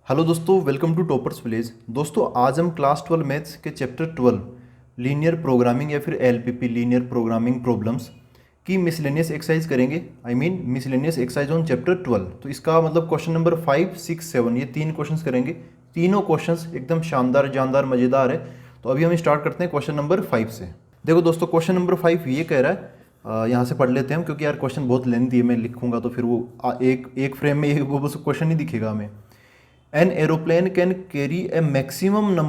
Hello दोस्तों, welcome to toppers village. दोस्तों आज हम क्लास 12 मैथ्स के चैप्टर 12 लीनियर प्रोग्रामिंग या फिर एलपीपी लीनियर प्रोग्रामिंग प्रॉब्लम्स की मिसलेनियस एक्सरसाइज करेंगे। Miscellaneous exercise on chapter 12। तो इसका मतलब क्वेश्चन नंबर 5, 6, 7 ये 3 क्वेश्चंस करेंगे। तीनों क्वेश्चंस एकदम शानदार जानदार मज़ेदार है। तो अभी हम स्टार्ट करते हैं क्वेश्चन नंबर 5 से। देखो दोस्तों, क्वेश्चन नंबर 5 ये कह रहा है, यहाँ से पढ़ लेते हैं हम, क्योंकि यार क्वेश्चन बहुत लेंथी है, मैं लिखूंगा तो फिर वो एक फ्रेम में वो बस क्वेश्चन नहीं दिखेगा हमें। An aeroplane can carry a maximum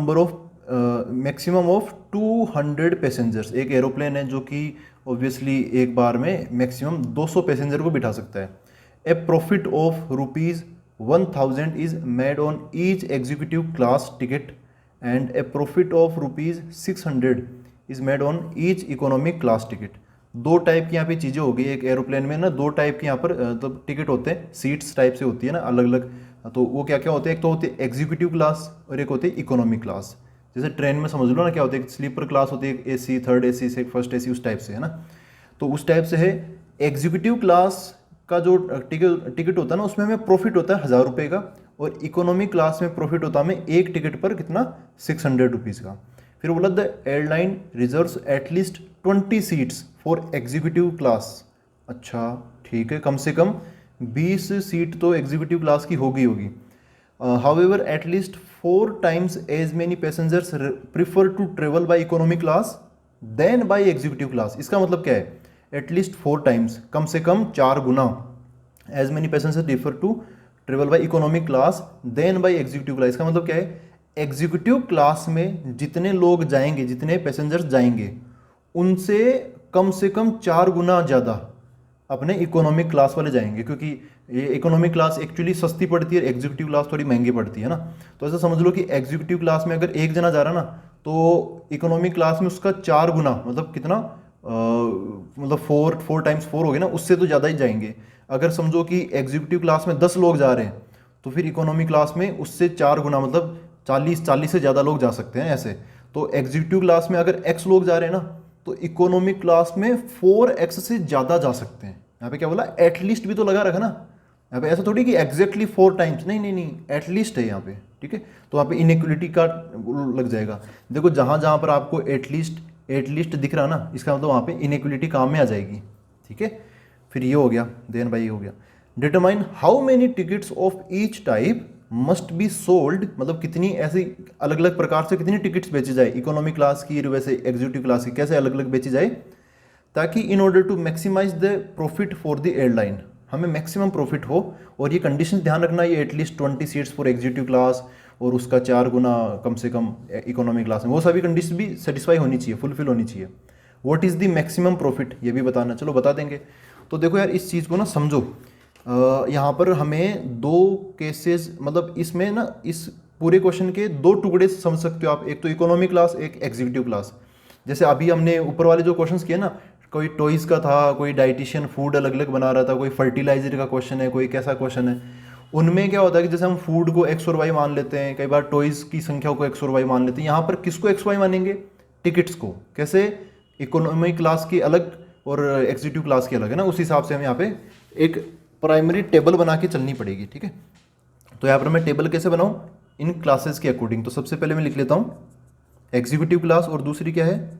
of 200 passengers। एक एरोप्लेन है जो कि ऑब्वियसली एक बार में मैक्सिमम 200 पैसेंजर को बिठा सकता है। A profit of ₹1000 is made on each executive class ticket and a profit of ₹600 is made on each economic class ticket. दो टाइप की यहाँ पे चीज़ें हो गई। एक एरोप्लेन में ना दो टाइप के यहाँ पर तो टिकट होते हैं, सीट्स टाइप से होती है ना अलग अलग। तो वो क्या क्या होते हैं, एक तो होती है एग्जीक्यूटिव क्लास और एक होती है इकोनॉमिक क्लास। जैसे ट्रेन में समझ लो ना, क्या होती है, स्लीपर क्लास होती है, एसी, थर्ड एसी से फर्स्ट एसी, उस टाइप से है ना। तो उस टाइप से है। एग्जीक्यूटिव क्लास का जो टिकट होता है ना, उसमें हमें प्रॉफिट होता है ₹1000 का, और इकोनॉमिक क्लास में प्रॉफिट होता है हमें एक टिकट पर कितना, ₹600 का। फिर बोला the airline reserves at least 20 seats for executive class. अच्छा ठीक है, कम से कम 20 सीट तो एग्जीक्यूटिव क्लास की होगी। However at least 4 times as many passengers prefer to travel by economic class than by executive class. इसका मतलब क्या है, एटलीस्ट 4 times, कम से कम 4 गुना, as many passengers prefer to travel by economic class than by executive class. इसका मतलब क्या है, एग्जीक्यूटिव क्लास में जितने लोग जाएंगे, जितने पैसेंजर्स जाएंगे, उनसे कम से कम 4 गुना ज़्यादा अपने इकोनॉमिक क्लास वाले जाएंगे, क्योंकि ये इकोनॉमिक क्लास एक्चुअली सस्ती पड़ती है, एग्जीक्यूटिव क्लास थोड़ी महंगी पड़ती है ना। तो ऐसा समझ लो कि एग्जीक्यूटिव क्लास में अगर एक जना जा रहा ना, तो इकोनॉमिक क्लास में उसका 4 गुना, मतलब कितना, मतलब 4 times 4 हो गए ना, उससे तो ज़्यादा ही जाएंगे। अगर समझो कि एग्जीक्यूटिव क्लास में 10 लोग जा रहे हैं, तो फिर इकोनॉमिक क्लास में उससे 4 गुना, मतलब 40 से ज़्यादा लोग जा सकते हैं ऐसे। तो एग्जीक्यूटिव क्लास में अगर x लोग जा रहे हैं ना, तो इकोनॉमिक क्लास में 4x से ज़्यादा जा सकते हैं। यहाँ पे क्या बोला, एटलीस्ट भी तो लगा रखा ना। यहाँ पे ऐसा थोड़ी कि एग्जैक्टली 4 times, नहीं, एटलीस्ट है यहाँ पे, ठीक है। तो वहाँ पे इनइक्वलिटी का लग जाएगा। देखो जहाँ जहाँ पर आपको एटलीस्ट दिख रहा ना, इसका मतलब वहाँ पे इनइक्वलिटी काम में आ जाएगी, ठीक है। फिर ये हो गया, देन भाई ये हो गया। Determine how many tickets of each type must be sold, मतलब कितनी ऐसी अलग अलग प्रकार से कितनी टिकट्स बेची जाए, इकोनॉमिक क्लास की वैसे एग्जीक्यूटिव क्लास की कैसे अलग अलग बेची जाए, ताकि in order to maximise the profit for the airline, हमें मैक्सिमम प्रॉफिट हो। और ये कंडीशन ध्यान रखना, ये at least 20 seats for executive class और उसका 4 गुना कम से कम इकोनॉमिक क्लास में, वो सभी कंडीशन भी सेटिस्फाई होनी चाहिए, फुलफिल होनी चाहिए। What is the maximum profit, ये भी बताना, चलो बता देंगे। तो देखो यार, इस चीज़ को ना समझो। यहाँ पर हमें 2 केसेस, मतलब इसमें ना इस पूरे क्वेश्चन के 2 टुकड़े समझ सकते हो आप, एक तो इकोनॉमिक क्लास, एक एग्जीक्यूटिव क्लास। जैसे अभी हमने ऊपर वाले जो क्वेश्चंस किए ना, कोई टॉयज़ का था, कोई डाइटिशियन फूड अलग अलग बना रहा था, कोई फर्टिलाइजर का क्वेश्चन है, कोई कैसा क्वेश्चन है। उनमें क्या होता है कि जैसे हम फूड को एक्स और वाई मान लेते हैं, कई बार टॉयज़ की संख्या को एक्स और वाई मान लेते हैं। यहाँ पर किसको एक्स वाई मानेंगे, टिकट्स को। कैसे, इकोनॉमिक क्लास की अलग और एग्जीक्यूटिव क्लास की अलग है ना, उस हिसाब से हम यहाँ पे एक प्राइमरी टेबल बना के चलनी पड़ेगी, ठीक है। तो यहाँ पर मैं टेबल कैसे बनाऊँ, इन क्लासेस के अकॉर्डिंग। तो सबसे पहले मैं लिख लेता हूँ एग्जीक्यूटिव क्लास और दूसरी क्या है,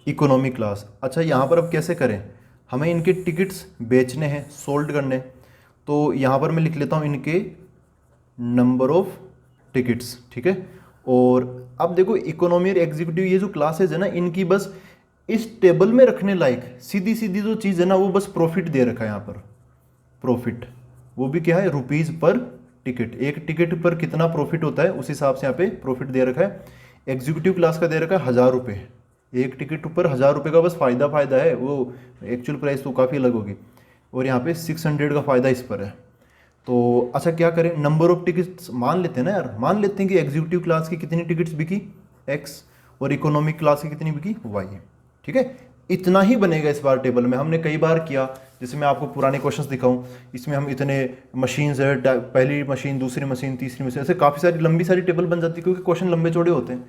इकोनॉमिक क्लास। अच्छा, यहाँ पर अब कैसे करें, हमें इनके टिकट्स बेचने हैं, सोल्ड करने। तो यहाँ पर मैं लिख लेता हूँ इनके नंबर ऑफ टिकट्स, ठीक है। और अब देखो, इकोनॉमी और एग्जीक्यूटिव ये जो क्लासेज है ना, इनकी बस इस टेबल में रखने लायक सीधी सीधी जो चीज़ है ना, वो बस प्रॉफिट दे रखा है यहाँ पर। प्रॉफिट वो भी क्या है, रुपीज़ पर टिकट, एक टिकट पर कितना प्रॉफिट होता है उस हिसाब से यहाँ पे प्रॉफिट दे रखा है। एग्जीक्यूटिव क्लास का दे रखा है ₹1000, एक टिकट ऊपर ₹1000 का बस फ़ायदा है, वो एक्चुअल प्राइस तो काफ़ी अलग होगी। और यहाँ पे 600 का फ़ायदा इस पर है। तो अच्छा क्या करें, नंबर ऑफ टिकट्स मान लेते हैं ना यार, मान लेते हैं कि एग्जीक्यूटिव क्लास की कितनी टिकट्स बिकी, x, और इकोनॉमिक क्लास की कितनी बिकी, y, ठीक है। इतना ही बनेगा इस बार टेबल में। हमने कई बार किया, जैसे मैं आपको पुराने क्वेश्चंस दिखाऊं, इसमें हम इतने मशीन्स है, पहली मशीन, दूसरी मशीन, तीसरी मशीन, ऐसे काफ़ी सारी लंबी सारी टेबल बन जाती है, क्योंकि क्वेश्चन लंबे चौड़े होते हैं।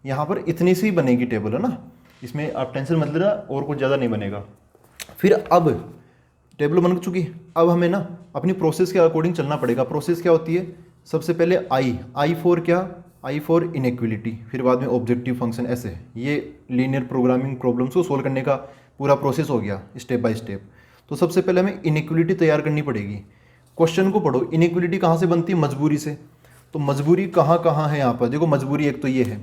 यहाँ पर इतनी सी बनेगी टेबल, है ना, इसमें आप टेंशन मत लेना, और कुछ ज़्यादा नहीं बनेगा। फिर अब टेबल बन चुकी, अब हमें ना अपनी प्रोसेस के अकॉर्डिंग चलना पड़ेगा। प्रोसेस क्या होती है, सबसे पहले आई फॉर क्या, आई फॉर इनइक्विलिटी, फिर बाद में ऑब्जेक्टिव फंक्शन, ऐसे ये लीनियर प्रोग्रामिंग प्रॉब्लम्स को सोल्व करने का पूरा प्रोसेस हो गया स्टेप बाय स्टेप। तो सबसे पहले हमें इनइक्विलिटी तैयार करनी पड़ेगी। क्वेश्चन को पढ़ो, इनइक्विलिटी कहाँ से बनती है, मजबूरी से। तो मजबूरी कहाँ कहाँ है यहाँ पर, देखो मजबूरी एक तो ये है,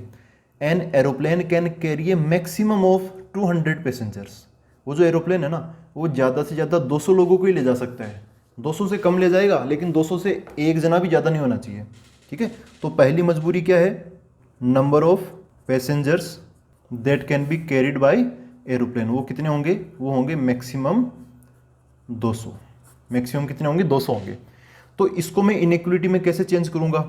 an aeroplane can carry A maximum of 200 passengers. वो जो एरोप्लेन है ना, वो ज़्यादा से ज़्यादा 200 लोगों को ही ले जा सकता है, 200 से कम ले जाएगा, लेकिन 200 से एक जना भी ज़्यादा नहीं होना चाहिए, ठीक है। तो पहली मजबूरी क्या है, number of passengers that can be carried by aeroplane, वो कितने होंगे, वो होंगे मैक्सिमम 200। मैक्सिमम कितने होंगे, 200 होंगे। तो इसको मैं इनइक्विलिटी में कैसे चेंज करूंगा,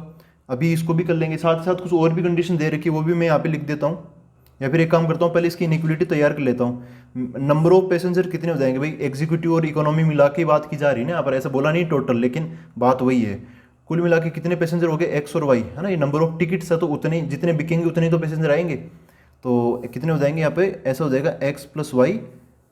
अभी इसको भी कर लेंगे, साथ साथ कुछ और भी कंडीशन दे रखी है वो भी मैं यहाँ पे लिख देता हूँ, या फिर एक काम करता हूँ, पहले इसकी इनइक्विलिटी तैयार कर लेता हूँ। नंबर ऑफ पैसेंजर कितने हो जाएंगे भाई, एग्जीक्यूटिव और इकोनॉमी मिला के बात की जा रही है ना यहाँ पर, ऐसा बोला नहीं टोटल, लेकिन बात वही है। कुल मिला के कितने पैसेंजर हो गए, एक्स और वाई, है ना, ये नंबर ऑफ टिकट्स है, तो उतने जितने बिकेंगे उतने तो पैसेंजर आएंगे। तो कितने हो जाएंगे यहाँ पे, ऐसा हो जाएगा एक्स प्लस वाई,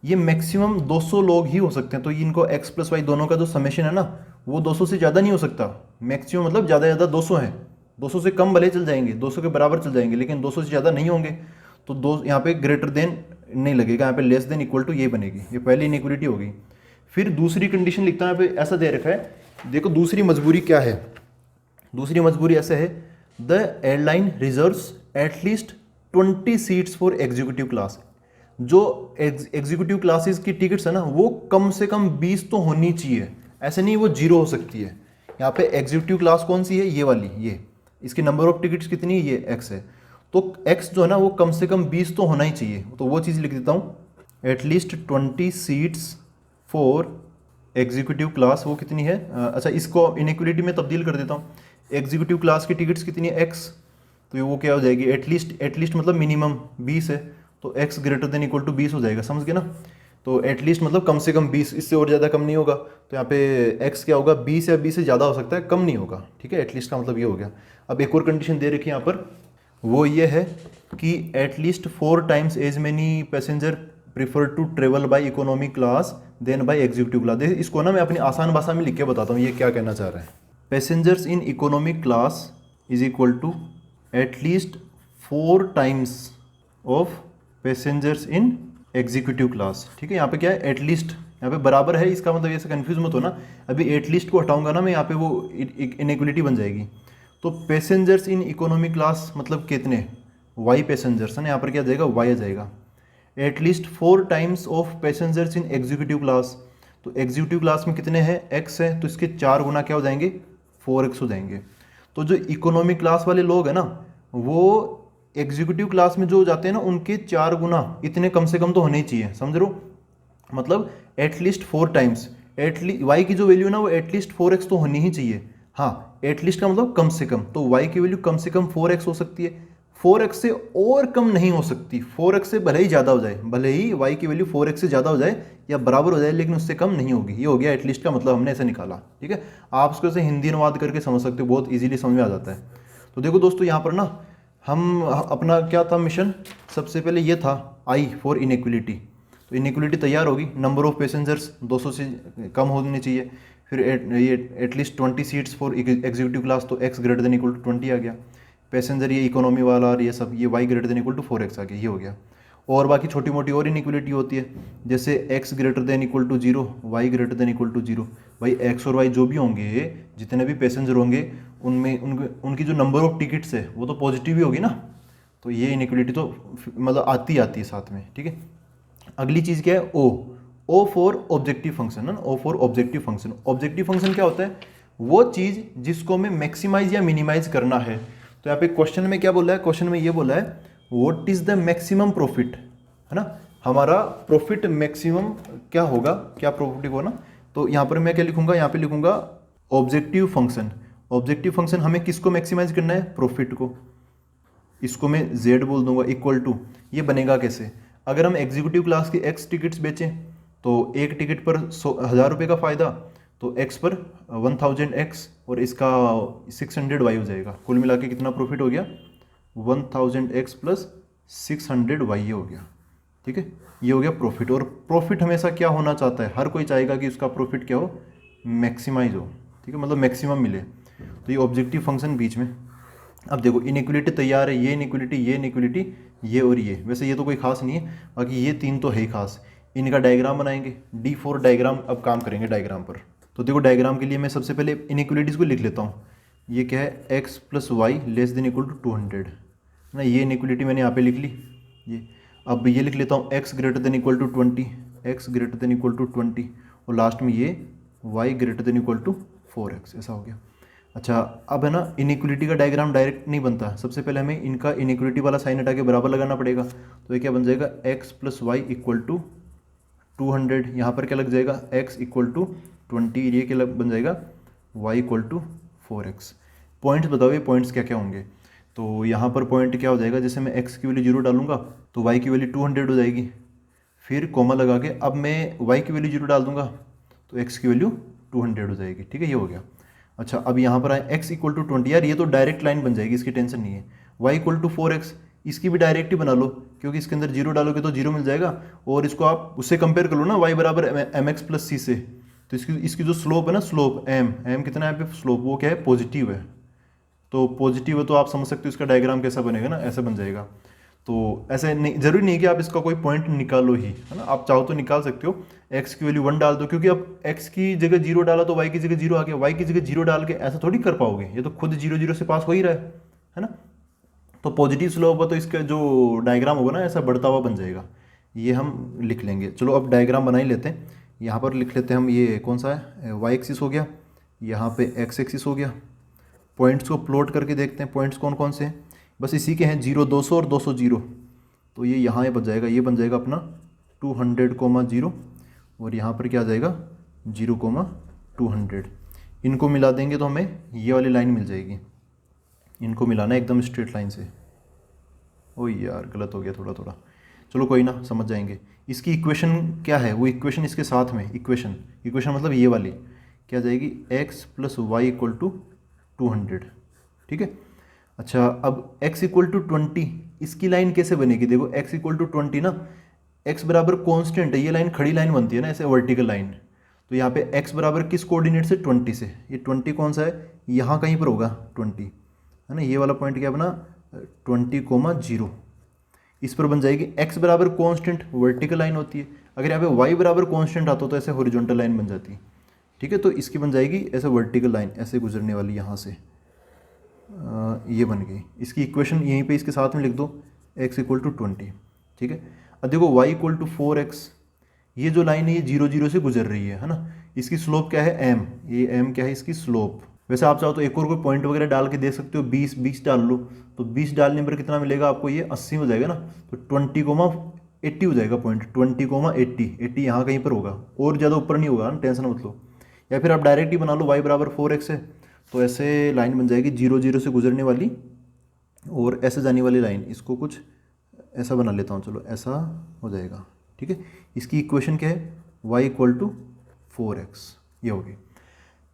ये मैक्सिमम 200 लोग ही हो सकते हैं। तो इनको एक्स प्लस वाई दोनों का जो समेशन है ना, वो 200 से ज़्यादा नहीं हो सकता। मैक्सिमम मतलब ज़्यादा ज़्यादा 200 है, 200 से कम भले चल जाएंगे, 200 के बराबर चल जाएंगे, लेकिन 200 से ज़्यादा नहीं होंगे। तो दो यहाँ पे ग्रेटर देन नहीं लगेगा, यहाँ पे लेस देन इक्वल टू ये बनेगी, ये पहली इनइक्विलिटी होगी। फिर दूसरी कंडीशन लिखता हूँ यहाँ पे, ऐसा दे रखा है, देखो दूसरी मजबूरी क्या है। दूसरी मजबूरी ऐसे है, the airline reserves at least 20 seats for executive class. जो एग्जीक्यूटिव क्लासेस की टिकट्स है ना, वो कम से कम 20 तो होनी चाहिए, ऐसे नहीं वो 0 हो सकती है। यहाँ पे एग्जीक्यूटिव क्लास कौन सी है, ये वाली, ये इसकी नंबर ऑफ टिकट्स कितनी है, ये एक्स है। तो एक्स जो है ना वो कम से कम 20 तो होना ही चाहिए, तो वो चीज़ लिख देता हूँ, at least 20 seats for executive class, वो कितनी है, अच्छा इसको इनइक्विलिटी में तब्दील कर देता हूँ। एग्जीक्यूटिव क्लास की टिकट्स कितनी है, एक्स, तो वो क्या हो जाएगी, एटलीस्ट मतलब मिनिमम 20 है, तो x greater than equal to 20 हो जाएगा, समझ गए ना। तो एटलीस्ट मतलब कम से कम 20, इससे और ज़्यादा कम नहीं होगा। तो यहाँ पे एक्स क्या होगा, 20 या 20 से ज़्यादा हो सकता है, कम नहीं होगा, ठीक है। एटलीस्ट का मतलब ये हो गया। अब एक और कंडीशन दे रखी है यहाँ पर, वो ये है कि at least 4 times as many passenger prefer to travel by economy class than by executive class. देखिए इसको ना मैं अपनी आसान भाषा में लिख के बताता हूँ ये क्या कहना चाह रहे हैं। Passengers in economic class is equal to at least 4 times of passengers in executive class, ठीक है। यहाँ पे क्या है, एटलीस्ट यहाँ पे बराबर है, इसका मतलब ऐसे कंफ्यूज मत हो ना। अभी एटलीस्ट को हटाऊंगा ना मैं, यहाँ पे वो इनइक्विलिटी बन जाएगी। तो पैसेंजर्स इन इकोनॉमी क्लास मतलब कितने, वाई पैसेंजर्स है ना, यहाँ पर क्या जाएगा, वाई आ जाएगा। At least 4 times of passengers in executive class, तो एग्जीक्यूटिव क्लास में कितने हैं, एक्स है, तो इसके 4 गुना क्या हो जाएंगे, 4x हो जाएंगे। तो जो इकोनॉमी क्लास वाले लोग हैं ना, वो एग्जीक्यूटिव क्लास में जो जाते हैं ना, उनके 4 गुना इतने कम से कम तो होने ही चाहिए, समझ रहे हो। मतलब एटलीस्ट 4 टाइम्स, एटलीस्ट वाई की जो वैल्यू है ना, वो एटलीस्ट 4x तो होनी ही चाहिए। हाँ, एटलीस्ट का मतलब कम से कम, तो y की वैल्यू कम से कम 4x हो सकती है, 4x से और कम नहीं हो सकती। 4x से भले ही ज़्यादा हो जाए, भले ही y की वैल्यू 4x से ज़्यादा हो जाए या बराबर हो जाए, लेकिन उससे कम नहीं होगी। ये हो गया एटलीस्ट का मतलब, हमने ऐसे निकाला, ठीक है। आप उसको ऐसे हिंदी अनुवाद करके समझ सकते हो, बहुत ईजिली समझ में आ जाता है। तो देखो दोस्तों, यहाँ पर ना हम अपना क्या था मिशन, सबसे पहले ये था आई फॉर इनइक्विलिटी। तो इनइक्विलिटी तैयार होगी, नंबर ऑफ पैसेंजर्स 200 से कम होने चाहिए, फिर ये at least 20 seats for executive class, तो x greater than equal to 20 आ गया। पैसेंजर ये इकोनॉमी वाला और ये सब, ये Y greater than equal to 4x आ गया, ये हो गया। और बाकी छोटी मोटी और इनइक्विलिटी होती है, जैसे x greater than equal to 0, y greater than equal to 0। भाई एक्स और वाई जो भी होंगे, जितने भी पैसेंजर होंगे, उनमें उनकी जो नंबर ऑफ टिकट्स है वो तो पॉजिटिव ही होगी ना। तो ये इनइक्विलिटी तो मतलब आती है साथ में, ठीक है। अगली चीज़ क्या है, ओ फॉर ऑब्जेक्टिव फंक्शन है ना, O for objective function. Objective function क्या होता है, वो चीज़ जिसको हमें मैक्सिमाइज या मिनिमाइज करना है। तो यहाँ पे क्वेश्चन में क्या बोला है, क्वेश्चन में ये बोला है what is the maximum profit, है ना, हमारा प्रॉफिट मैक्सिमम क्या होगा, क्या प्रॉफिट होगा ना। तो यहाँ पर मैं क्या लिखूंगा, यहाँ पे लिखूंगा ऑब्जेक्टिव फंक्शन। ऑब्जेक्टिव फंक्शन हमें किसको मैक्सिमाइज करना है, प्रॉफिट को। इसको मैं z बोल दूंगा, इक्वल टू, ये बनेगा कैसे, अगर हम एग्जीक्यूटिव क्लास की x टिकट्स बेचें तो एक टिकट पर 1000 रुपये का फ़ायदा, तो x पर 1000x और इसका 600y हो जाएगा। कुल मिला के कितना प्रॉफिट हो गया, 1000x प्लस 600y, ये हो गया, ठीक है। ये हो गया प्रॉफिट। और प्रॉफिट हमेशा क्या होना चाहता है, हर कोई चाहेगा कि उसका प्रॉफिट क्या हो, मैक्सिमाइज हो, ठीक है, मतलब मैक्सिमम मिले। तो तो ये ऑब्जेक्टिव फंक्शन बीच में। अब देखो इनइक्वलिटी तैयार है, ये इनइक्वलिटी, ये इनइक्वलिटी, ये और ये, वैसे ये तो कोई खास नहीं है, बाकी ये तीन तो है ही खास। इनका डायग्राम बनाएंगे, D4 डायग्राम अब काम करेंगे डायग्राम पर। तो देखो डायग्राम के लिए मैं सबसे पहले इनइक्वलिटीज़ को लिख लेता हूँ। ये क्या है, x plus y less than equal to 200 ना, ये इनइक्वलिटी मैंने यहाँ पे लिख ली। ये अब ये लिख लेता हूँ x greater than equal to 20, x greater than equal to 20, और लास्ट में ये y greater than equal to 4x, ऐसा हो गया। अच्छा अब है ना, इनइक्वलिटी का डायग्राम डायरेक्ट नहीं बनता, सबसे पहले हमें इनका इनइक्वलिटी वाला साइन हटा के बराबर लगाना पड़ेगा। तो ये क्या बन जाएगा, x plus y equal to 200, यहाँ पर क्या लग जाएगा, x इक्वल टू 20, ये क्या बन जाएगा, y equal to 4x। Points बताओ ये पॉइंट्स क्या क्या होंगे। तो यहाँ पर पॉइंट क्या हो जाएगा, जैसे मैं x की वैल्यू 0 डालूंगा तो y की वैल्यू 200 हो जाएगी, फिर कॉमा लगा के अब मैं y की वैल्यू 0 डाल दूंगा तो x की वैल्यू 200 हो जाएगी, ठीक है, ये हो गया। अच्छा अब यहाँ पर आए x इक्वल टू 20, यार ये तो डायरेक्ट लाइन बन जाएगी, इसकी टेंशन नहीं है। y इक्वल टू 4x, इसकी भी डायरेक्ट ही बना लो, क्योंकि इसके अंदर 0 डालोगे तो 0 मिल जाएगा, और इसको आप उससे कंपेयर कर लो ना, y बराबर mx प्लस c से, तो इसकी जो स्लोप है ना, स्लोप m कितना है यहाँ पे, स्लोप वो क्या है, पॉजिटिव है। तो पॉजिटिव है तो आप समझ सकते हो इसका डायग्राम कैसा बनेगा ना, ऐसा बन जाएगा। तो ऐसे नहीं, जरूरी नहीं कि आप इसका कोई पॉइंट निकालो ही, है ना, आप चाहो तो निकाल सकते हो। x की वैल्यू 1 डाल दो, क्योंकि अब x की जगह 0 डाला तो y की जगह 0 आ गया, y की जगह 0 डाल के ऐसा थोड़ी कर पाओगे, ये तो खुद 0 0 से पास हो ही रहा है ना। तो पॉजिटिव स्लोप होगा तो इसका जो डायग्राम होगा ना, ऐसा बढ़ता हुआ बन जाएगा, ये हम लिख लेंगे। चलो अब डायग्राम बना ही लेते हैं। यहाँ पर लिख लेते हैं हम, ये कौन सा है, y एक्सिस हो गया, यहाँ पे x एक्सिस हो गया। पॉइंट्स को प्लॉट करके देखते हैं, पॉइंट्स कौन कौन से हैं, बस इसी के हैं, 0 200 और 200 0। तो ये यहाँ ये बन जाएगा, ये बन जाएगा अपना 200, 0, और यहाँ पर क्या आ जाएगा, 0, 200। इनको मिला देंगे तो हमें ये वाली लाइन मिल जाएगी, इनको मिलाना है एकदम स्ट्रेट लाइन से। ओ यार गलत हो गया थोड़ा थोड़ा, चलो कोई ना, समझ जाएंगे। इसकी इक्वेशन क्या है, वो इक्वेशन इसके साथ में, इक्वेशन मतलब ये वाली क्या जाएगी, x plus y equal to 200, ठीक है। अच्छा अब x इक्वल टू 20, इसकी लाइन कैसे बनेगी, देखो x इक्वल टू 20 ना, x बराबर कॉन्स्टेंट है, ये लाइन खड़ी लाइन बनती है ना, ऐसे वर्टिकल लाइन। तो यहाँ पे x बराबर किस कोऑर्डिनेट से, 20 से, ये 20 कौन सा है, यहाँ कहीं पर होगा 20, है ना, ये वाला पॉइंट क्या बना, 20, 0, इस पर बन जाएगी। x बराबर कॉन्स्टेंट वर्टिकल लाइन होती है, अगर यहाँ पे y बराबर कॉन्स्टेंट आता तो ऐसे हॉरिजॉन्टल लाइन बन जाती है, ठीक है। तो इसकी बन जाएगी ऐसे वर्टिकल लाइन, ऐसे गुजरने वाली, यहाँ से ये बन गई। इसकी इक्वेशन यहीं पे इसके साथ में लिख दो, x इक्वल टू 20, ठीक है। अब देखो y इक्वल टू 4x, ये जो लाइन है ये 0 0 से गुजर रही है ना, इसकी स्लोप क्या है, m, ये m क्या है इसकी स्लोप। वैसे आप चाहो तो एक और कोई पॉइंट वगैरह डाल के देख सकते हो, 20 डाल लो, तो 20 डालने पर कितना मिलेगा आपको, ये 80 हो जाएगा ना, तो 20, 80 हो जाएगा पॉइंट, 20, 80 यहाँ कहीं पर होगा, और ज़्यादा ऊपर नहीं होगा ना, टेंशन मत लो। या फिर आप डायरेक्ट ही बना लो, y बराबर 4x है, तो ऐसे लाइन बन जाएगी 0 0 से गुजरने वाली और ऐसे जाने वाली लाइन, इसको कुछ ऐसा बना लेता हूँ, चलो ऐसा हो जाएगा, ठीक है। इसकी इक्वेशन क्या है, y इक्वल टू 4x, ये होगी।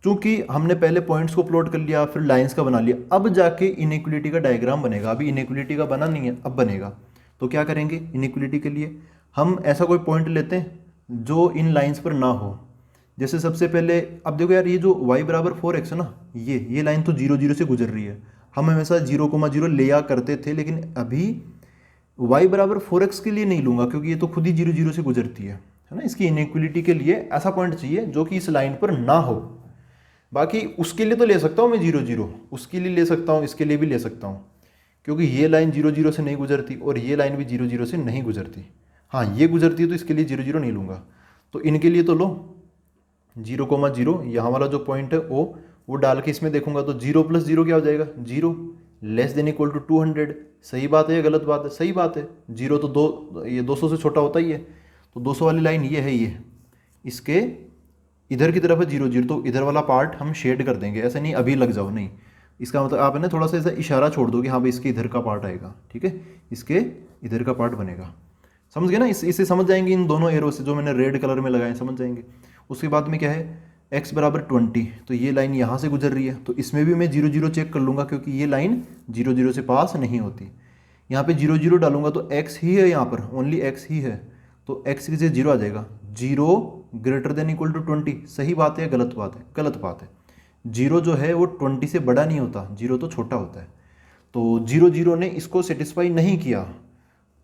चूँकि हमने पहले पॉइंट्स को प्लॉट कर लिया, फिर लाइंस का बना लिया, अब जाके इनइक्वलिटी का डायग्राम बनेगा। अभी इनइक्वलिटी का बना नहीं है, अब बनेगा। तो क्या करेंगे, इनइक्वलिटी के लिए हम ऐसा कोई पॉइंट लेते हैं जो इन लाइंस पर ना हो। जैसे सबसे पहले अब देखो यार, ये जो y बराबर 4x है ना, ये लाइन तो 0 0 से गुजर रही है, हम हमेशा 0, 0 लिया करते थे, लेकिन अभी y बराबर 4x के लिए नहीं लूँगा, क्योंकि ये तो खुद ही 0 0 से गुजरती है ना। इसकी इनइक्वलिटी के लिए ऐसा पॉइंट चाहिए जो कि इस लाइन पर ना हो। बाकी उसके लिए तो ले सकता हूँ मैं 0 0, उसके लिए ले सकता हूँ, इसके लिए भी ले सकता हूँ, क्योंकि ये लाइन 0 0 से नहीं गुजरती और ये लाइन भी 0 0 से नहीं गुजरती। हाँ ये गुजरती है तो इसके लिए 0 0 नहीं लूँगा, तो इनके लिए तो लो 0, 0, यहाँ वाला जो पॉइंट है वो डाल के इसमें देखूंगा, तो 0 प्लस 0 क्या हो जाएगा, 0, लेस देन इक्वल टू 200। सही बात है या गलत बात है, सही बात है, 0 तो ये 200 से छोटा होता ही है, तो 200 वाली लाइन ये है, ये इसके इधर की तरफ है 0 0, तो इधर वाला पार्ट हम शेड कर देंगे, ऐसा नहीं अभी लग जाओ, नहीं, इसका मतलब आप ना थोड़ा सा ऐसा इशारा छोड़ दो कि हाँ भाई इसके इधर का पार्ट आएगा, ठीक है, इसके इधर का पार्ट बनेगा। समझ गए ना, इसे समझ जाएंगे, इन दोनों एरो से जो मैंने रेड कलर में लगाए समझ जाएंगे। उसके बाद में क्या है, x बराबर 20, तो ये लाइन यहाँ से गुजर रही है, तो इसमें भी मैं 0 0 चेक कर लूँगा, क्योंकि ये लाइन 0 0 से पास नहीं होती। यहाँ पे 0 0 डालूंगा तो x ही है, यहाँ पर ओनली x ही है, तो x की जगह 0 आ जाएगा, 0 ग्रेटर देन इक्वल टू 20। सही बात है, गलत बात है, गलत बात है, जीरो जो है वो 20 से बड़ा नहीं होता, जीरो तो छोटा होता है। तो जीरो जीरो ने इसको सेटिस्फाई नहीं किया,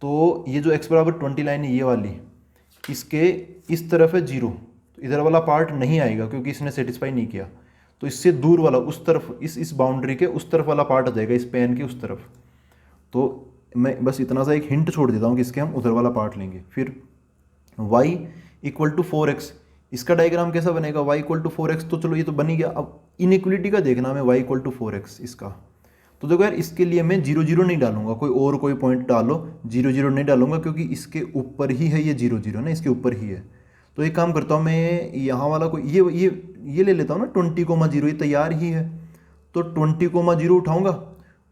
तो ये जो x बराबर 20 लाइन है ये वाली, इसके इस तरफ है जीरो, तो इधर वाला पार्ट नहीं आएगा क्योंकि इसने सेटिस्फाई नहीं किया। तो इससे दूर वाला उस तरफ, इस बाउंड्री के उस तरफ वाला पार्ट आ जाएगा, इस पेन के उस तरफ। तो मैं बस इतना सा एक हिंट छोड़ देता हूँ कि इसके हम उधर वाला पार्ट लेंगे। फिर y इक्वल टू 4x, इसका डायग्राम कैसा बनेगा, y इक्वल टू 4x, तो चलो ये तो बन ही गया। अब इनइक्वलिटी का देखना हमें, y इक्वल टू 4x इसका। तो देखो यार, इसके लिए मैं जीरो जीरो नहीं डालूंगा, कोई पॉइंट डालो, जीरो जीरो नहीं डालूंगा क्योंकि इसके ऊपर ही है ये जीरो जीरो ना, इसके ऊपर ही है। तो एक काम करता हूँ मैं, यहाँ वाला कोई ये ले लेता हूँ ना 20,0, ये तैयार ही है। तो 20,0 उठाऊंगा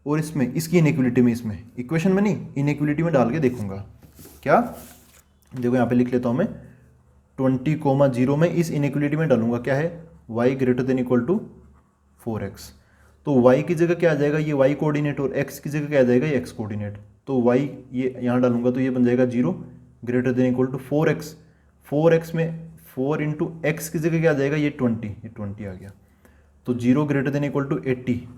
और इसमें इसकी इनइक्वलिटी में, इसमें इक्वेशन में नहीं, इनइक्वलिटी में डाल के देखूंगा क्या। देखो यहाँ पे लिख लेता हूँ मैं 20,0 में इस इनइक्वलिटी में डालूंगा, क्या है, y greater than equal to 4x। तो y की जगह क्या आ जाएगा, ये y कोऑर्डिनेट, और x की जगह क्या आ जाएगा, ये x कोऑर्डिनेट। तो y ये यहाँ डालूंगा तो ये बन जाएगा 0 greater than equal to 4x। 4x में 4 इंटू एक्स की जगह क्या आ जाएगा, ये 20, ये 20 आ गया। तो 0 ग्रेटर देन इक्वल टू 80।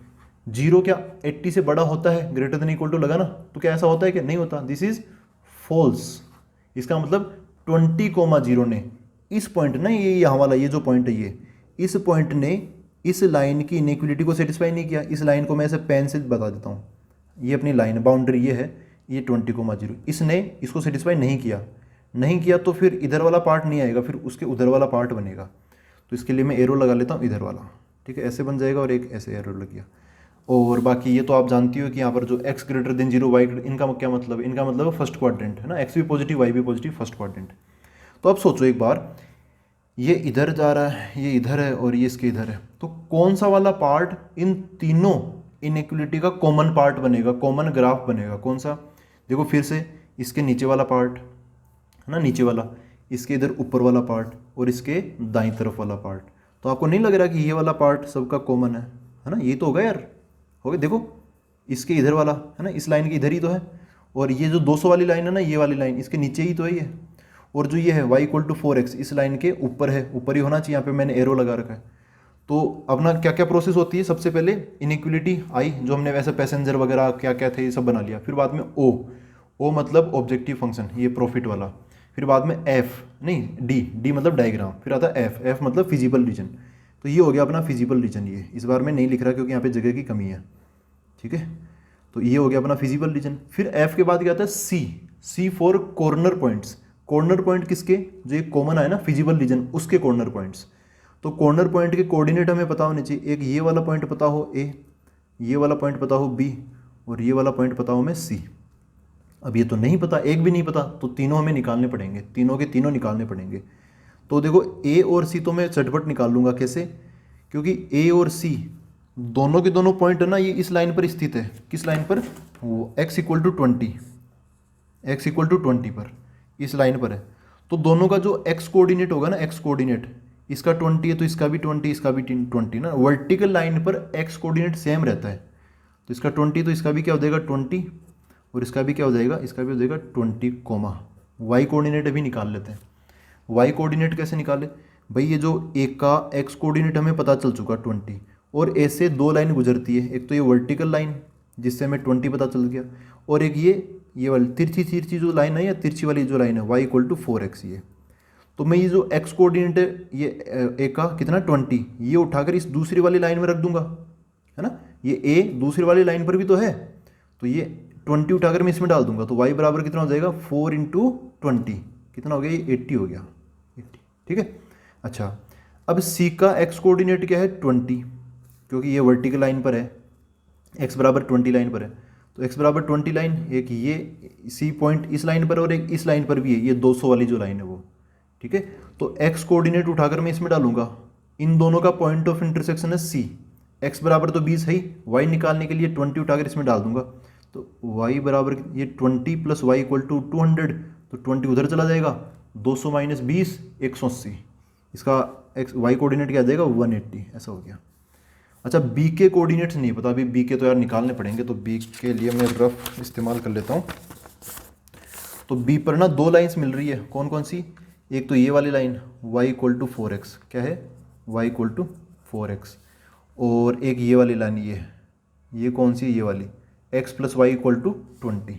0 क्या 80 से बड़ा होता है, ग्रेटर देन इक्वल टू लगा ना, तो क्या ऐसा होता है कि नहीं होता, दिस इज फॉल्स। इसका मतलब 20,0 ने इस पॉइंट ना, ये यहाँ वाला ये जो पॉइंट है, ये इस पॉइंट ने इस लाइन की इनइक्वलिटी को सेटिस्फाई नहीं किया। इस लाइन को मैं ऐसे पेन से बता देता हूँ, ये अपनी लाइन बाउंड्री ये है, ये 20,0, इसने इसको सेटिस्फाई नहीं किया तो फिर इधर वाला पार्ट नहीं आएगा, फिर उसके उधर वाला पार्ट बनेगा। तो इसके लिए मैं एरो लगा लेता हूँ इधर वाला, ठीक है, ऐसे बन जाएगा, और एक ऐसे एरो लग गया। और बाकी ये तो आप जानती हो कि यहाँ पर जो x ग्रेटर देन 0 y, इनका क्या मतलब है, इनका मतलब है फर्स्ट क्वाड्रेंट है ना, x भी पॉजिटिव y भी पॉजिटिव, फर्स्ट क्वाड्रेंट। तो अब सोचो एक बार, ये इधर जा रहा है, ये इधर है, और ये इसके इधर है, तो कौन सा वाला पार्ट इन तीनों इनइक्वलिटी का कॉमन पार्ट बनेगा, कॉमन ग्राफ बनेगा, कौन सा। देखो फिर से, इसके नीचे वाला पार्ट है ना, नीचे वाला, इसके इधर ऊपर वाला पार्ट, और इसके दाईं तरफ वाला पार्ट। तो आपको नहीं लग रहा कि ये वाला पार्ट सबका कॉमन है ना, ये तो होगा यार, हो गया। देखो इसके इधर वाला है ना, इस लाइन के इधर ही तो है, और ये जो 200 वाली लाइन है ना, ये वाली लाइन इसके नीचे ही तो है ये, और जो ये है y इक्वल टू 4x इस लाइन के ऊपर है, ऊपर ही होना चाहिए, यहाँ पे मैंने एरो लगा रखा है। तो अपना क्या क्या प्रोसेस होती है, सबसे पहले इनइक्वलिटी आई, जो हमने वैसे पैसेंजर वगैरह क्या क्या थे ये सब बना लिया। फिर बाद में ओ मतलब ऑब्जेक्टिव फंक्शन, ये प्रॉफिट वाला। फिर बाद में एफ नहीं डी मतलब डायग्राम। फिर आता है एफ मतलब फिजिबल रीजन। तो ये हो गया अपना फिजिबल रीजन। ये इस बार मैं नहीं लिख रहा क्योंकि यहाँ पे जगह की कमी है, ठीक है। तो ये हो गया अपना फिजिबल रीजन। फिर एफ के बाद क्या आता है C for corner points. Corner point किसके, जो एक कॉमन आए ना फिजिबल रीजन, उसके कॉर्नर पॉइंट्स। तो कॉर्नर पॉइंट के कोऑर्डिनेट हमें पता होने चाहिए, एक ये वाला पॉइंट पता हो ए, ये वाला पॉइंट पता हो बी, और ये वाला पॉइंट पता हो हमें सी। अब ये तो नहीं पता, एक भी नहीं पता, तो तीनों हमें निकालने पड़ेंगे, तीनों के तीनों निकालने पड़ेंगे। तो देखो ए और सी तो मैं झटपट निकाल लूँगा, कैसे, क्योंकि ए और सी दोनों के दोनों पॉइंट है ना, ये इस लाइन पर स्थित है। किस लाइन पर, वो x इक्वल टू 20 पर, इस लाइन पर है। तो दोनों का जो x कोऑर्डिनेट होगा ना, x कोऑर्डिनेट, इसका 20 है तो इसका भी 20, इसका भी 20 ना, वर्टिकल लाइन पर x कोऑर्डिनेट सेम रहता है। तो इसका 20 तो इसका भी क्या हो जाएगा 20, और इसका भी क्या हो जाएगा, इसका भी हो जाएगा 20 कोमा। y कोऑर्डिनेट अभी निकाल लेते हैं। y कोऑर्डिनेट कैसे निकाले भाई, ये जो a का x कोऑर्डिनेट हमें पता चल चुका 20, और ए से दो लाइन गुजरती है, एक तो ये वर्टिकल लाइन जिससे हमें 20 पता चल गया, और एक ये वाली तिरछी जो लाइन है, या तिरछी वाली जो लाइन है y इक्वल टू 4x। ये तो मैं ये जो x कोऑर्डिनेट है, ये ए का कितना 20, ये उठाकर इस दूसरी वाली लाइन में रख दूंगा, है ना, ये a दूसरी वाली लाइन पर भी तो है, तो ये 20 उठाकर मैं इसमें डाल दूंगा। तो y बराबर कितना हो जाएगा 4 इंटू 20, कितना हो गया, ये 80 हो गया, 80, ठीक है। अच्छा, अब c का x कोऑर्डिनेट क्या है 20, क्योंकि ये वर्टिकल लाइन पर है, x बराबर 20 लाइन पर है, तो x बराबर 20 लाइन, एक ये सी पॉइंट इस लाइन पर और एक इस लाइन पर भी है, ये 200 वाली जो लाइन है वो, ठीक है। तो x कोऑर्डिनेट उठाकर मैं इसमें डालूंगा, इन दोनों का पॉइंट ऑफ इंटरसेक्शन है C, x बराबर तो 20 है ही, y निकालने के लिए 20 उठाकर इसमें डाल दूंगा। तो y बराबर ये 20 प्लस y इक्वल टू 200, तो 20 उधर चला जाएगा, 200 माइनस 20 180, इसका y कोऑर्डिनेट क्या आ जाएगा 180, ऐसा हो गया। अच्छा, बी के कोऑर्डिनेट्स नहीं पता अभी, बी के तो यार निकालने पड़ेंगे, तो बी के लिए मैं रफ इस्तेमाल कर लेता हूँ। तो बी पर ना दो लाइंस मिल रही है, कौन कौन सी, एक तो ये वाली line y equal to 4x, क्या है y इक्वल टू 4x, और एक ये वाली लाइन ये कौन सी है, ये वाली x plus y equal to 20।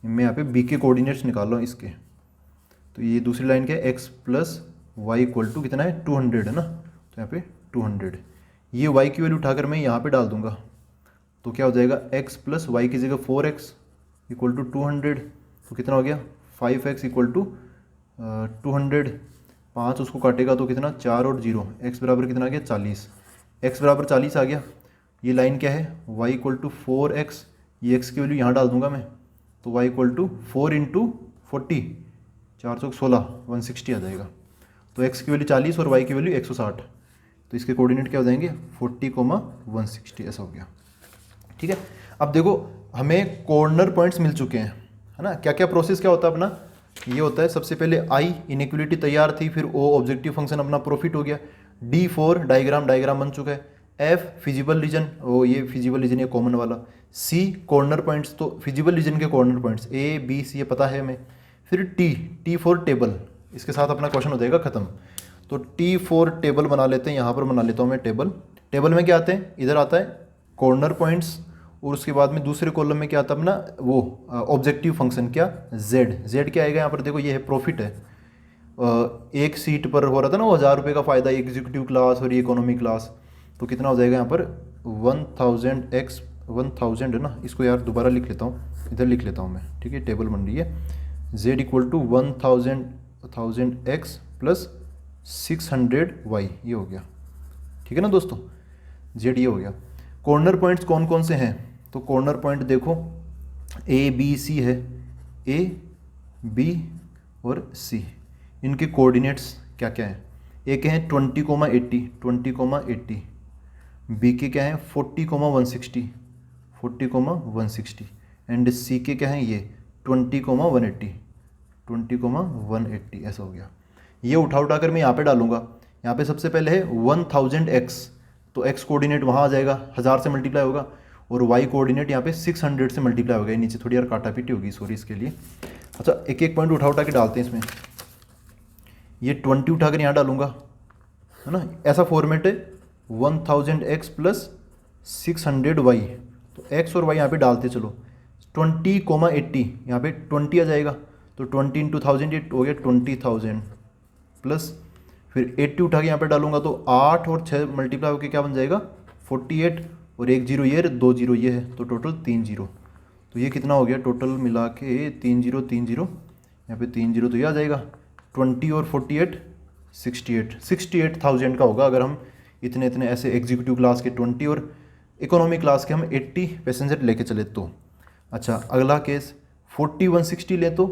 मैं यहाँ पे b के कोऑर्डिनेट्स निकाल रहा हूँ इसके। तो ये दूसरी लाइन क्या है, x plus y equal to कितना है 200 है ना, तो यहाँ पे 200। ये y की वैल्यू उठाकर मैं यहाँ पे डाल दूंगा तो क्या हो जाएगा, x प्लस वाई की जगह 4x इक्वल टू 200, तो कितना हो गया 5x इक्वल टू 200। 5 उसको काटेगा तो कितना 4 और 0, x बराबर कितना आ गया 40। x बराबर 40 आ गया। ये लाइन क्या है, y इक्वल टू 4x, ये x की वैल्यू यहाँ डाल दूंगा मैं, तो y इक्वल टू 4 इंटू 40, 416, 160 आ जाएगा। तो x की वैल्यू 40 और y की वैल्यू 160, तो इसके कोऑर्डिनेट क्या हो जाएंगे 40, 160 ऐसा हो गया। ठीक है, अब देखो हमें कॉर्नर पॉइंट्स मिल चुके हैं, है ना। क्या क्या प्रोसेस क्या होता है अपना, ये होता है सबसे पहले I इनइक्वलिटी तैयार थी, फिर O ऑब्जेक्टिव फंक्शन अपना प्रॉफिट हो गया, D4 डायग्राम बन चुका है, F फिजिबल रीजन, वो ये फिजिबल रीजन ये कॉमन वाला, C कॉर्नर पॉइंट्स, तो फिजिबल रीजन के corner points A B C ये पता है हमें, फिर T4 टेबल, इसके साथ अपना क्वेश्चन हो जाएगा खत्म। तो T4 टेबल बना लेते हैं, यहाँ पर बना लेता हूँ मैं टेबल में क्या आते हैं, इधर आता है कॉर्नर पॉइंट्स, और उसके बाद में दूसरे कॉलम में क्या आता है अपना वो ऑब्जेक्टिव फंक्शन क्या z क्या आएगा यहाँ पर, देखो ये है प्रॉफिट है, एक सीट पर हो रहा था ना वो 1000 रुपये का फ़ायदा, एग्जीक्यूटिव क्लास और ये इकोनॉमी क्लास, तो कितना हो जाएगा यहाँ पर 1000x 1000 है ना, इसको यार दोबारा लिख लेता हूँ, इधर लिख लेता हूँ मैं, ठीक है टेबल बन रही है, z equal to 1000x plus 600y, ये हो गया, ठीक है ना दोस्तों, z ये हो गया। कॉर्नर पॉइंट्स कौन कौन से हैं, तो कॉर्नर पॉइंट देखो A B C है, A B और C, इनके कोऑर्डिनेट्स क्या क्या हैं, ए के हैं 20,80 20,80, बी के क्या हैं 40,160 40,160 एंड सी के क्या हैं ये 20,180 20,180 ऐसा हो गया। ये उठा कर मैं यहाँ पे डालूंगा, यहाँ पे सबसे पहले है 1000x, तो x कोऑर्डिनेट वहाँ आ जाएगा 1000 से मल्टीप्लाई होगा, और y कोऑर्डिनेट यहाँ पे 600 से मल्टीप्लाई होगा, नीचे थोड़ी यार काटा पीटी होगी सॉरी इसके लिए। अच्छा एक एक पॉइंट उठा के डालते हैं इसमें, ये 20 उठाकर यहाँ डालूंगा, है ना, ऐसा फॉर्मेट है 1000x प्लस 600y, तो x और y यहाँ पे डालते चलो, 20,80 यहाँ पे 20 आ जाएगा, तो 20 इंटू 1000 ये हो गया 20,000 प्लस फिर 80 उठा के यहाँ पे डालूंगा, तो 8 और 6 मल्टीप्लाई होकर क्या बन जाएगा 48, और 1 0 ये 2 0 ये है, तो टोटल 3 0, तो ये कितना हो गया टोटल मिला के 3 0 3 0, यहाँ पे 3 0, तो ये आ जाएगा 20 और 48 68,000 का होगा, अगर हम इतने इतने ऐसे एग्जीक्यूटिव क्लास के 20 और इकोनॉमी क्लास के हम 80 पैसेंजर लेके चले तो। अच्छा अगला केस 40 160 ले तो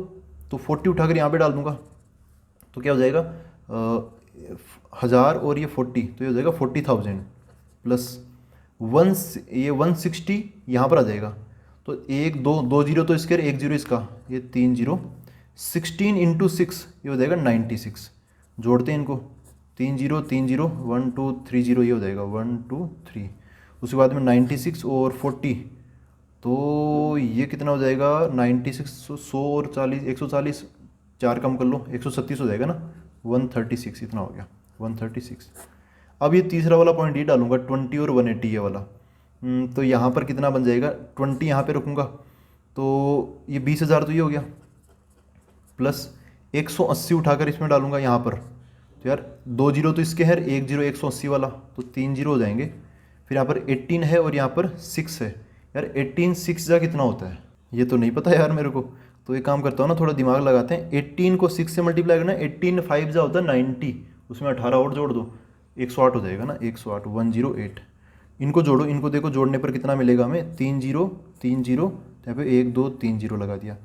40 उठाकर यहाँ पे डाल दूंगा, तो क्या हो जाएगा 1000 और ये 40, तो ये हो जाएगा 40,000 प्लस ये 160 यहाँ पर आ जाएगा, तो 1 2 2 0 तो इसके 1 0 इसका, ये 3 0, 16 इंटू 6 ये हो जाएगा 96, जोड़ते हैं इनको 3 0 3 0 1 2 3 0, ये हो जाएगा 1 2 3, उसके बाद में 96 और 40, तो ये कितना हो जाएगा 96 100 और 40 140, 4 कम कर लो 136 हो जाएगा ना, 136 इतना हो गया 136। अब ये तीसरा वाला पॉइंट ये डालूंगा 20 और 180 ये वाला, तो यहाँ पर कितना बन जाएगा 20 यहाँ पे रखूँगा, तो ये 20,000 तो ये हो गया, प्लस 180 उठाकर इसमें डालूंगा यहाँ पर, तो यार 2 0 तो इसके है, 1 0 180 वाला, तो 3 0 हो जाएंगे, फिर यहाँ पर 18 है और यहाँ पर 6 है, यार 18 6 जा कितना होता है ये तो नहीं पता यार मेरे को, तो एक काम करता हूँ ना थोड़ा दिमाग लगाते हैं, 18 को 6 से मल्टीप्लाई करना, 18 5 जा होता है 90, उसमें 18 और जोड़ दो 108 हो जाएगा ना, 108 108, इनको जोड़ो, इनको देखो जोड़ने पर कितना मिलेगा हमें 3 0 3 0, यहाँ पे 1 2 3 0 लगा दिया,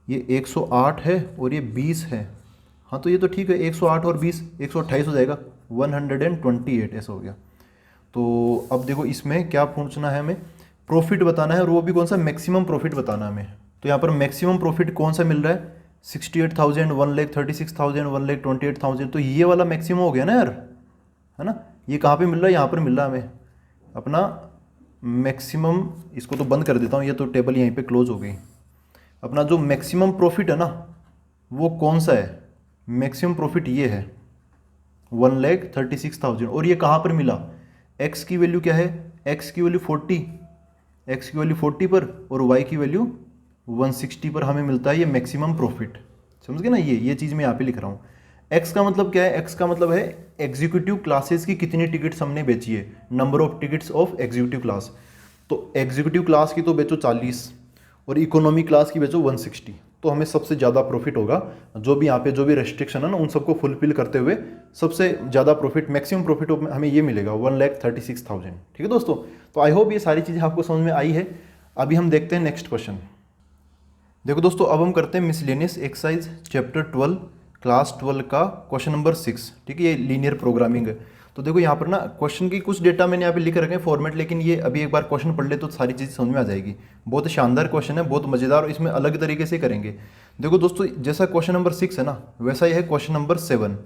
ये 108 है और ये 20 है, हाँ तो ये तो ठीक है 108 और 20 128 हो जाएगा 128 ऐसा हो गया। तो अब देखो इसमें क्या पूछना है हमें, प्रॉफिट बताना है, और वो भी कौन सा मैक्सिमम प्रॉफिट बताना है हमें, तो यहाँ पर मैक्सिमम प्रॉफिट कौन सा मिल रहा है 68,000 1,36,000 1,28,000, तो ये वाला मैक्सिमम हो गया ना यार, है ना, ये कहाँ पे मिल रहा है यहाँ पर मिल रहा है हमें अपना मैक्सिमम, इसको तो बंद कर देता हूँ, ये तो टेबल यहीं पे क्लोज हो गई। अपना जो मैक्सिमम प्रॉफिट है ना वो कौन सा है, मैक्सिमम प्रॉफिट ये है 1,36,000, और ये कहाँ पर मिला, एक्स की वैल्यू क्या है, एक्स की वैल्यू 40, एक्स की वैल्यू 40 पर और वाई की वैल्यू 160 पर हमें मिलता है ये मैक्सिमम प्रॉफिट। समझ गए ना, ये चीज़ मैं यहाँ पे लिख रहा हूँ। एक्स का मतलब क्या है, एक्स का मतलब है एग्जीक्यूटिव क्लासेस की कितनी टिकट्स हमने बेची है, number of tickets of executive class. तो एग्जीक्यूटिव क्लास की तो बेचो 40 और इकोनॉमी क्लास की बेचो 160, तो हमें सबसे ज़्यादा प्रॉफिट होगा। जो भी यहाँ पे जो भी रेस्ट्रिक्शन है ना उन सबको फुलफिल करते हुए सबसे ज़्यादा प्रॉफिट, मैक्सिमम प्रॉफिट हमें ये मिलेगा 1,36,000। ठीक है दोस्तों, तो आई होप ये सारी चीज़ें आपको समझ में आई है। अभी हम देखते हैं नेक्स्ट क्वेश्चन। देखो दोस्तों, अब हम करते हैं मिसलेनियस एक्सरसाइज चैप्टर 12 क्लास 12 का क्वेश्चन नंबर 6। ठीक है, ये लीनियर प्रोग्रामिंग है। तो देखो यहाँ पर ना क्वेश्चन की कुछ डेटा मैंने यहाँ पे लिख रखे हैं फॉर्मेट, लेकिन ये अभी एक बार क्वेश्चन पढ़ ले तो सारी चीज़ समझ में आ जाएगी। बहुत शानदार क्वेश्चन है, बहुत मज़ेदार, और इसमें अलग तरीके से करेंगे। देखो दोस्तों, जैसा क्वेश्चन नंबर 6 है ना, वैसा ही है क्वेश्चन नंबर 7,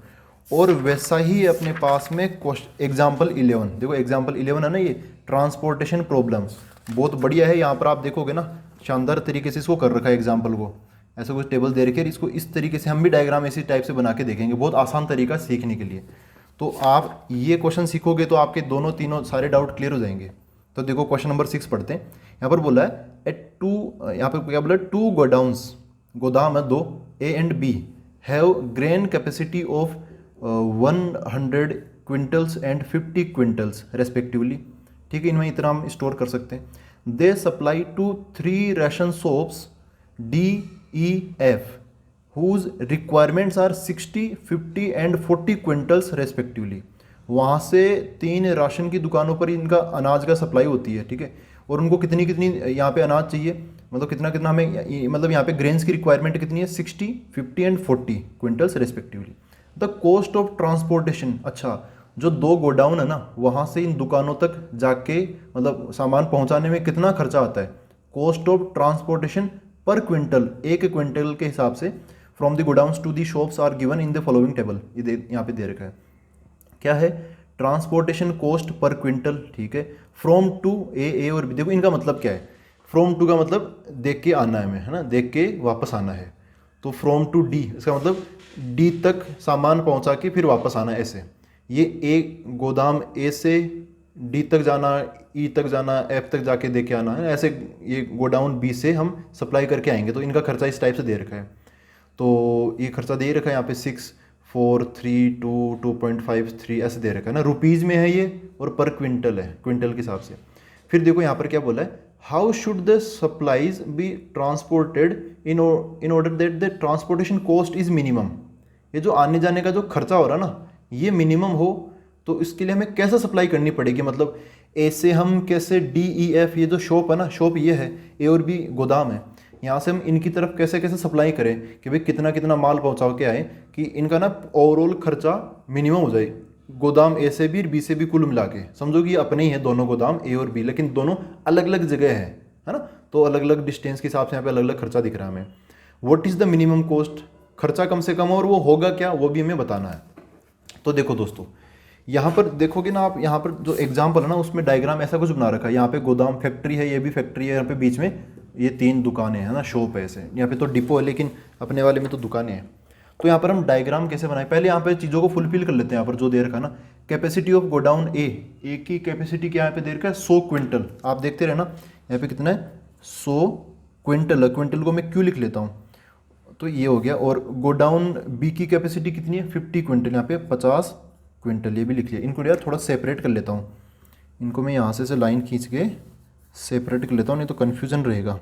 और वैसा ही अपने पास में एग्जाम्पल 11। देखो एग्जाम्पल 11 है ना, ये ट्रांसपोर्टेशन प्रॉब्लम, बहुत बढ़िया है। यहाँ पर आप देखोगे ना, शानदार तरीके से इसको कर रखा है एग्जाम्पल को, ऐसा कुछ टेबल दे रखे, इसको इस तरीके से हम भी डायग्राम इसी टाइप से बना के देखेंगे। बहुत आसान तरीका सीखने के लिए। तो आप ये क्वेश्चन सीखोगे तो आपके दोनों तीनों सारे डाउट क्लियर हो जाएंगे। तो देखो क्वेश्चन नंबर 6 पढ़ते हैं। यहाँ पर बोला है यहाँ पर क्या बोला है, 2 गोडाउन्स, गोदाम है 2, A and B have grain capacity of 100 quintals and 50 quintals respectively. ठीक है, इनमें इतना हम स्टोर कर सकते हैं। They supply to 3 ration shops D E F whose requirements are 60, 50 and 40 quintals respectively. वहाँ से 3 राशन की दुकानों पर इनका अनाज का सप्लाई होती है। ठीक है, और उनको कितनी कितनी यहाँ पे अनाज चाहिए, मतलब कितना कितना हमें, मतलब यहाँ पे ग्रेन्स की रिक्वायरमेंट कितनी है, 60, 50 and 40 quintals respectively. The cost of transportation, अच्छा जो 2 गोडाउन है ना, वहाँ से इन दुकानों तक जाके मतलब सामान पहुँचाने में कितना खर्चा आता है, कॉस्ट ऑफ ट्रांसपोर्टेशन पर क्विंटल, 1 क्विंटल के हिसाब से from the godowns to the shops are given in the following table. ये यहाँ पे दे रखा है, क्या है, ट्रांसपोर्टेशन कॉस्ट पर क्विंटल। ठीक है, फ्रॉम टू ए और बी। देखो इनका मतलब क्या है, फ्रॉम टू का मतलब देख के आना है हमें, है ना, देख के वापस आना है। तो फ्रॉम टू डी, इसका मतलब डी तक सामान पहुंचा के फिर वापस आना, ऐसे। ये ए गोदाम ए से डी तक जाना, ई तक जाना, एफ तक जाके दे के आना है, ऐसे ये गोडाउन बी से हम सप्लाई करके आएंगे। तो इनका खर्चा इस टाइप से दे रखा है। तो ये खर्चा दे रखा है यहाँ पे 6, 4, 3, 2, 2.53 ऐसे दे रखा है ना, रुपीज़ में है ये, और पर क्विंटल है, क्विंटल के हिसाब से। फिर देखो यहाँ पर क्या बोला है, how should the supplies be transported in order that the transportation cost is minimum. ये जो आने जाने का जो खर्चा हो रहा है ना, ये मिनिमम हो, तो इसके लिए हमें कैसे सप्लाई करनी पड़ेगी, मतलब ए से हम कैसे डी ई एफ, ये जो शॉप है ना, शॉप ये है, ए और बी गोदाम है, यहाँ से हम इनकी तरफ कैसे कैसे सप्लाई करें कि भाई कितना कितना माल पहुँचा के आए कि इनका ना ओवरऑल खर्चा मिनिमम हो जाए। गोदाम ए से भी और बी से भी कुल मिला के समझो कि ये अपने ही है दोनों गोदाम ए और बी, लेकिन दोनों अलग अलग जगह है ना, तो अलग अलग डिस्टेंस के हिसाब से यहाँ पे अलग अलग खर्चा दिख रहा है हमें। What is the minimum cost, खर्चा कम से कम हो, और वो होगा क्या, वो भी हमें बताना है। तो देखो दोस्तों, यहाँ पर देखोगे ना आप, यहाँ पर जो एग्जाम्पल है ना उसमें डायग्राम ऐसा कुछ बना रखा है। यहाँ पे गोदाम फैक्ट्री है, ये भी फैक्ट्री है, यहाँ पे बीच में ये 3 दुकानें हैं ना, शॉप है ऐसे। यहाँ पे तो डिपो है, लेकिन अपने वाले में तो दुकानें हैं। तो यहाँ पर हम डायग्राम कैसे बनाए, पहले यहाँ पे चीज़ों को फुलफिल कर लेते हैं। यहाँ पर जो दे रखा है ना, कैपेसिटी ऑफ गोडाउन ए की कैपेसिटी क्या यहाँ पे दे रखा है, 100 क्विंटल। आप देखते रहे ना, यहाँ पे कितना है, 100 क्विंटल। क्विंटल को मैं क्यों लिख लेता हूँ, तो ये हो गया। और गोडाउन बी की कैपेसिटी कितनी है, 50 क्विंटल, यहाँ पे 50 क्विंटल, ये भी लिख लिया। इनको यार थोड़ा सेपरेट कर लेता हूँ, इनको मैं यहाँ से लाइन खींच के सेपरेट कर लेता हूँ, नहीं तो कन्फ्यूजन रहेगा।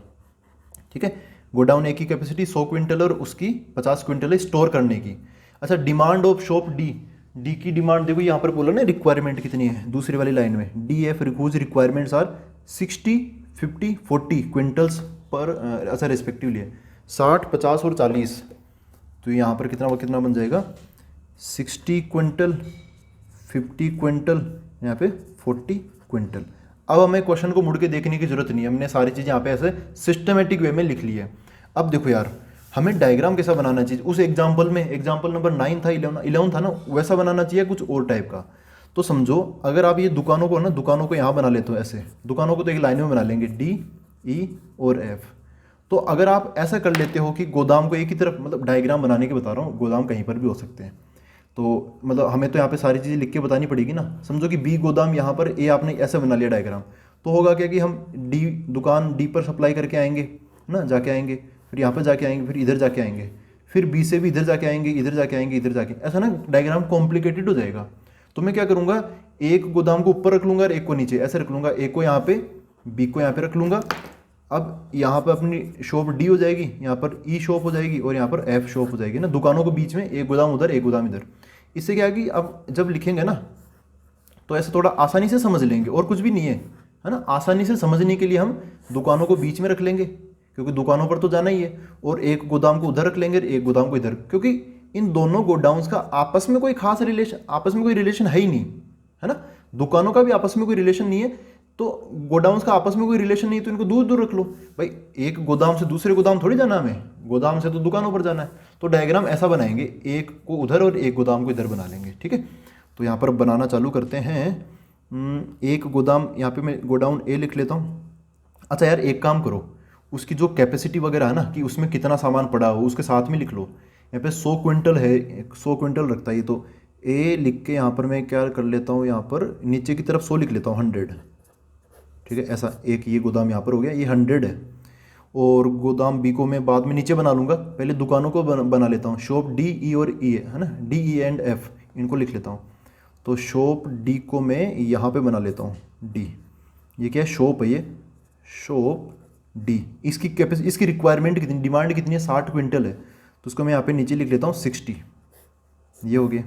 ठीक है, गोडाउन ए की कैपेसिटी 100 क्विंटल और उसकी 50 क्विंटल है स्टोर करने की। अच्छा, डिमांड ऑफ शॉप डी की डिमांड देखो यहाँ पर बोला ना, रिक्वायरमेंट कितनी है दूसरी वाली लाइन में, D F whose requirements are 60, 50, 40 quintals पर, अच्छा रेस्पेक्टिवली है 60, 50 और 40। तो यहाँ पर कितना बन जाएगा, 60 क्विंटल, 50 क्विंटल, यहाँ पे 40 क्विंटल। अब हमें क्वेश्चन को मुड़ के देखने की जरूरत नहीं है, हमने सारी चीज़ें यहाँ पे ऐसे सिस्टमेटिक वे में लिख ली है। अब देखो यार, हमें डायग्राम कैसा बनाना चाहिए, उस एग्जाम्पल में, एग्जाम्पल नंबर 9 था, 11 था ना, वैसा बनाना चाहिए कुछ और टाइप का। तो समझो अगर आप ये दुकानों को यहाँ बना लेते हो ऐसे, दुकानों को तो एक लाइन में बना लेंगे, डी ई और एफ। तो अगर आप ऐसा कर लेते हो कि गोदाम को एक ही तरफ, मतलब डायग्राम बनाने के बता रहा हूँ, गोदाम कहीं पर भी हो सकते हैं, तो मतलब हमें तो यहाँ पे सारी चीज़ें लिख के बतानी पड़ेगी ना। समझो कि बी गोदाम यहाँ पर, ए आपने ऐसे बना लिया डायग्राम, तो होगा क्या कि हम डी दुकान डी पर सप्लाई करके आएंगे ना, जाके आएंगे, फिर यहाँ पर जाके आएंगे, फिर इधर जाके आएंगे, फिर बी से भी इधर जाके आएंगे, इधर जाके आएंगे, इधर जाके, ऐसा ना डायग्राम कॉम्प्लिकेटेड हो जाएगा। तो मैं क्या करूँगा, एक गोदाम को ऊपर रख लूँगा और एक को नीचे, ऐसे रख लूँगा, एक को यहाँ पे, बी को यहाँ पे रख लूँगा। अब यहाँ पर अपनी शॉप डी हो जाएगी, यहाँ पर ई शॉप हो जाएगी और यहाँ पर एफ शॉप हो जाएगी ना, दुकानों के बीच में एक गोदाम उधर एक गोदाम इधर। इससे क्या है कि अब जब लिखेंगे ना तो ऐसे थोड़ा आसानी से समझ लेंगे, और कुछ भी नहीं है ना। आसानी से समझने के लिए हम दुकानों को बीच में रख लेंगे, क्योंकि दुकानों पर तो जाना ही है, और एक गोदाम को उधर रख लेंगे, एक गोदाम को इधर, क्योंकि इन दोनों गोडाउन्स का आपस में कोई खास रिलेशन, आपस में कोई रिलेशन है ही नहीं, है ना। दुकानों का भी आपस में कोई रिलेशन नहीं है, तो गोडाउन्स का आपस में कोई रिलेशन नहीं, तो इनको दूर दूर रख लो भाई। एक गोदाम से दूसरे गोदाम थोड़ी जाना हमें, गोदाम से तो दुकानों पर जाना है। तो डायग्राम ऐसा बनाएंगे, एक को उधर और एक गोदाम को इधर बना लेंगे, ठीक है। तो यहाँ पर बनाना चालू करते हैं। एक गोदाम, यहाँ पे मैं गोडाउन ए लिख लेता हूँ। अच्छा यार, एक काम करो, उसकी जो कैपेसिटी वगैरह है ना, कि उसमें कितना सामान पड़ा हो, उसके साथ में लिख लो। यहाँ पे 100 क्विंटल है, 100 क्विंटल रखता है ये, तो ए लिख के यहाँ पर मैं क्या कर लेता हूँ, यहाँ पर नीचे की तरफ 100 लिख लेता हूँ, 100, ठीक है। ऐसा एक ये गोदाम यहाँ पर हो गया, ये 100 है। और गोदाम बी को मैं बाद में नीचे बना लूँगा, पहले दुकानों को बना लेता हूँ। शॉप डी, ई और ई है ना, डी, ई एंड एफ, इनको लिख लेता हूँ। तो शॉप डी को मैं यहाँ पे बना लेता हूँ, डी, ये क्या है, शॉप है ये, शॉप डी। इसकी कैपेसिटी, इसकी रिक्वायरमेंट कितनी, डिमांड कितनी है, 60 क्विंटल है, तो उसको मैं यहाँ पे नीचे लिख लेता हूँ 60, ये हो गया।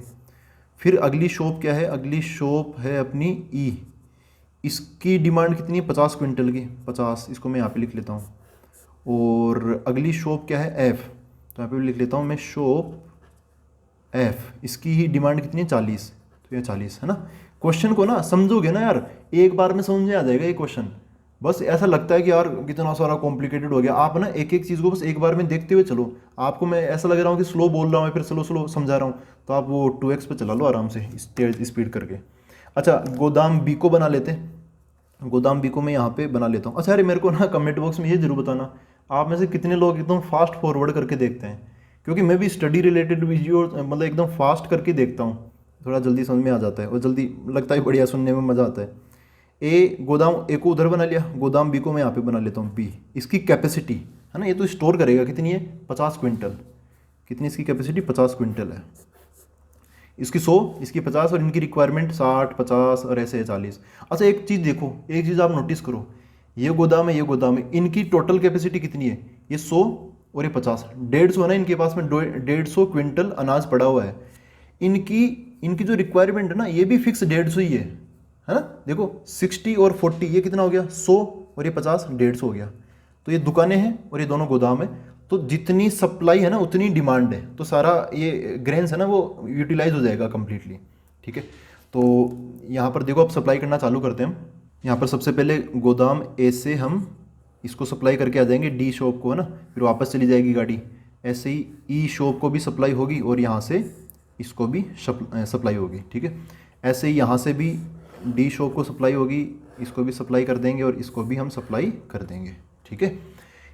फिर अगली शॉप क्या है, अगली शॉप है अपनी ई, इसकी डिमांड कितनी है, 50 क्विंटल की, 50, इसको मैं यहाँ पे लिख लेता हूँ। और अगली शॉप क्या है, एफ, तो यहाँ पे लिख लेता हूँ मैं शॉप एफ, इसकी ही डिमांड कितनी है, 40, तो ये 40 है ना। क्वेश्चन को ना समझोगे ना यार, एक बार में समझ में आ जाएगा ये क्वेश्चन। बस ऐसा लगता है कि यार कितना सारा कॉम्प्लिकेटेड हो गया, आप ना एक एक चीज़ को बस एक बार में देखते हुए चलो। आपको मैं ऐसा लग रहा हूँ कि स्लो बोल रहा हूँ, फिर स्लो स्लो समझा रहा हूँ, तो आप वो 2x पे चला लो आराम से, स्पीड करके। अच्छा, गोदाम बी को बना लेते हैं, गोदाम बी को मैं यहाँ पे बना लेता हूँ। अच्छा यार, मेरे को ना कमेंट बॉक्स में ये जरूर बताना, आप में से कितने लोग एकदम फास्ट फॉरवर्ड करके देखते हैं, क्योंकि मैं भी स्टडी रिलेटेड वीडियो मतलब एकदम फास्ट करके देखता हूँ, थोड़ा जल्दी समझ में आ जाता है और जल्दी लगता है, बढ़िया सुनने में मज़ा आता है। ए गोदाम ए को उधर बना लिया, गोदाम बी को मैं यहाँ पे बना लेता हूँ बी। इसकी कैपेसिटी है ना, ये तो स्टोर करेगा कितनी है, 50 क्विंटल, कितनी इसकी कैपेसिटी, 50 क्विंटल है। इसकी 100, इसकी 50, और इनकी रिक्वायरमेंट 60, 50 और ऐसे है 40। अच्छा एक चीज़ देखो, एक चीज़ आप नोटिस करो, ये गोदाम है, ये गोदाम है, इनकी टोटल कैपेसिटी कितनी है, ये 100 और ये 50, 150 है ना, इनके पास में 150 क्विंटल अनाज पड़ा हुआ है। इनकी जो रिक्वायरमेंट है ना, ये भी फिक्स 150 ही है ना। देखो 60 और 40, ये कितना हो गया, 100 और ये 50, 150 हो गया। तो ये दुकानें हैं और ये दोनों गोदाम है, तो जितनी सप्लाई है ना उतनी डिमांड है, तो सारा ये ग्रेन्स है ना वो यूटिलाइज हो जाएगा कम्प्लीटली, ठीक है। तो यहाँ पर देखो, अब सप्लाई करना चालू करते हैं हम। यहाँ पर सबसे पहले गोदाम ए से हम इसको सप्लाई करके आ जाएंगे डी शॉप को, है ना, फिर वापस चली जाएगी गाड़ी। ऐसे ही ई शॉप को भी सप्लाई होगी और यहाँ से इसको भी सप्लाई होगी, ठीक है। ऐसे ही यहाँ से भी डी शॉप को सप्लाई होगी, इसको भी सप्लाई कर देंगे और इसको भी हम सप्लाई कर देंगे, ठीक है।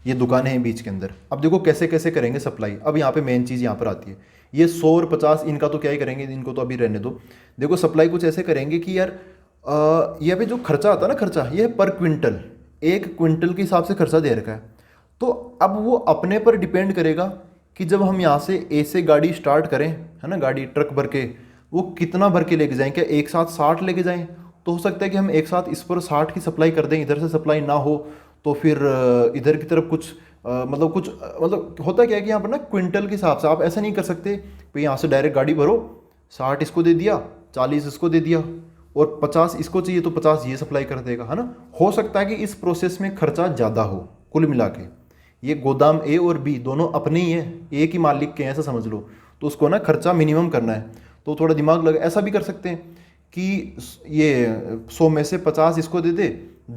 ये दुकानें हैं बीच के अंदर। अब देखो कैसे कैसे करेंगे सप्लाई। अब यहाँ पे मेन चीज़ यहाँ पर आती है, ये 100 और 50 इनका तो क्या ही करेंगे, इनको तो अभी रहने दो। देखो सप्लाई कुछ ऐसे करेंगे कि यार यहाँ पे जो खर्चा आता है ना, खर्चा ये है पर क्विंटल, 1 क्विंटल के हिसाब से खर्चा दे रखा है। तो अब वो अपने पर डिपेंड करेगा कि जब हम यहाँ से ए से गाड़ी स्टार्ट करें, है ना, गाड़ी ट्रक भर के, वो कितना भर के लेके जाएं, क्या एक साथ 60 लेके जाएं, तो हो सकता है कि हम एक साथ इस पर 60 की सप्लाई कर दें, इधर से सप्लाई ना हो तो फिर इधर की तरफ कुछ मतलब होता क्या है कि यहाँ पर ना क्विंटल के हिसाब से आप ऐसा नहीं कर सकते भाई, यहाँ से डायरेक्ट गाड़ी भरो, 60 इसको दे दिया, 40 इसको दे दिया और 50 इसको चाहिए तो 50 ये सप्लाई कर देगा, है ना। हो सकता है कि इस प्रोसेस में खर्चा ज़्यादा हो। कुल मिला के ये गोदाम ए और बी दोनों अपने ही हैं, एक ही मालिक के हैं, ऐसा समझ लो, तो उसको ना खर्चा मिनिमम करना है, तो थोड़ा दिमाग लगा। ऐसा भी कर सकते हैं कि ये 100 में से 50 इसको दे दे,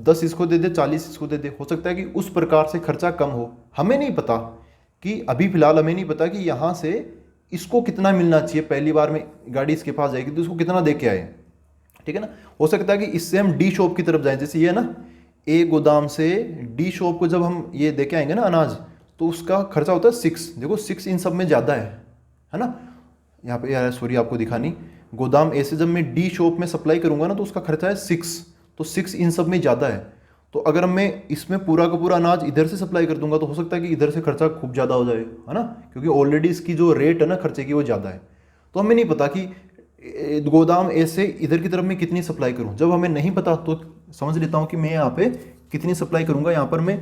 10 इसको दे दे, 40 इसको दे दे, हो सकता है कि उस प्रकार से खर्चा कम हो। हमें नहीं पता कि अभी फ़िलहाल हमें नहीं पता कि यहाँ से इसको कितना मिलना चाहिए, पहली बार में गाड़ी इसके पास जाएगी तो इसको कितना दे के आए, ठीक है ना। हो सकता है कि इससे हम डी शॉप की तरफ जाएं, जैसे ये ना ए गोदाम से डी शॉप को जब हम ये दे के आएंगे ना अनाज, तो उसका खर्चा होता है 6, देखो 6 इन सब में ज़्यादा है ना। यहाँ पे यार सॉरी आपको दिखानी, गोदाम ए से जब मैं डी शॉप में सप्लाई करूँगा ना तो उसका खर्चा है 6, तो 6 इन सब में ज़्यादा है। तो अगर मैं इसमें पूरा का पूरा अनाज इधर से सप्लाई कर दूंगा तो हो सकता है कि इधर से खर्चा खूब ज़्यादा हो जाए, है ना, क्योंकि ऑलरेडी इसकी जो रेट है ना खर्चे की वो ज़्यादा है। तो हमें नहीं पता कि गोदाम ए से इधर की तरफ मैं कितनी सप्लाई करूँ। जब हमें नहीं पता तो समझ लेता हूँ कि मैं यहाँ पे कितनी सप्लाई करूँगा। यहाँ पर मैं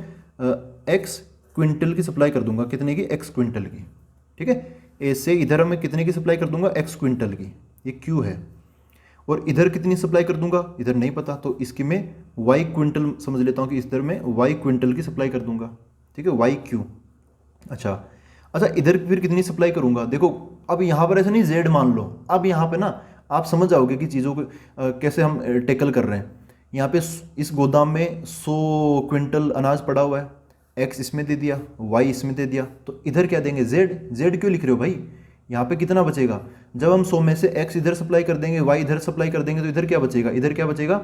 एक्स क्विंटल की सप्लाई कर दूंगा, कितने की, एक्स क्विंटल की, ठीक है। ए से इधर मैं कितने की सप्लाई कर दूंगा, एक्स क्विंटल की, ये क्यू है। और इधर कितनी सप्लाई कर दूंगा, इधर नहीं पता, तो इसकी मैं वाई क्विंटल समझ लेता हूँ कि इधर मैं वाई क्विंटल की सप्लाई कर दूंगा, ठीक है, वाई क्यू। अच्छा अच्छा, इधर फिर कितनी सप्लाई करूंगा, देखो अब यहाँ पर ऐसा नहीं जेड मान लो, अब यहाँ पे ना आप समझ जाओगे कि चीज़ों को कैसे हम टेकल कर रहे हैं। यहाँ पे इस गोदाम में 100 क्विंटल अनाज पड़ा हुआ है, एक्स इसमें दे दिया, वाई इसमें दे दिया, तो इधर क्या देंगे, जेड। जेड क्यों लिख रहे हो भाई, यहाँ पे कितना बचेगा, जब हम 100 में से एक्स इधर सप्लाई कर देंगे, वाई इधर सप्लाई कर देंगे, तो इधर क्या बचेगा, इधर क्या बचेगा,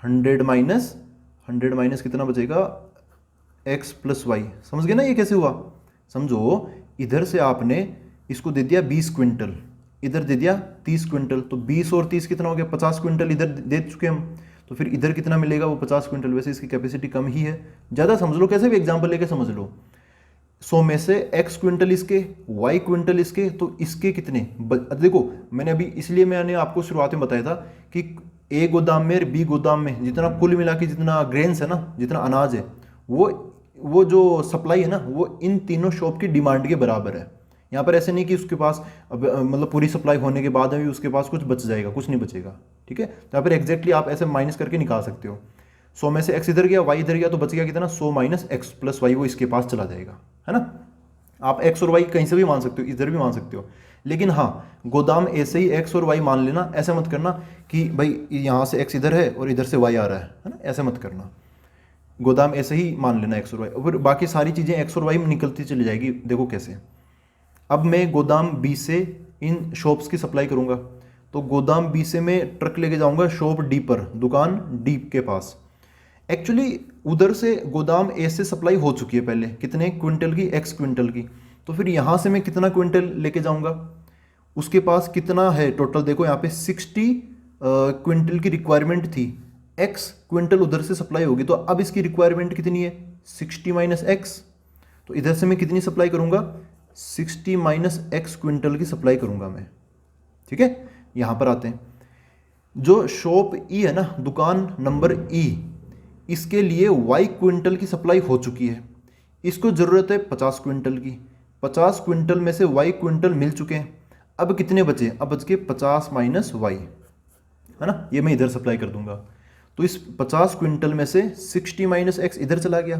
100 माइनस कितना बचेगा, एक्स प्लस वाई। समझ गए ना ये कैसे हुआ, समझो इधर से आपने इसको दे दिया 20 क्विंटल, इधर दे दिया 30 क्विंटल, तो 20 और 30 कितना हो गया, 50 क्विंटल इधर दे चुके हम, तो फिर इधर कितना मिलेगा, वो 50 क्विंटल। वैसे इसकी कैपेसिटी कम ही है, ज़्यादा समझ लो, कैसे भी एग्जाम्पल लेके समझ लो। 100 में से एक्स क्विंटल इसके, वाई क्विंटल इसके, तो इसके कितने देखो मैंने अभी इसलिए मैंने आपको शुरुआत में बताया था कि ए गोदाम में और बी गोदाम में जितना कुल मिला के जितना ग्रेन्स है ना, जितना अनाज है, वो जो सप्लाई है ना, वो इन तीनों शॉप की डिमांड के बराबर है। यहाँ पर ऐसे नहीं कि उसके पास अब मतलब पूरी सप्लाई होने के बाद भी उसके पास कुछ बच जाएगा, कुछ नहीं बचेगा, ठीक है। तो यहाँ पर एग्जैक्टली आप ऐसे माइनस करके निकाल सकते हो, 100 में से एक्स इधर गया, वाई इधर गया, तो बच गया कितना, 100 माइनस एक्स प्लस वाई, वो इसके पास चला जाएगा, है ना। आप एक्स और वाई कहीं से भी मान सकते हो, इधर भी मान सकते हो, लेकिन हाँ गोदाम ऐसे ही एक्स और वाई मान लेना। ऐसा मत करना कि भाई यहाँ से एक्स इधर है और इधर से वाई आ रहा है ना, ऐसा मत करना। गोदाम ऐसे ही मान लेना एक्स और वाई, और फिर बाकी सारी चीज़ें एक्स और वाई में निकलती चली जाएगी। देखो कैसे, अब मैं गोदाम बी से इन शॉप्स की सप्लाई करूँगा, तो गोदाम बी से मैं ट्रक लेके जाऊँगा शॉप डी पर, दुकान डी के पास। एक्चुअली उधर से गोदाम ए से सप्लाई हो चुकी है पहले, कितने क्विंटल की, एक्स क्विंटल की, तो फिर यहाँ से मैं कितना क्विंटल लेके जाऊँगा, उसके पास कितना है टोटल, देखो यहाँ पे 60 क्विंटल की रिक्वायरमेंट थी, एक्स क्विंटल उधर से सप्लाई होगी, तो अब इसकी रिक्वायरमेंट कितनी है, 60 माइनस एक्स, तो इधर से मैं कितनी सप्लाई करूँगा, 60 माइनस एक्स क्विंटल की सप्लाई करूँगा मैं, ठीक है। यहाँ पर आते हैं, जो शॉप ई है ना, दुकान नंबर ई, इसके लिए वाई क्विंटल की सप्लाई हो चुकी है, इसको ज़रूरत है 50 क्विंटल की, 50 क्विंटल में से वाई क्विंटल मिल चुके हैं, अब कितने बचे, अब बच के 50 माइनस वाई, है ना, ये मैं इधर सप्लाई कर दूंगा। तो इस 50 क्विंटल में से 60 माइनस एक्स इधर चला गया,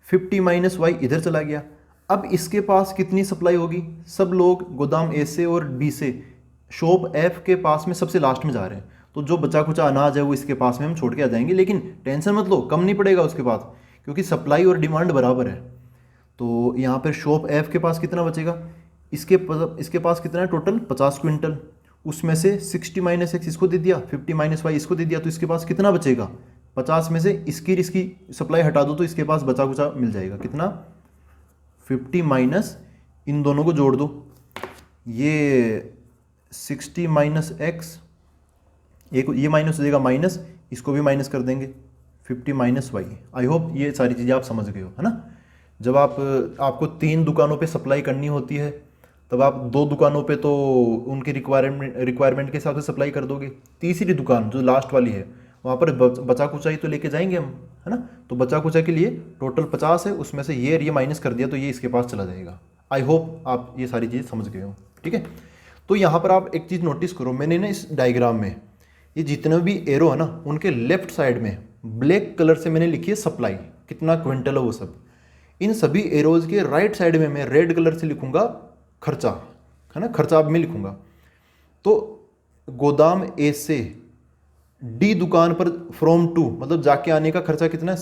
50 माइनस वाई इधर चला गया। अब इसके पास कितनी सप्लाई होगी, सब लोग गोदाम ए से और बी से शॉप एफ के पास में सबसे लास्ट में जा रहे हैं, तो जो बचा कुचा अनाज है वो इसके पास में हम छोड़ के आ जाएंगे, लेकिन टेंशन मत लो, कम नहीं पड़ेगा उसके पास, क्योंकि सप्लाई और डिमांड बराबर है। तो यहाँ पर शॉप एफ के पास कितना बचेगा, इसके पास कितना है टोटल, 50 क्विंटल, उसमें से 60 माइनस एक्स इसको दे दिया, 50 माइनस वाई इसको दे दिया, तो इसके पास कितना बचेगा, 50 में से इसकी सप्लाई हटा दो तो इसके पास बचा कुचा मिल जाएगा, कितना, 50 माइनस इन दोनों को जोड़ दो, ये 60 माइनस एक्स, एक ये माइनस हो जाएगा माइनस, इसको भी माइनस कर देंगे, 50 माइनस वाई। आई होप ये सारी चीज़ें आप समझ गए हो, है ना। जब आपको 3 दुकानों पे सप्लाई करनी होती है, तब आप 2 दुकानों पे तो उनकी रिक्वायरमेंट के हिसाब से सप्लाई कर दोगे, तीसरी दुकान जो लास्ट वाली है वहाँ पर बचा कुचा ही तो लेके जाएंगे हम, है ना। तो बचा कुचा के लिए टोटल 50 है, उसमें से ये माइनस कर दिया तो ये इसके पास चला जाएगा। आई होप आप ये सारी चीज़ समझ गए हो, ठीक है। तो यहाँ पर आप एक चीज़ नोटिस करो, मैंने ना इस डायग्राम में ये जितने भी एरो है ना, उनके लेफ्ट साइड में ब्लैक कलर से मैंने लिखी है सप्लाई, कितना क्विंटल है वो सब। इन सभी एरोज के राइट साइड में मैं रेड कलर से लिखूंगा खर्चा, है ना, खर्चा अब मैं लिखूंगा। तो गोदाम ए से डी दुकान पर फ्रॉम टू, मतलब जाके आने का खर्चा कितना है,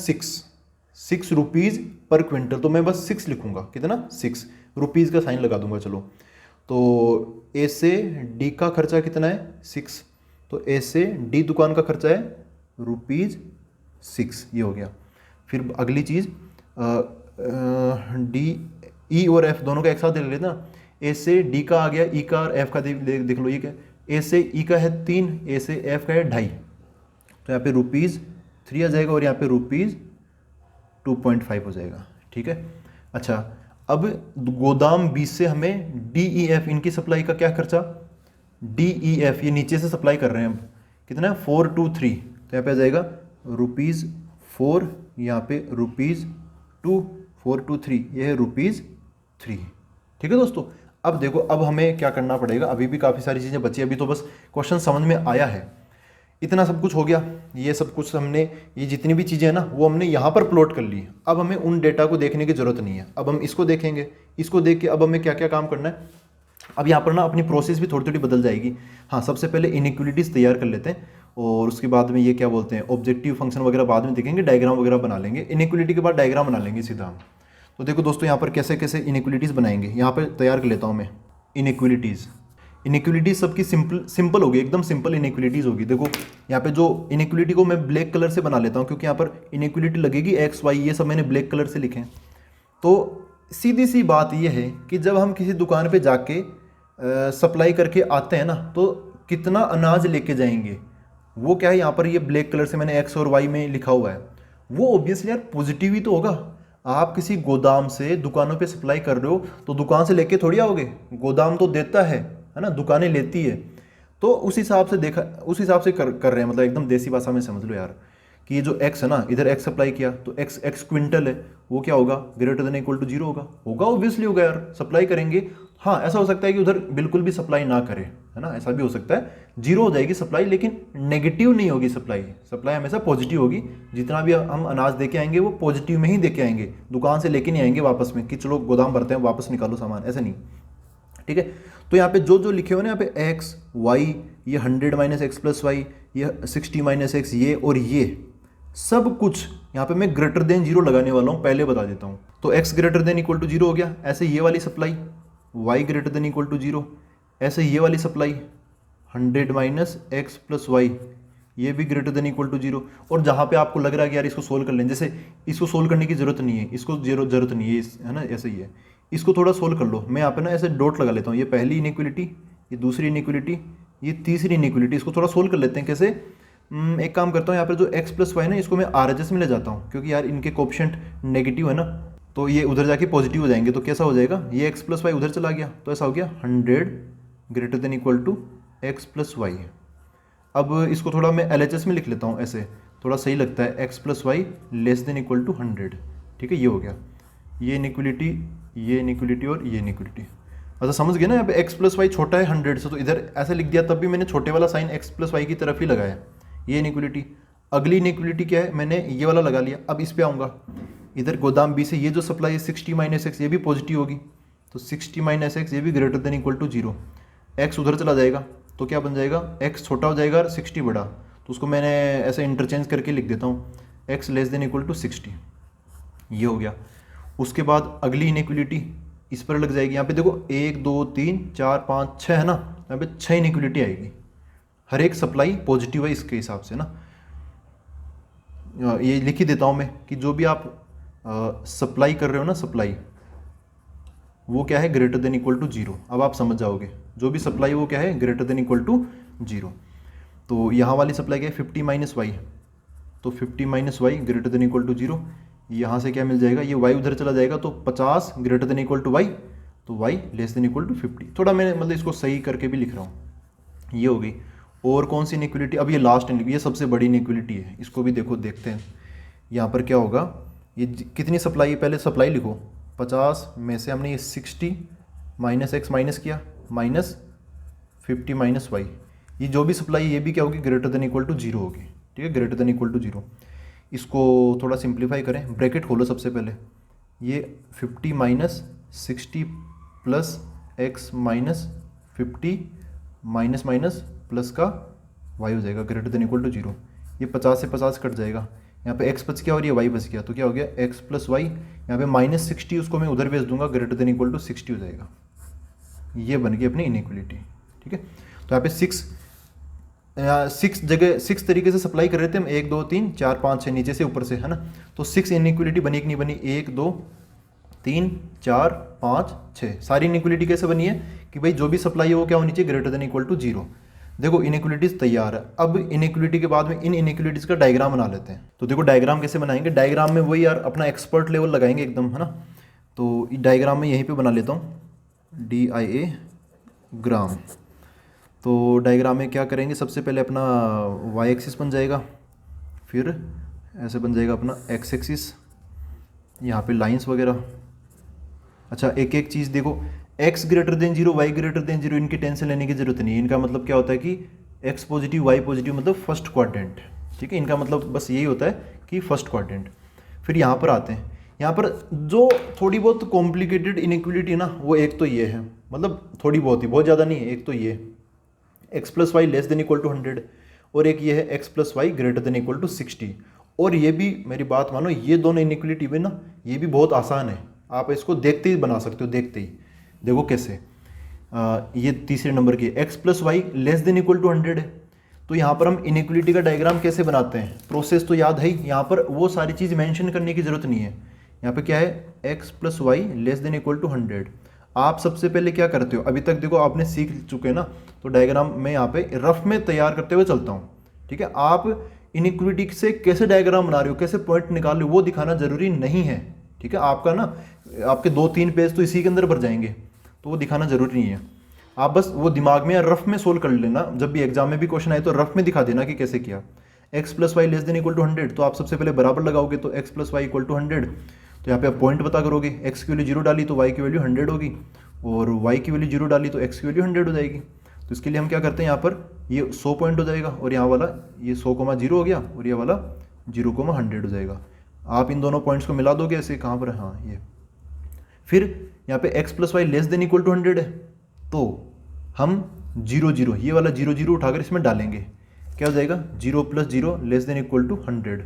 6 रुपीज़ पर क्विंटल, तो मैं बस 6 लिखूंगा, कितना, 6 रुपीज़ का साइन लगा दूंगा। चलो, तो ए से डी का खर्चा कितना है, 6, तो ए से डी दुकान का खर्चा है ₹6, ये हो गया। फिर अगली चीज़ डी ई और एफ दोनों का एक साथ ले लेना, ए से डी का आ गया, ई का और एफ का देख लो, ये क्या, ए से ई का है 3, ए से एफ का है 2.5, तो यहाँ पे ₹3 आ जाएगा और यहाँ पे ₹2.5 हो जाएगा। ठीक है। अच्छा, अब गोदाम 20 से हमें डी ई एफ इनकी सप्लाई का क्या खर्चा, डी ई एफ ये नीचे से सप्लाई कर रहे हैं, अब कितना है 423, तो यहाँ पे आ जाएगा ₹4, यहाँ पे ₹2, 423, ये है ₹3। ठीक है दोस्तों। अब देखो, अब हमें क्या करना पड़ेगा, अभी भी काफ़ी सारी चीज़ें बची, अभी तो बस क्वेश्चन समझ में आया है, इतना सब कुछ हो गया, ये सब कुछ हमने, ये जितनी भी चीज़ें हैं ना वो हमने यहाँ पर प्लॉट कर ली। अब हमें उन डेटा को देखने की ज़रूरत नहीं है, अब हम इसको देखेंगे, इसको देख के अब हमें क्या क्या काम करना है। अब यहाँ पर ना अपनी प्रोसेस भी थोड़ी थोड़ी बदल जाएगी। हाँ, सबसे पहले इनइक्वलिटीज़ तैयार कर लेते हैं और उसके बाद में ये क्या बोलते हैं, ऑब्जेक्टिव फंक्शन वगैरह बाद में देखेंगे, डायग्राम वगैरह बना लेंगे, इनइक्वलिटी के बाद डायग्राम बना लेंगे सीधा हम। तो देखो दोस्तों, यहाँ पर कैसे कैसे इनइक्वलिटीज़ बनाएंगे, यहाँ पर तैयार कर लेता हूँ मैं इनइक्वलिटीज़ सबकी सिंपल होगी, एकदम सिंपल इनइक्वलिटीज़ होगी। देखो यहाँ पे जो इनइक्वलिटी को मैं ब्लैक कलर से बना लेता हूँ, क्योंकि यहाँ पर इनइक्वलिटी लगेगी एक्स वाई, ये सब मैंने ब्लैक कलर से लिखे हैं। तो सीधी सी बात ये है कि जब हम किसी दुकान पे जाके सप्लाई करके आते हैं ना, तो कितना अनाज लेके जाएंगे, वो क्या है, यहाँ पर ये ब्लैक कलर से मैंने एक्स और वाई में लिखा हुआ है, वो ऑब्वियसली यार पॉजिटिव ही तो होगा। आप किसी गोदाम से दुकानों पे सप्लाई कर रहे हो तो दुकान से लेके थोड़ी आओगे, गोदाम तो देता है ना, दुकानें लेती है। तो उस हिसाब से देखा, उस हिसाब से कर रहे हैं, मतलब एकदम देसी भाषा में समझ लो यार, कि ये जो x है ना, इधर x सप्लाई किया तो x क्विंटल है, वो क्या होगा, ग्रेटर देन इक्वल टू 0 होगा ऑब्वियसली होगा यार, सप्लाई करेंगे। हाँ, ऐसा हो सकता है कि उधर बिल्कुल भी सप्लाई ना करे, है ना, ऐसा भी हो सकता है, 0 हो जाएगी सप्लाई, लेकिन नेगेटिव नहीं होगी सप्लाई हमेशा पॉजिटिव होगी। जितना भी हम अनाज देके आएंगे वो पॉजिटिव में ही देके आएंगे, दुकान से लेके नहीं आएंगे वापस में कि चलो गोदाम भरते हैं वापस निकालो सामान, ऐसा नहीं। ठीक है। तो यहाँ पे जो जो लिखे हुए ना, यहाँ पे एक्स वाई, ये 100 माइनस एक्स प्लस वाई, ये 60 माइनस एक्स, ये और ये सब कुछ यहाँ पे मैं ग्रेटर देन 0 लगाने वाला हूँ, पहले बता देता हूँ। तो x greater than equal to 0 हो गया, ऐसे ये वाली supply y greater than equal to 0, ऐसे ये वाली supply 100 minus x plus y, ये भी ग्रेटर देन इक्वल टू 0। और जहाँ पे आपको लग रहा है कि यार इसको सोल्व कर लें, जैसे इसको सोल्व करने की जरूरत नहीं है, इसको जरूरत नहीं है ना, ऐसे ही है, इसको थोड़ा सोल्व कर लो। मैं यहाँ पे ना ऐसे डॉट लगा लेता हूँ, ये पहली इनइक्वलिटी, ये दूसरी इनइक्वलिटी, ये तीसरी इनइक्वलिटी, इसको थोड़ा सोल्व कर लेते हैं। कैसे, एक काम करता हूँ, यहाँ पर जो x प्लस वाई ना, इसको मैं RHS में ले जाता हूँ, क्योंकि यार इनके कोएफिशिएंट नेगेटिव है ना, तो ये उधर जाके पॉजिटिव हो जाएंगे। तो कैसा हो जाएगा, ये x प्लस वाई उधर चला गया, तो ऐसा हो गया 100 greater than equal to x plus y. अब इसको थोड़ा मैं LHS में लिख लेता हूँ, ऐसे थोड़ा सही लगता है, x plus y less than equal to 100। ठीक है, ये हो गया, ये इनइक्वलिटी, ये इनइक्वलिटी और ये इनइक्वलिटी। अच्छा, समझ गए ना, यहाँ पे x प्लस वाई छोटा है 100 से, तो इधर ऐसे लिख दिया, तब भी मैंने छोटे वाला साइन x प्लस वाई की तरफ ही लगाया। ये इनइक्वलिटी, अगली इनइक्वलिटी क्या है, मैंने ये वाला लगा लिया। अब इस पे आऊँगा, इधर गोदाम बी से ये जो सप्लाई है 60 माइनस एक्स, ये भी पॉजिटिव होगी, तो 60 माइनस एक्स, ये भी greater than equal to 0। X उधर चला जाएगा तो क्या बन जाएगा, एक्स छोटा हो जाएगा और 60 बड़ा, तो उसको मैंने ऐसे इंटरचेंज करके लिख देता हूँ, x less than equal to 60, ये हो गया। उसके बाद अगली इनइक्वलिटी इस पर लग जाएगी। यहाँ पे देखो 1 2 3 4 5 6 है ना, यहाँ पे 6 इनइक्वलिटी आएगी, हर एक सप्लाई पॉजिटिव है इसके हिसाब से ना। ये लिख ही देता हूँ मैं कि जो भी आप सप्लाई कर रहे हो ना, सप्लाई वो क्या है, ग्रेटर देन इक्वल टू 0। अब आप समझ जाओगे, जो भी सप्लाई वो क्या है, ग्रेटर देन इक्वल टू 0। तो यहाँ वाली सप्लाई क्या है, 50 माइनस वाई, तो 50 minus y greater than equal to 0। यहाँ से क्या मिल जाएगा, ये वाई उधर चला जाएगा, तो 50 greater than equal to Y, तो Y less than equal to 50। थोड़ा मैं मतलब इसको सही करके भी लिख रहा हूँ, ये हो गई। और कौन सी इनइक्वलिटी, अब ये लास्ट, ये सबसे बड़ी इनइक्वलिटी है, इसको भी देखते हैं। यहाँ पर क्या होगा, ये कितनी सप्लाई है, पहले सप्लाई लिखो, 50 में से हमने ये 60 माइनस एक्स माइनस किया, माइनस 50 माइनस वाई, ये जो भी सप्लाई ये भी क्या होगी, ग्रेटर देन इक्वल टू 0 होगी। ठीक है, ग्रेटर देन इक्वल टू 0। इसको थोड़ा सिंप्लीफाई करें, ब्रैकेट खोलो सबसे पहले, ये 50 minus 60 plus x minus 50 minus minus plus का वाई हो जाएगा, ग्रेटर देन इक्वल टू 0। ये 50 से 50 कट जाएगा, यहाँ पे x बच गया और ये y बच गया, तो क्या हो गया, x प्लस वाई, यहाँ पे माइनस 60 उसको मैं उधर भेज दूंगा, ग्रेटर देन इक्वल टू 60 हो जाएगा। ये बन गई अपनी इनइक्वलिटी। ठीक है, तो यहाँ पे 6 तरीके से सप्लाई कर रहे थे हम, 1 2 3 4 5 6 नीचे से ऊपर से, है ना। तो 6 इनइक्वलिटी बनी कि नहीं बनी, 1 2 3 4 5 6 सारी इनइक्वलिटी कैसे बनी है कि भाई जो भी सप्लाई है वो क्या होनी चाहिए, ग्रेटर देन इक्वल टू 0। देखो इनइक्वलिटीज तैयार है। अब इनइक्वलिटी के बाद में इन इनइक्वलिटीज का डायग्राम बना लेते हैं। तो देखो डायग्राम कैसे बनाएंगे, डायग्राम में वही यार अपना एक्सपर्ट लेवल लगाएंगे एकदम, है ना। तो डायग्राम में यहीं पे बना लेता हूँ, DIA ग्राम। तो डायग्राम में क्या करेंगे, सबसे पहले अपना y एक्सिस बन जाएगा, फिर ऐसे बन जाएगा अपना x एक्सिस, यहाँ पे लाइंस वगैरह। अच्छा एक एक चीज़ देखो, x greater then 0 y greater then 0 इनकी टेंशन लेने की जरूरत नहीं है। इनका मतलब क्या होता है कि x पॉजिटिव y पॉजिटिव मतलब फर्स्ट क्वाड्रेंट, ठीक है। इनका मतलब बस यही होता है कि फर्स्ट क्वाड्रेंट। फिर यहाँ पर आते हैं, यहाँ पर जो थोड़ी बहुत कॉम्प्लिकेटेड इनइक्वलिटी ना वो एक तो ये है, मतलब थोड़ी बहुत ही, बहुत ज़्यादा नहीं है। एक तो ये x plus y less than equal to 100 और एक ये है x plus y greater than equal to 60। और ये भी मेरी बात मानो, ये दोनों इनइक्वलिटी में ना ये भी बहुत आसान है, आप इसको देखते ही बना सकते हो, देखते ही। देखो कैसे, ये तीसरे नंबर की x plus y less than equal to 100 है। तो यहाँ पर हम इनइक्वलिटी का डायग्राम कैसे बनाते हैं, प्रोसेस तो याद है ही, यहाँ पर वो सारी चीज़ मेंशन करने की जरूरत नहीं है। यहाँ पे क्या है, x plus y less than equal to 100। आप सबसे पहले क्या करते हो, अभी तक देखो आपने सीख चुके हैं ना, तो डायग्राम में यहाँ पे रफ में तैयार करते हुए चलता हूँ, ठीक है। आप इनइक्वलिटी से कैसे डायग्राम बना रहे हो, कैसे पॉइंट निकाल रहे हो, वो दिखाना जरूरी नहीं है, ठीक है। आपका ना आपके 2-3 पेज तो इसी के अंदर भर जाएंगे, तो वो दिखाना जरूरी नहीं है। आप बस वो दिमाग में या रफ में सोल्व कर लेना, जब भी एग्जाम में भी क्वेश्चन आए तो रफ में दिखा देना कि कैसे किया। x plus y less than equal to 100, तो आप सबसे पहले बराबर लगाओगे, तो x plus y equal to 100। तो यहाँ पे आप पॉइंट पता करोगे, x की वैल्यू 0 डाली तो y की वैल्यू 100 होगी, और y की वैल्यू 0 डाली तो x की वैल्यू 100 हो जाएगी। तो इसके लिए हम क्या करते हैं, यहाँ पर ये 100 पॉइंट हो जाएगा, और यहाँ वाला ये 100,0 हो गया, और ये वाला 0,100 हो जाएगा। आप इन दोनों पॉइंट्स को मिला दोगे ऐसे, कहाँ पर है, हाँ ये। फिर यहाँ पे x plus y less than equal to 100 है, तो हम 0 0 ये वाला 0 0 उठाकर इसमें डालेंगे, क्या हो जाएगा, 0 plus 0 less than equal to 100।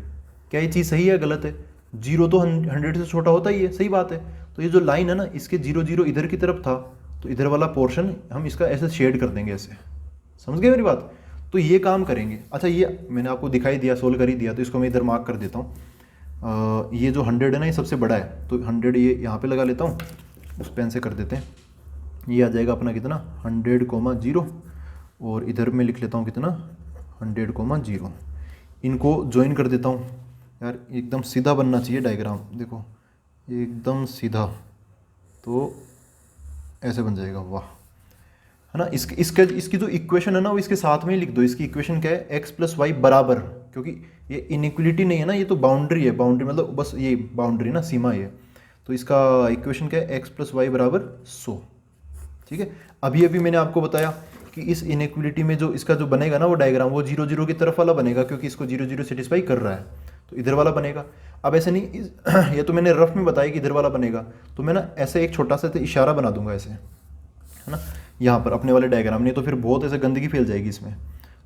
क्या ये चीज़ सही है गलत है, 0 तो 100 से छोटा होता ही है, सही बात है। तो ये जो लाइन है ना, इसके 0 0 इधर की तरफ था, तो इधर वाला पोर्शन हम इसका ऐसे शेड कर देंगे, ऐसे, समझ गए मेरी बात। तो ये काम करेंगे। अच्छा ये मैंने आपको दिखाई दिया, सोल्व कर ही दिया, तो इसको मैं इधर मार्क कर देता हूँ। ये जो 100 है ना, ये सबसे बड़ा है, तो 100 ये यहाँ पे लगा लेता हूँ, उस पेन से कर देते हैं। ये आ जाएगा अपना कितना, 100,0, और इधर में लिख लेता हूँ कितना, 100,0। इनको ज्वाइन कर देता हूँ यार, एकदम सीधा बनना चाहिए डायग्राम, देखो एकदम सीधा, तो ऐसे बन जाएगा, वाह, है ना। इसकी जो इक्वेशन है ना, वो इसके साथ में ही लिख दो। इसकी इक्वेशन क्या है, x प्लस वाई बराबर, क्योंकि ये इनइक्वलिटी नहीं है ना, ये तो बाउंड्री है, बाउंड्री मतलब बस ये बाउंड्री ना, सीमा है। तो इसका इक्वेशन क्या है, x प्लस वाई बराबर 100, ठीक है। अभी अभी मैंने आपको बताया कि इस इनइक्वलिटी में जो इसका जो बनेगा ना वो डायग्राम, वो 0 0 की तरफ वाला बनेगा, क्योंकि इसको 0 0 सेटिस्फाई कर रहा है, तो इधर वाला बनेगा। अब ऐसे नहीं, ये तो मैंने रफ में बताया कि इधर वाला बनेगा, तो मैं ना ऐसे एक छोटा सा इशारा बना दूंगा ऐसे, है ना, यहाँ पर अपने वाले डायग्राम, नहीं तो फिर बहुत ऐसे गंदगी फैल जाएगी इसमें।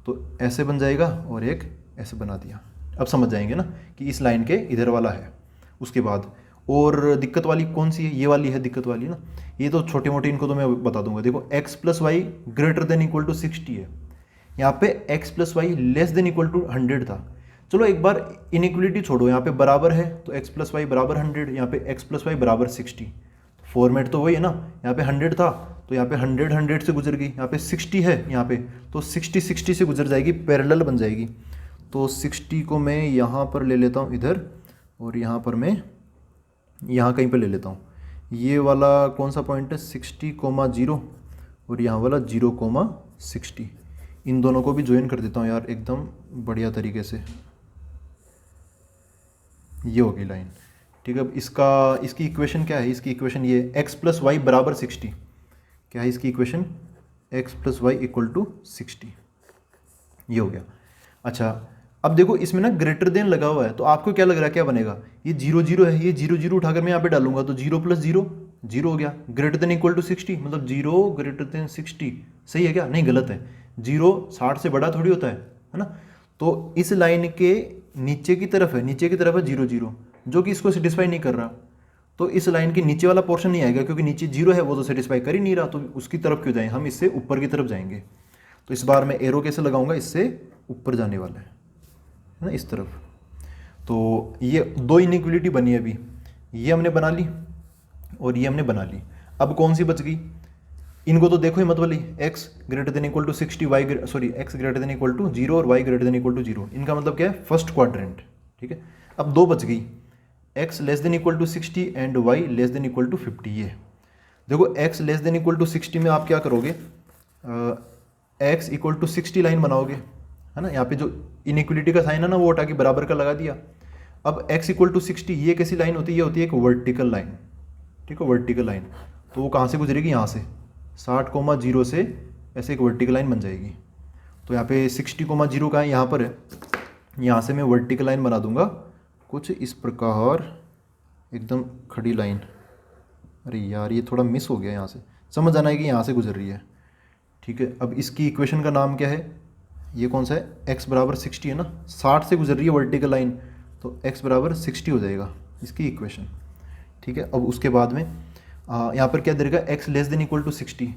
तो ऐसे बन जाएगा, और एक ऐसे बना दिया। अब समझ जाएंगे ना कि इस लाइन के इधर वाला है। उसके बाद और दिक्कत वाली कौन सी है, ये वाली है दिक्कत वाली ना, ये तो छोटे मोटे इनको तो मैं बता दूंगा। देखो x plus y greater than equal to 60 है, यहाँ पे x plus y less than equal to 100 था। चलो एक बार इनइक्वलिटी छोड़ो, यहाँ पे बराबर है तो x प्लस वाई बराबर 100, यहाँ पे x प्लस वाई बराबर 60। फॉर्मेट तो वही है ना, यहाँ पे 100 था तो यहाँ पे 100 100 से गुजर गई, यहाँ पे 60 है यहाँ पे, तो 60 60 से गुजर जाएगी, पैरेलल बन जाएगी। तो 60 को मैं यहाँ पर ले लेता हूँ इधर, और यहाँ पर मैं यहाँ कहीं पे ले लेता हूँ। ये वाला कौन सा पॉइंट है, 60,0, और यहाँ वाला 0,60। इन दोनों को भी ज्वाइन कर देता हूँ यार एकदम बढ़िया तरीके से। ये होगी लाइन, ठीक है। अब इसकी इक्वेशन क्या है, इसकी इक्वेशन ये x प्लस वाई बराबर 60। क्या है इसकी equation, x plus y equal to 60, ये हो गया। अच्छा अब देखो इसमें ना ग्रेटर देन लगा हुआ है, तो आपको क्या लग रहा है क्या बनेगा, ये 0 0 है, ये 0 0 उठाकर मैं यहाँ पे डालूंगा, तो 0 प्लस 0 0 हो गया, ग्रेटर देन इक्वल टू 60 मतलब 0 ग्रेटर देन 60, सही है क्या, नहीं गलत है, 0 60 से बड़ा थोड़ी होता है ना। तो इस लाइन के नीचे की तरफ है, नीचे की तरफ है 0 0, जो कि इसको सेटिस्फाई नहीं कर रहा, तो इस लाइन के नीचे वाला पोर्शन नहीं आएगा, क्योंकि नीचे 0 है, वो तो सेटिस्फाई कर ही नहीं रहा, तो उसकी तरफ क्यों जाएं, हम इससे ऊपर की तरफ जाएंगे। तो इस बार मैं एरो कैसे लगाऊंगा, इससे ऊपर जाने वाला है ना, इस तरफ। तो ये दो इनइक्वलिटी बनी अभी, ये हमने बना ली, और ये हमने बना ली। अब कौन सी बच गई, इनको तो देखो ही मत वाली, x greater than equal to 60 y sorry x greater than equal to 0 और y greater than equal to 0, इनका मतलब क्या है, फर्स्ट क्वाड्रेंट। ठीक है, अब दो बच गई, x less than equal to 60 and y less than equal to 50। ये देखो x less than equal to 60 में आप क्या करोगे, x इक्वल टू 60 लाइन बनाओगे, है ना। यहाँ पे जो इनइक्वलिटी का साइन है ना वो हटा के बराबर का लगा दिया। अब x इक्वल टू 60 ये कैसी लाइन होती है, ये होती है एक वर्टिकल लाइन। ठीक है, वर्टिकल लाइन, तो वो कहाँ से गुजरेगी, यहाँ से 60,0 से ऐसे एक वर्टिकल लाइन बन जाएगी। तो यहाँ पे 60,0 का है, यहाँ पर है, यहाँ से मैं वर्टिकल लाइन बना दूंगा कुछ इस प्रकार, एकदम खड़ी लाइन। अरे यार ये थोड़ा मिस हो गया, यहाँ से समझ आना है कि यहाँ से गुजर रही है। ठीक है, अब इसकी इक्वेशन का नाम क्या है, ये कौन सा है, x बराबर 60 है ना, 60 से गुजर रही है वर्टिकल लाइन, तो x बराबर 60 हो जाएगा इसकी इक्वेशन। ठीक है, अब उसके बाद में यहाँ पर क्या दे देगा, x less than equal to 60,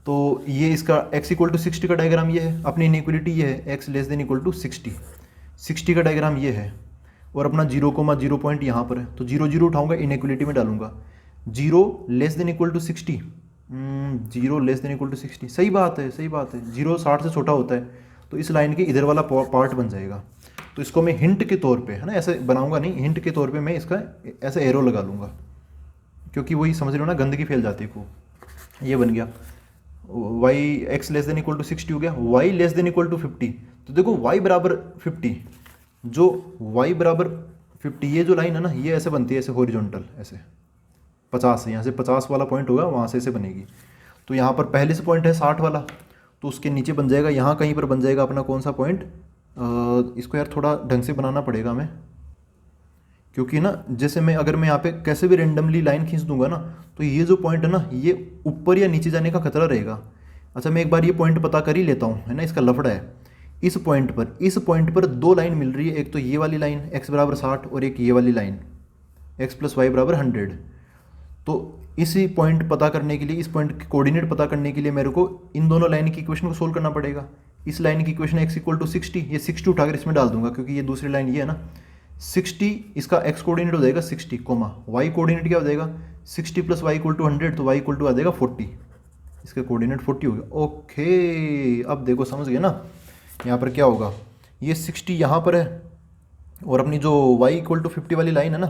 तो ये इसका x इक्वल टू 60 का डायग्राम ये है, अपनी इनइक्वलिटी ये है, x less than equal to 60 का डायग्राम ये है, और अपना 0,0 पॉइंट यहाँ पर है, तो 0 उठाऊंगा इनइक्वलिटी में डालूंगा, 0 less than equal to 60, 0 less than equal to 60, सही बात है, सही बात है, 0 60 से छोटा होता है, तो इस लाइन के इधर वाला पार्ट बन जाएगा। तो इसको मैं हिंट के तौर पे, है ना, ऐसे बनाऊंगा नहीं, हिंट के तौर पे मैं इसका ऐसे एरो लगा लूँगा, क्योंकि वही समझ रहे हो ना, गंदगी फैल जाती है खूब। ये बन गया y x less than equal to 60 हो गया, y less than equal to 50, तो देखो y बराबर 50, जो y बराबर 50 ये जो लाइन है ना, ये ऐसे बनती है, ऐसे हॉरिजॉन्टल, ऐसे 50 से, यहाँ से 50 वाला पॉइंट होगा, वहाँ से ऐसे बनेगी। तो यहाँ पर पहले से पॉइंट है 60 वाला, तो उसके नीचे बन जाएगा, यहाँ कहीं पर बन जाएगा अपना कौन सा पॉइंट, इसको यार थोड़ा ढंग से बनाना पड़ेगा हमें, क्योंकि ना जैसे मैं अगर मैं यहाँ पे कैसे भी रेंडमली लाइन खींच दूंगा ना, तो ये जो पॉइंट है ना, ये ऊपर या नीचे जाने का खतरा रहेगा। अच्छा मैं एक बार ये पॉइंट पता कर ही लेता हूँ, है ना, इसका लफड़ा है। इस पॉइंट पर दो लाइन मिल रही है, एक तो ये वाली लाइन x बराबर 60 और एक ये वाली लाइन x प्लस वाई बराबर 100। तो इसी पॉइंट पता करने के लिए, इस पॉइंट के कोऑर्डिनेट पता करने के लिए मेरे को इन दोनों लाइन की इक्वेशन को सोल्व करना पड़ेगा। इस लाइन की इक्वेशन x इक्वल टू 60, ये 60 उठाकर इसमें डाल दूंगा, क्योंकि ये दूसरी लाइन ये है ना, 60 इसका x कोऑर्डिनेट हो जाएगा 60, y कोऑर्डिनेट क्या हो जाएगा 60 प्लस वाई इक्वल टू 100, तो y इक्वल टू आ जाएगा 40, इसका कोऑर्डिनेट 40 हो गया। ओके, अब देखो समझ गए ना, यहाँ पर क्या होगा, ये 60 यहाँ पर है, और अपनी जो y इक्वल टू 50 वाली लाइन है ना,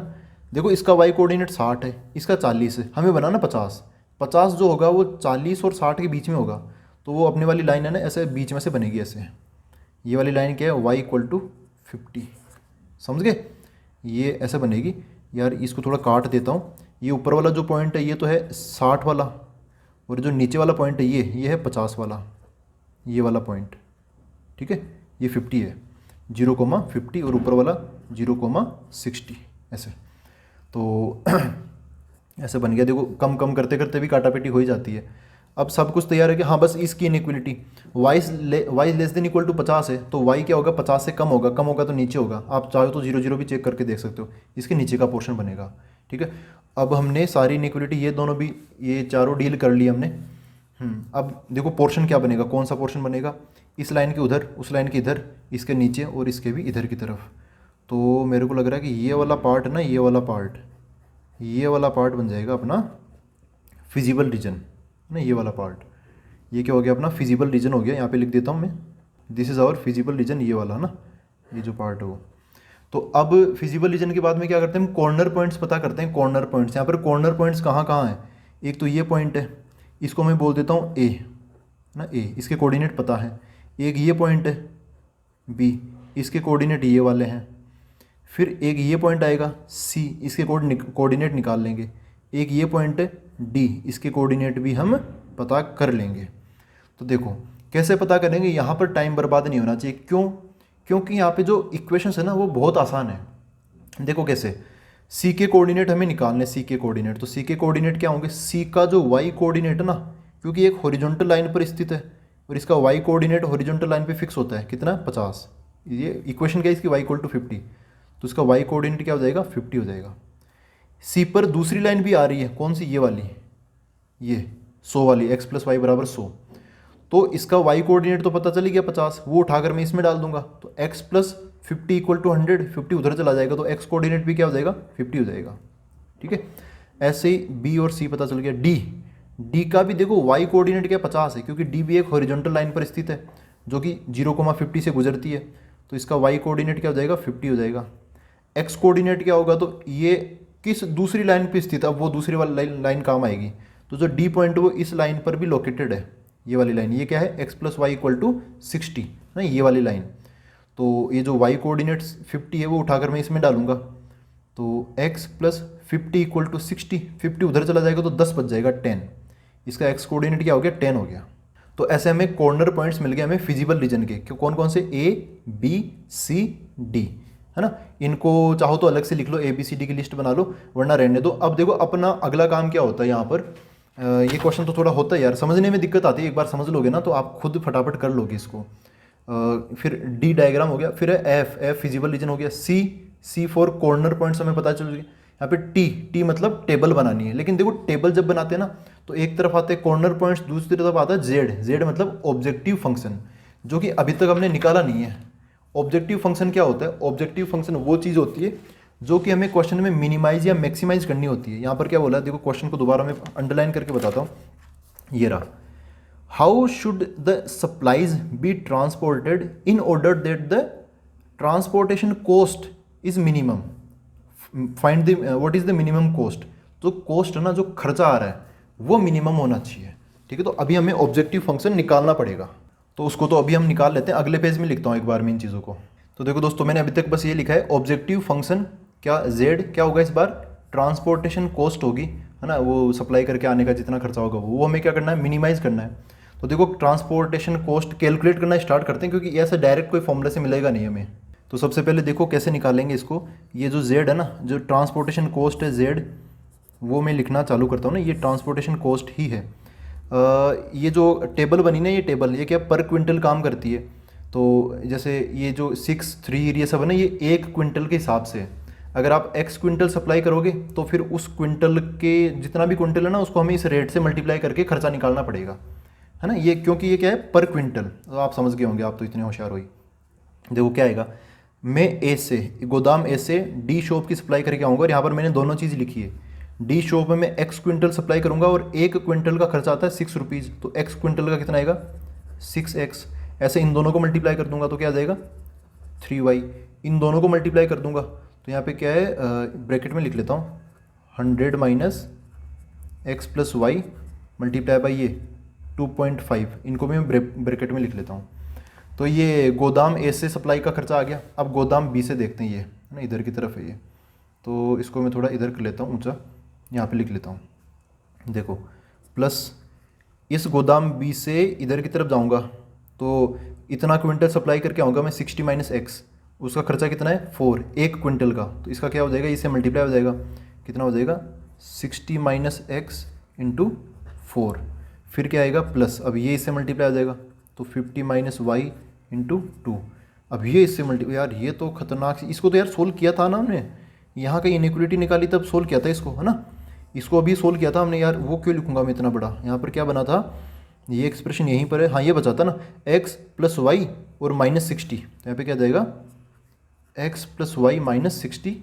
देखो इसका y कोऑर्डिनेट 60 है, इसका 40 है, हमें बनाना 50 जो होगा वो 40 और 60 के बीच में होगा, तो वो अपने वाली लाइन है ना, ऐसे बीच में से बनेगी ऐसे। ये वाली लाइन क्या है, y इक्वल टू 50, समझ गए, ये ऐसे बनेगी। यार इसको थोड़ा काट देता हूँ, ये ऊपर वाला जो पॉइंट है ये तो है 60 वाला, और जो नीचे वाला पॉइंट है ये है 50 वाला, ये वाला पॉइंट, ठीक है, ये 50 है, 0,50 और ऊपर वाला 0,60 ऐसे। तो ऐसे बन गया, देखो कम कम करते करते भी काटापेटी हो ही जाती है। अब सब कुछ तैयार है कि हाँ बस इसकी inequality y less than equal to 50 है, तो y क्या होगा 50 से कम होगा तो नीचे होगा। आप चाहो तो 0 0 भी चेक करके देख सकते हो, इसके नीचे का पोर्शन बनेगा। ठीक है, अब हमने सारी इनइक्वलिटी ये दोनों भी, ये चारों डील कर ली हमने। अब देखो पोर्शन क्या बनेगा, कौन सा पोर्शन बनेगा, इस लाइन के उधर, उस लाइन के इधर, इसके नीचे और इसके भी इधर की तरफ। तो मेरे को लग रहा है कि ये वाला पार्ट ना, ये वाला पार्ट बन जाएगा अपना फिजिबल रीजन ना, ये वाला पार्ट, ये क्या हो गया अपना फिजिबल रीजन हो गया। यहाँ पे लिख देता हूँ मैं, this is our feasible region, ये वाला ना, ये जो पार्ट है वो। तो अब फिजिबल रीजन के बाद में क्या करते हैं, हम कॉर्नर पॉइंट्स पता करते हैं। कॉर्नर पॉइंट्स, यहाँ पर कॉर्नर पॉइंट्स कहाँ कहाँ हैं, एक तो ये पॉइंट है, इसको मैं बोल देता हूँ ए ना, ए, इसके कोऑर्डिनेट पता है। एक ये पॉइंट है बी, इसके कोऑर्डिनेट ये वाले हैं। फिर एक ये पॉइंट आएगा सी, इसके कोऑर्डिनेट निकाल लेंगे। एक ये पॉइंट है डी, इसके कोऑर्डिनेट भी हम पता कर लेंगे। तो देखो कैसे पता करेंगे, यहाँ पर टाइम बर्बाद नहीं होना चाहिए। क्यों? क्योंकि यहाँ पे जो इक्वेशंस है ना वो बहुत आसान है। देखो कैसे, सी के कोऑर्डिनेट हमें निकालने, सी के कोऑर्डिनेट, तो सी के कोऑर्डिनेट क्या होंगे, सी का जो वाई कोऑर्डिनेट है ना, क्योंकि एक हॉरिजॉन्टल लाइन पर स्थित है और इसका वाई कोऑर्डिनेट हॉरिजॉन्टल लाइन पे फिक्स होता है, कितना 50। ये इक्वेशन क्या है इसकी, वाई इक्वल टू 50, तो इसका वाई कोऑर्डिनेट क्या हो जाएगा 50 हो जाएगा। सी पर दूसरी लाइन भी आ रही है, कौन सी, ये वाली, ये 100 वाली, x प्लस वाई बराबर 100, तो इसका y कोऑर्डिनेट तो पता चली गया 50, वो उठाकर मैं इसमें डाल दूंगा, तो x प्लस 50 इक्वल टू 100, 50 उधर चला जाएगा, तो x कोऑर्डिनेट भी क्या हो जाएगा 50 हो जाएगा। ठीक है, ऐसे ही बी और सी पता चल गया। डी का भी देखो वाई कोऑर्डिनेट क्या 50 है, क्योंकि डी भी एक हॉरिजॉन्टल लाइन पर स्थित है जो कि 0,50 से गुजरती है, तो इसका वाई कोऑर्डिनेट क्या हो जाएगा 50 हो जाएगा। एक्स कोऑर्डिनेट क्या होगा, तो ये किस दूसरी लाइन पर स्थित है, अब वो दूसरी वाली लाइन काम आएगी। तो जो डी पॉइंट वो इस लाइन पर भी लोकेटेड है, ये वाली लाइन, ये क्या है x plus y equal to 60 ना, ये वाली लाइन। तो ये जो y कोऑर्डिनेट्स 50 है वो उठाकर मैं इसमें डालूंगा, तो x प्लस 50 इक्वल टू 60, 50 उधर चला जाएगा तो 10 बच जाएगा 10, इसका x कोऑर्डिनेट क्या हो गया 10 हो गया। तो ऐसे हमें कॉर्नर पॉइंट्स मिल गए हमें फिजिबल रीजन के, क्यों कौन कौन से A B C D है ना। इनको चाहो तो अलग से लिख लो, ABCD की लिस्ट बना लो, वरना रहने दो। अब देखो अपना अगला काम क्या होता है यहाँ पर, ये क्वेश्चन तो थोड़ा होता है यार, समझने में दिक्कत आती है, एक बार समझ लोगे ना तो आप खुद फटाफट कर लोगे इसको। फिर डी डायग्राम हो गया, फिर एफ फिजिबल रीजन हो गया, सी फॉर कॉर्नर पॉइंट्स हमें पता चल गया। यहाँ पे टी मतलब टेबल बनानी है, लेकिन देखो टेबल जब बनाते हैं ना तो एक तरफ आते हैं कॉर्नर पॉइंट्स, दूसरी तरफ आता है जेड मतलब ऑब्जेक्टिव फंक्शन, जो कि अभी तक हमने निकाला नहीं है। ऑब्जेक्टिव फंक्शन क्या होता है, ऑब्जेक्टिव फंक्शन वो चीज़ होती है जो कि हमें क्वेश्चन में मिनिमाइज या मैक्सिमाइज करनी होती है। यहाँ पर क्या बोला है देखो, क्वेश्चन को दोबारा मैं अंडरलाइन करके बताता हूँ, ये रहा। How should the supplies be transported in order that the transportation cost is minimum, find the what is the minimum cost. तो कॉस्ट है ना, जो खर्चा आ रहा है वो मिनिमम होना चाहिए, ठीक है। तो अभी हमें ऑब्जेक्टिव फंक्शन निकालना पड़ेगा, तो उसको तो अभी हम निकाल लेते हैं, अगले पेज में लिखता हूँ एक बार में इन चीज़ों को। तो देखो दोस्तों, मैंने अभी तक बस ये लिखा है ऑब्जेक्टिव फंक्शन क्या z क्या होगा इस बार, ट्रांसपोर्टेशन कॉस्ट होगी है ना, वो सप्लाई करके आने का जितना खर्चा होगा वो हमें क्या करना है, मिनिमाइज करना है। तो देखो ट्रांसपोर्टेशन कॉस्ट कैलकुलेट करना स्टार्ट करते हैं, क्योंकि ऐसे डायरेक्ट कोई फॉर्मूला से मिलेगा नहीं हमें। तो सबसे पहले देखो कैसे निकालेंगे इसको, ये जो z है ना, जो ट्रांसपोर्टेशन कॉस्ट है z, वो मैं लिखना चालू करता हूँ ना, ये ट्रांसपोर्टेशन कॉस्ट ही है। ये जो टेबल बनी ना, ये टेबल ये क्या पर क्विंटल काम करती है। तो जैसे ये जो 6, 3 ये सब है ना, ये 1 क्विंटल के हिसाब से, अगर आप x क्विंटल सप्लाई करोगे तो फिर उस क्विंटल के जितना भी क्विंटल है ना, उसको हमें इस रेट से मल्टीप्लाई करके खर्चा निकालना पड़ेगा, है ना। ये क्योंकि ये क्या है पर क्विंटल, तो आप समझ गए होंगे, आप तो इतने होशियार हुई। देखो क्या आएगा, मैं ए से गोदाम ए से डी शॉप की सप्लाई करके आऊँगा, और यहाँ पर मैंने दोनों चीज़ लिखी है। डी शॉप में मैं x क्विंटल सप्लाई करूँगा और 1 क्विंटल का खर्चा आता है 6 रुपीज़, तो x क्विंटल का कितना आएगा 6x। ऐसे इन दोनों को मल्टीप्लाई कर दूंगा तो क्या आ जाएगा 3y, इन दोनों को मल्टीप्लाई कर दूंगा तो यहाँ पे क्या है, ब्रैकेट में लिख लेता हूँ 100 minus x plus y multiply by ये 2.5, इनको भी मैं ब्रैकेट में लिख लेता हूँ। तो ये गोदाम ए से सप्लाई का खर्चा आ गया। अब गोदाम बी से देखते हैं, ये है ना इधर की तरफ है ये, तो इसको मैं थोड़ा इधर कर लेता हूँ ऊंचा, यहाँ पे लिख लेता हूँ। देखो प्लस इस गोदाम बी से इधर की तरफ जाऊँगा तो इतना क्विंटल सप्लाई करके आऊँगा मैं 60 माइनस एक्स, उसका खर्चा कितना है 4, 1 क्विंटल का, तो इसका क्या हो जाएगा, इससे मल्टीप्लाई हो जाएगा, कितना हो जाएगा 60 माइनस एक्स इंटू 4, फिर क्या आएगा प्लस, अब ये इससे मल्टीप्लाई हो जाएगा तो 50 माइनस वाई इंटू 2, अब ये इससे मल्टीप्लाई, यार ये तो खतरनाक, इसको तो यार सोल्व किया था ना हमने, यहाँ का इनइक्वालिटी निकाली तब सोल्व किया था इसको, है ना, इसको अभी सोल्व किया था हमने यार, वो क्यों लिखूंगा मैं इतना बड़ा, यहाँ पर क्या बना था, ये एक्सप्रेशन यहीं पर है, हाँ ये बचा था ना x प्लस वाई और माइनस 60, तो यहाँ पे क्या जाएगा x प्लस वाई माइनस 60,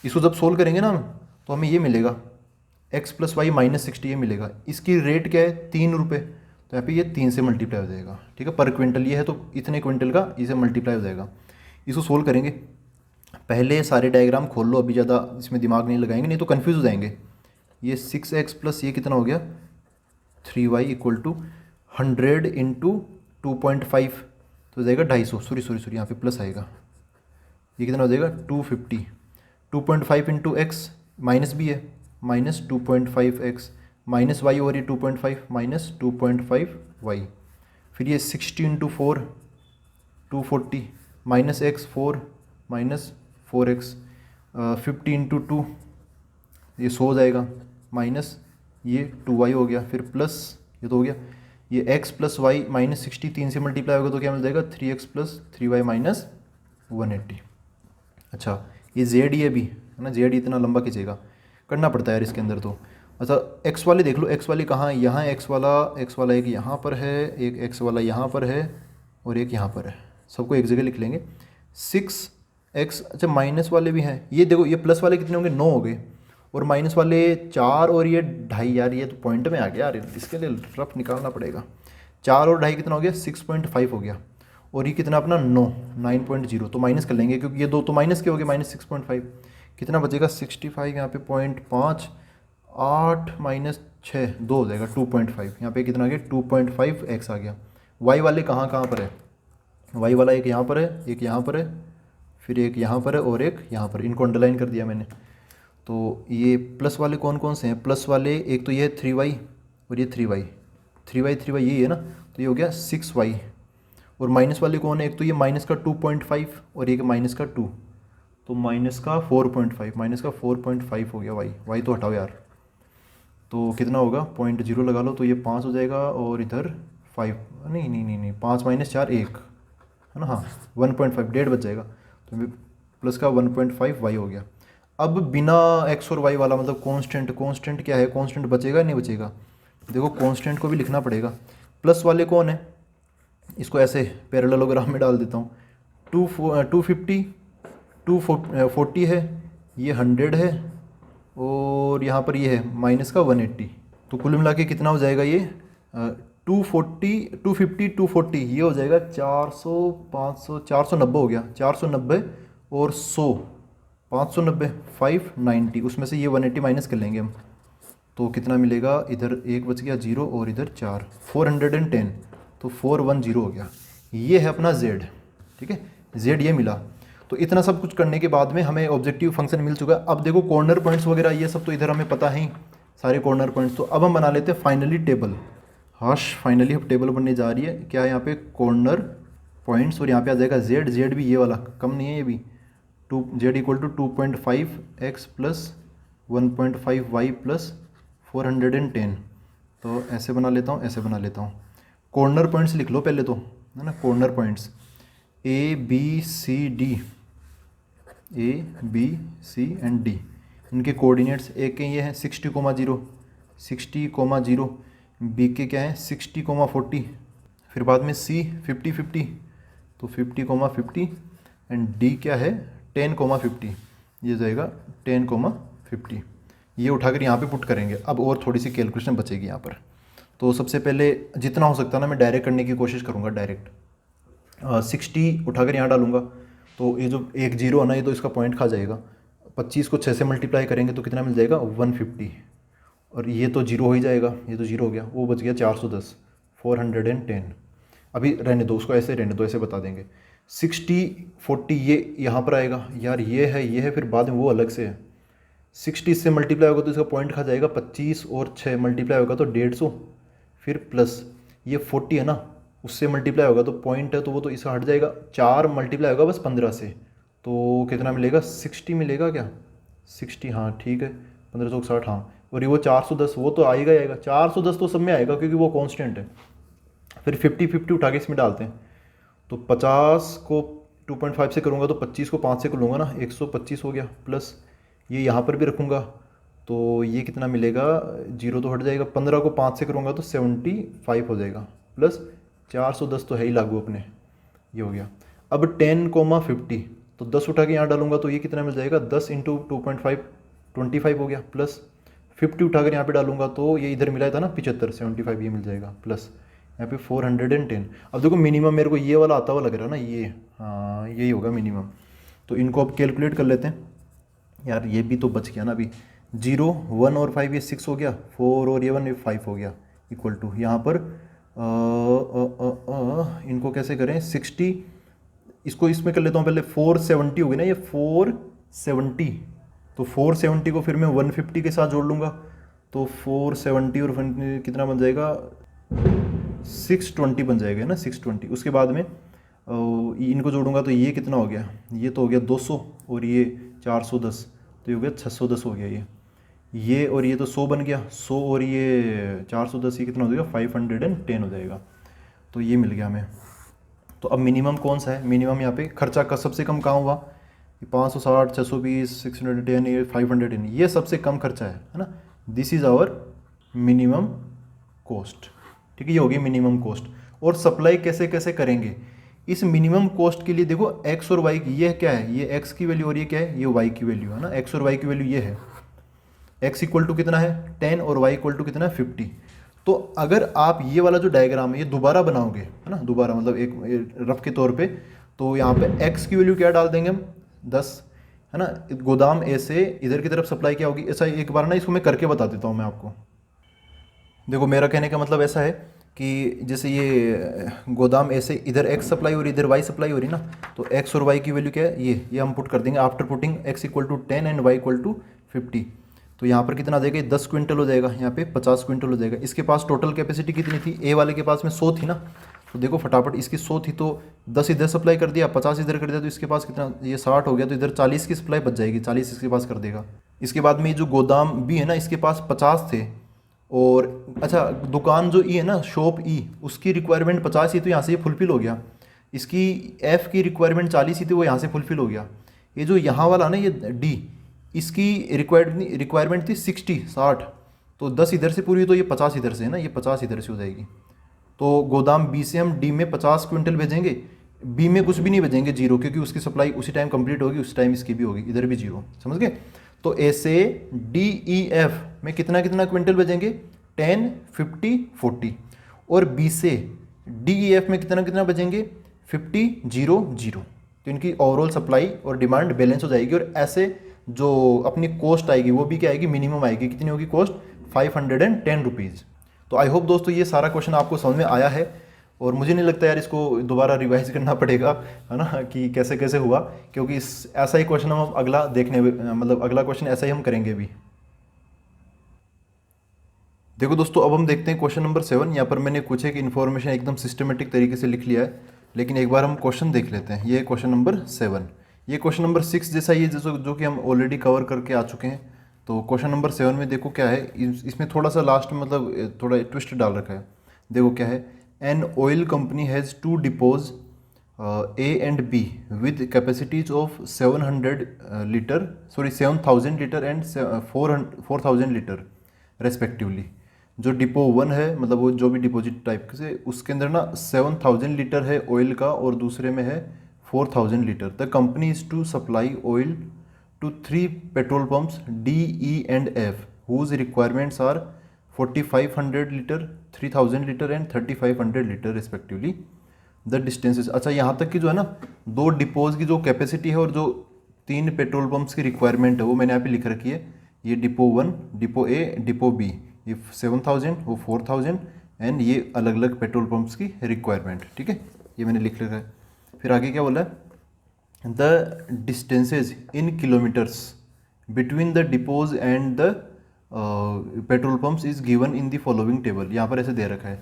इसको जब सोल्व करेंगे ना हम तो हमें ये मिलेगा x प्लस वाई माइनस 60 ये मिलेगा। इसकी रेट क्या है 3 रुपये, तो यहाँ पे ये 3 से मल्टीप्लाई हो जाएगा, ठीक है, पर क्विंटल ये है तो इतने क्विंटल का इसे मल्टीप्लाई हो जाएगा। इसको सोल्व करेंगे, पहले सारे डायग्राम खोल लो, अभी ज़्यादा इसमें दिमाग नहीं लगाएंगे नहीं तो कन्फ्यूज़ हो जाएंगे। ये 6x प्लस ये कितना हो गया 3y इक्वल टू 100 इंटू 2.5, तो हो जाएगा 250, सॉरी यहाँ पे प्लस आएगा, ये कितना हो जाएगा 250, 2.5 इंटू एक्स माइनस भी है, माइनस 2.5x माइनस वाई और ये 2.5 माइनस 2.5y, फिर ये 60 into 4 240 minus x 4 minus 4x, 50 into 2 ये 100 हो जाएगा, माइनस ये 2y हो गया, फिर प्लस ये तो हो गया, ये x प्लस वाई माइनस 60 3 से मल्टीप्लाई होगा तो क्या मिल जाएगा 3x प्लस 3y माइनस 180। अच्छा ये z ये भी है ना, z इतना लंबा खींचेगा, करना पड़ता है यार इसके अंदर तो। अच्छा x वाले देख लो, x वाली कहाँ है, यहाँ x वाला एक यहाँ पर है, एक x वाला यहाँ पर है और एक यहाँ पर है, सबको एक जगह लिख लेंगे 6x। अच्छा माइनस वाले भी हैं, ये देखो ये प्लस वाले कितने होंगे 9 हो गए, और माइनस वाले 4 और ये 2.5, यार ये तो पॉइंट में आ गया यार, इसके लिए रफ निकालना पड़ेगा। 4 और 2.5 कितना हो गया, 6.5 हो गया। और ये कितना अपना 9.0, तो माइनस कर लेंगे क्योंकि ये दो तो माइनस के हो गए, -6.5। कितना बचेगा 65, यहाँ पे 0.5, 8 माइनस 6 2 हो जाएगा 2.5। यहाँ पे कितना आ गया 2.5x आ गया। वाई वाले कहाँ कहाँ पर है, वाई वाला एक यहाँ पर है, एक यहाँ पर है, फिर एक यहाँ पर है और एक यहाँ पर, इनको अंडरलाइन कर दिया मैंने। तो ये प्लस वाले कौन कौन से हैं, प्लस वाले एक तो ये 3y और ये 3y, 3y यही है ना, तो ये हो गया 6y। और माइनस वाले कौन है, एक तो ये माइनस का 2.5 और एक माइनस का 2, तो माइनस का 4.5, माइनस का 4.5 हो गया y तो हटाओ यार, तो कितना होगा 0.0 लगा लो, तो ये 5 हो जाएगा और इधर 5, नहीं 5 माइनस 4 1 है ना, हाँ 1.5, 1.5 बच जाएगा, तो प्लस का 1.5 y हो गया। अब बिना x और y वाला मतलब कांस्टेंट क्या है, कांस्टेंट बचेगा नहीं बचेगा, देखो कांस्टेंट को भी लिखना पड़ेगा। प्लस वाले कौन है, इसको ऐसे पैरेललोग्राम में डाल देता हूँ, 250 240 है, ये 100 है और यहाँ पर ये है माइनस का 180, तो कुल मिला के कितना हो जाएगा ये 250 ये हो जाएगा 400 500 490 हो गया, 490 और 100 590 590, उसमें से ये 180 माइनस कर लेंगे हम, तो कितना मिलेगा, इधर एक बच गया 0 और इधर 4, 410, तो 410 हो गया। ये है अपना z, ठीक है, z ये मिला। तो इतना सब कुछ करने के बाद में हमें ऑब्जेक्टिव फंक्शन मिल चुका है। अब देखो कॉर्नर पॉइंट्स वगैरह ये सब तो इधर हमें पता है ही, सारे कॉर्नर पॉइंट्स, तो अब हम बना लेते हैं फाइनली टेबल। फाइनली अब टेबल बनने जा रही है, क्या है यहाँ पे कॉर्नर पॉइंट्स, और यहाँ पे आ जाएगा z भी ये वाला कम नहीं है, ये भी z equal to 2.5x plus 1.5y plus 410, तो ऐसे बना लेता हूँ, ऐसे बना लेता हूँ। कॉर्नर पॉइंट्स लिख लो पहले तो, है ना, corner points A B and D, इनके कोऑर्डिनेट्स ए के ये हैं 60,0 60,0, बी के क्या है 60,40, फिर बाद में C 50,50, तो 50,50 एंड D क्या है 10,50, ये जाएगा 10,50। ये उठाकर यहाँ पे पुट करेंगे। अब और थोड़ी सी कैलकुलेशन बचेगी यहाँ पर, तो सबसे पहले जितना हो सकता है ना मैं डायरेक्ट करने की कोशिश करूँगा, डायरेक्ट 60 उठाकर यहाँ डालूंगा, तो ये जो एक जीरो है ना, ये तो इसका पॉइंट खा जाएगा। 25 को 6 से मल्टीप्लाई करेंगे तो कितना मिल जाएगा 150, और ये तो जीरो हो ही जाएगा, ये तो जीरो हो गया, वो बच गया 410 410। अभी रहने दो उसको, ऐसे रहने दो, ऐसे बता देंगे। 60 40 ये यहाँ पर आएगा यार, ये है फिर बाद में वो अलग से है। 60 से मल्टीप्लाई होगा तो इसका पॉइंट खा जाएगा, 25 और 6 मल्टीप्लाई होगा तो 150, फिर प्लस ये 40 है ना, उससे मल्टीप्लाई होगा तो पॉइंट है, तो वो तो इसका हट जाएगा। 4 मल्टीप्लाई होगा बस 15 से, तो कितना मिलेगा 60 मिलेगा क्या 60, हाँ ठीक है 1560, हाँ। और ये वो 410 वो तो आएगा ही आएगा, 410 तो सब में आएगा क्योंकि वो कांस्टेंट है। फिर 50 उठा के इसमें डालते हैं, तो 50 को 2.5 से करूँगा तो 25 को 5 से कर लूँगा ना, 125 हो गया, प्लस ये यहाँ पर भी रखूँगा तो ये कितना मिलेगा, जीरो तो हट जाएगा। 15 को 5 से करूँगा तो 75 हो जाएगा, प्लस 410 तो है ही लागू अपने, ये हो गया। अब 10,50 तो 10 उठा के यहाँ डालूंगा तो ये कितना मिल जाएगा, 10 इंटू 2.5 25 हो गया, प्लस 50 उठाकर यहाँ पे डालूंगा तो ये इधर मिला था ना 75 75 ये मिल जाएगा, प्लस यहाँ पे 410। अब देखो मिनिमम मेरे को ये वाला आता हुआ लग रहा है ना, ये हाँ यही होगा मिनिमम। तो इनको अब कैलकुलेट कर लेते हैं यार, ये भी तो बच गया ना अभी, 0 1 और 5 ये 6 हो गया, 4 और ये 1 ये 5 हो गया, इक्वल टू यहाँ पर इनको कैसे करें 60, इसको इसमें कर लेता हूँ पहले, 470 हो गई ना ये 470, तो 470 को फिर मैं 150 के साथ जोड़ लूँगा तो 470 और कितना बन जाएगा 620 बन जाएगा ना 620। उसके बाद में इनको जोड़ूंगा तो ये कितना हो गया, ये तो हो गया 200 और ये 410, तो ये हो गया 610 हो गया ये और ये तो 100 बन गया, 100 और ये 410 ये कितना हो जाएगा 510 हो जाएगा। तो ये मिल गया हमें। तो अब मिनिमम कौन सा है, मिनिमम यहाँ पे खर्चा का सबसे कम कहाँ हुआ, 560 620 610 ये 510 ये सबसे कम खर्चा है ना। This is our minimum cost, ठीक है, ये होगी मिनिमम कॉस्ट। और सप्लाई कैसे कैसे करेंगे इस मिनिमम कॉस्ट के लिए, देखो एक्स और वाई की, ये क्या है, ये एक्स की वैल्यू और ये क्या है, ये वाई की वैल्यू है ना, एक्स और वाई की वैल्यू ये है। x इक्वल टू कितना है 10 और y इक्वल टू कितना है 50। तो अगर आप ये वाला जो डायग्राम है ये दोबारा बनाओगे, है ना, दोबारा मतलब एक रफ के तौर पे, तो यहाँ पे x की वैल्यू क्या डाल देंगे हम 10, है ना, गोदाम ए से इधर की तरफ सप्लाई क्या होगी, ऐसा एक बार ना इसको मैं करके बता देता हूँ मैं आपको। देखो मेरा कहने का मतलब ऐसा है कि जैसे ये गोदाम ए से इधर x सप्लाई हो रही, इधर y सप्लाई हो रही ना, तो x और y की वैल्यू क्या है, ये हम पुट कर देंगे after putting x equal to 10 and y equal to 50। तो यहाँ पर कितना आ जाएगा, 10 क्विंटल हो जाएगा, यहाँ पे 50 क्विंटल हो जाएगा। इसके पास टोटल कैपेसिटी कितनी थी, ए वाले के पास में 100 थी ना, तो देखो फटाफट इसकी 100 थी तो 10 इधर सप्लाई कर दिया, 50 इधर कर दिया, तो इसके पास कितना, ये 60 हो गया, तो इधर 40 की सप्लाई बच जाएगी, 40 इसके पास कर देगा। इसके बाद में ये जो गोदाम बी है ना, इसके पास 50 थे, और अच्छा दुकान जो ई है ना, शॉप ई, उसकी रिक्वायरमेंट 50 ही, तो यहाँ से ये फुलफिल हो गया। इसकी एफ़ की रिक्वायरमेंट 40 ही थी, वो यहाँ से फुलफिल हो गया। ये जो यहाँ वाला ना, ये डी, इसकी रिक्वायरमेंट थी 60, तो 10 इधर से पूरी हुई, तो ये 50 इधर से है ना, ये 50 इधर से हो जाएगी। तो गोदाम बी से हम डी में 50 क्विंटल भेजेंगे, बी में कुछ भी नहीं भेजेंगे, जीरो, क्योंकि उसकी सप्लाई उसी टाइम कंप्लीट होगी, उस टाइम इसकी भी होगी, इधर भी जीरो, समझ गए। तो ए से डी ई एफ में कितना कितना क्विंटल भेजेंगे, 10, 50, 40, और बी से डी ई एफ में कितना कितना भेजेंगे, 50, 0, 0। तो इनकी ओवरऑल सप्लाई और डिमांड बैलेंस हो जाएगी, और ऐसे जो अपनी कॉस्ट आएगी वो भी क्या आएगी, मिनिमम आएगी। कितनी होगी कॉस्ट, 510 रुपीज़। तो आई होप दोस्तों ये सारा क्वेश्चन आपको समझ में आया है, और मुझे नहीं लगता यार इसको दोबारा रिवाइज करना पड़ेगा, है ना, कि कैसे कैसे हुआ, क्योंकि ऐसा ही क्वेश्चन हम अगला देखने, मतलब अगला क्वेश्चन ऐसा ही हम करेंगे भी। देखो दोस्तों अब हम देखते हैं क्वेश्चन नंबर 7। यहाँ पर मैंने कुछ एक इन्फॉर्मेशन एकदम सिस्टमेटिक तरीके से लिख लिया है, लेकिन एक बार हम क्वेश्चन देख लेते हैं। ये क्वेश्चन नंबर 7, ये क्वेश्चन नंबर 6 जैसा ही है, जो कि हम ऑलरेडी कवर करके आ चुके हैं। तो क्वेश्चन नंबर 7 में देखो क्या है, इसमें थोड़ा सा लास्ट मतलब थोड़ा ट्विस्ट डाल रखा है। देखो क्या है, an oil company has 2 depots A and be with capacities of 700 litre, sorry 7000 litre and 4000 litre respectively. जो डिपो 1 है, मतलब वो जो भी डिपॉजिट टाइप से, उसके अंदर ना 7000 लीटर है ऑयल का, और दूसरे में है 4000 litre. The company is to supply oil to 3 petrol pumps D, E and F whose requirements are 4500 liter, 3000 liter and 3500 liter respectively. The distances, अच्छा यहाँ तक की जो है ना, 2 डिपोज की जो कैपेसिटी है और जो 3 पेट्रोल पंप्स की रिक्वायरमेंट है वो मैंने यहाँ पे लिख रखी है। ये डिपो 1, डिपो ए, डिपो बी, ये 7000, वो 4000, एंड ये अलग अलग पेट्रोल पंप्स की रिक्वायरमेंट, ठीक है, ये मैंने लिख रखा है। फिर आगे क्या बोला है, the distances in kilometers between the depots and the petrol pumps is given in the following table। यहाँ पर ऐसे दे रखा है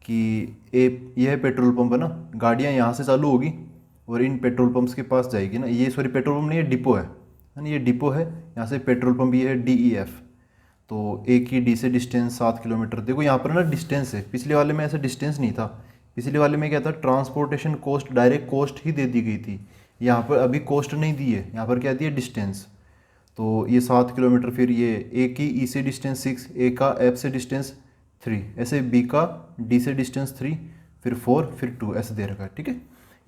कि यह पेट्रोल पंप है ना, गाड़ियाँ यहाँ से चालू होगी और इन पेट्रोल पंप्स के पास जाएगी ना, ये सॉरी पेट्रोल पंप नहीं, ये डिपो है ना, ये डिपो है, यहाँ से पेट्रोल पंप ये है डी ई एफ। तो ए की डी से डिस्टेंस 7 किलोमीटर। देखो यहाँ पर ना डिस्टेंस है, पिछले वाले में ऐसा डिस्टेंस नहीं था, पिछले वाले में क्या था, ट्रांसपोर्टेशन कॉस्ट, डायरेक्ट कॉस्ट ही दे दी गई थी। यहाँ पर अभी कॉस्ट नहीं दी है, यहाँ पर क्या दी है, डिस्टेंस। तो ये 7 किलोमीटर, फिर ये ए की ई से डिस्टेंस 6, ए का एफ से डिस्टेंस 3, ऐसे बी का डी से डिस्टेंस 3, फिर 4, फिर 2, ऐसे दे रखा है, ठीक है।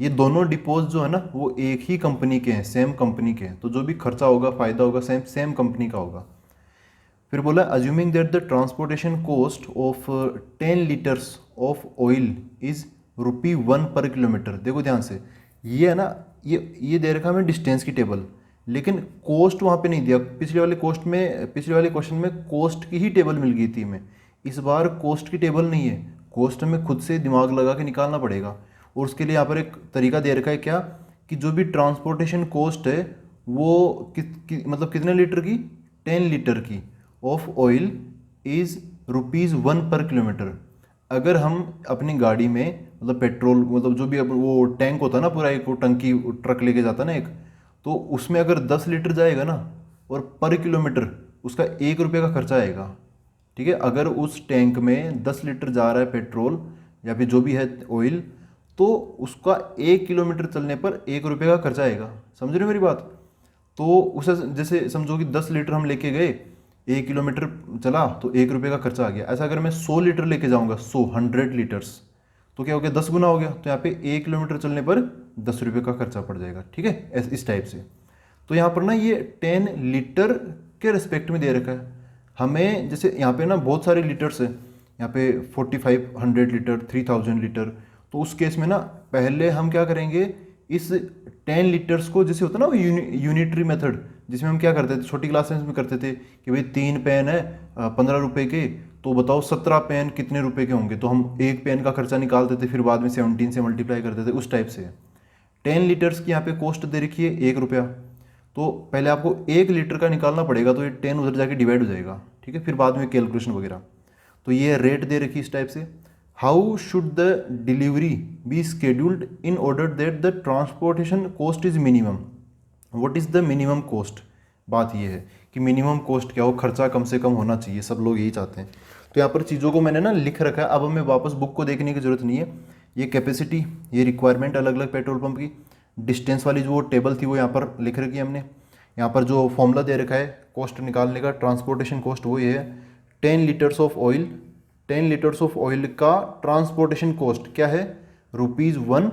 ये दोनों डिपोज जो है ना वो एक ही कंपनी के हैं, सेम कंपनी के हैं, तो जो भी खर्चा होगा, फ़ायदा होगा, सेम कंपनी का होगा। फिर बोला assuming that the transportation cost of 10 litres of oil is ₹1 पर किलोमीटर। देखो ध्यान से, ये है ना, ये दे रखा हमें डिस्टेंस की टेबल, लेकिन कॉस्ट वहाँ पे नहीं दिया। पिछले वाले क्वेश्चन में कॉस्ट की ही टेबल मिल गई थी हमें, इस बार कॉस्ट की टेबल नहीं है, कॉस्ट हमें खुद से दिमाग लगा के निकालना पड़ेगा। और उसके लिए यहाँ पर एक तरीका दे रखा है क्या, कि जो भी ट्रांसपोर्टेशन कॉस्ट है वो मतलब कितने लीटर की, 10 लीटर की ऑफ ऑयल इज़ ₹1 पर किलोमीटर। अगर हम अपनी गाड़ी में मतलब पेट्रोल, मतलब जो भी वो टैंक होता है ना पूरा, एक वो टंकी ट्रक लेके जाता है ना एक, तो उसमें अगर 10 लीटर जाएगा ना, और पर किलोमीटर उसका ₹1 का खर्चा आएगा, ठीक है। अगर उस टैंक में 10 लीटर जा रहा है पेट्रोल या फिर जो भी है ऑयल, तो उसका 1 किलोमीटर चलने पर ₹1 का खर्चा आएगा। समझ रहे हो मेरी बात। तो उसे जैसे समझो कि 10 लीटर हम लेके गए, 1 किलोमीटर चला तो ₹1 का खर्चा आ गया। ऐसा अगर मैं 100 लीटर लेके जाऊँगा, 100 लीटर्स, तो क्या हो गया, 10 गुना हो गया। तो यहाँ पे 1 किलोमीटर चलने पर ₹10 का खर्चा पड़ जाएगा, ठीक है, इस टाइप से। तो यहाँ पर ना ये 10 लीटर के रिस्पेक्ट में दे रखा है। हमें जैसे यहाँ पे ना बहुत सारे लीटर्स है, यहाँ पे 4500 लीटर, 3000 लीटर, तो उस केस में ना पहले हम क्या करेंगे, इस 10 लीटर्स को, जैसे होता है ना वो यूनिटरी मेथड, जिसमें हम क्या करते थे छोटी क्लासेस में करते थे कि भाई 3 पेन है 15 रुपये के, तो बताओ 17 पेन कितने रुपए के होंगे, तो हम एक पेन का खर्चा निकालते थे, फिर बाद में 17 से मल्टीप्लाई करते थे, उस टाइप से। 10 लीटर्स की यहाँ पे कॉस्ट दे रखी है 1 रुपया, तो पहले आपको 1 लीटर का निकालना पड़ेगा, तो ये 10 उधर जाके डिवाइड हो जाएगा, ठीक है, फिर बाद में कैलकुलेशन वगैरह। तो ये रेट दे रखी इस टाइप से। How should the delivery be scheduled in order that the transportation cost is minimum. What is the minimum cost, बात ये है कि मिनिमम कॉस्ट क्या हो, खर्चा कम से कम होना चाहिए, सब लोग यही चाहते हैं। तो यहाँ पर चीज़ों को मैंने ना लिख रखा है, अब हमें वापस बुक को देखने की ज़रूरत नहीं है। ये कैपेसिटी, ये रिक्वायरमेंट अलग अलग पेट्रोल पंप की, डिस्टेंस वाली जो टेबल थी वो यहाँ पर लिख रखी है हमने। यहाँ पर जो फॉर्मूला दे रखा है कॉस्ट निकालने का, ट्रांसपोर्टेशन कॉस्ट, वो ये है 10 litres of oil, 10 litres of oil का ट्रांसपोर्टेशन कॉस्ट क्या है, ₹1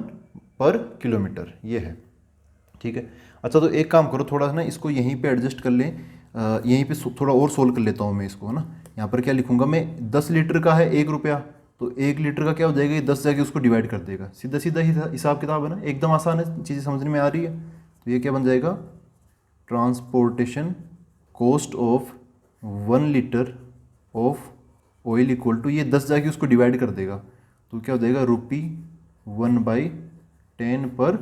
पर किलोमीटर, ये है, ठीक है। अच्छा, तो एक काम करो, थोड़ा सा ना इसको यहीं पे एडजस्ट कर लें, यहीं पे थोड़ा और सोल्व कर लेता हूँ मैं इसको, है ना। यहाँ पर क्या लिखूंगा मैं, 10 लीटर का है 1 रुपया, तो 1 लीटर का क्या हो जाएगा, ये 10 जाके उसको डिवाइड कर देगा, सीधा सीधा हिसाब किताब है ना, एकदम आसान है, चीज़ें समझने में आ रही है। तो ये क्या बन जाएगा, transportation cost of 1 litre of oil equal to, ये 10 जाके उसको डिवाइड कर देगा, तो क्या हो जाएगा, ₹1/10 पर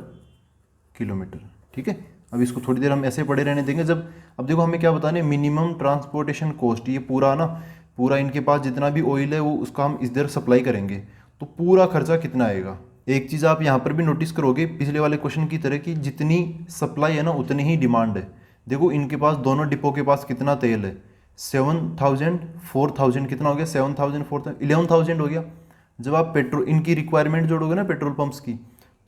किलोमीटर, ठीक है। अब इसको थोड़ी देर हम ऐसे पड़े रहने देंगे। जब, अब देखो हमें क्या बताने, मिनिमम ट्रांसपोर्टेशन कॉस्ट, ये पूरा ना, पूरा इनके पास जितना भी ऑयल है वो उसका हम इधर सप्लाई करेंगे, तो पूरा खर्चा कितना आएगा। एक चीज़ आप यहाँ पर भी नोटिस करोगे पिछले वाले क्वेश्चन की तरह, कि जितनी सप्लाई है ना उतनी ही डिमांड है। देखो इनके पास, दोनों डिपो के पास कितना तेल है, 7000, 4000, कितना हो गया, 7000, 4000, 11000 हो गया। जब आप पेट्रोल, इनकी रिक्वायरमेंट जोड़ोगे ना पेट्रोल पंप्स की,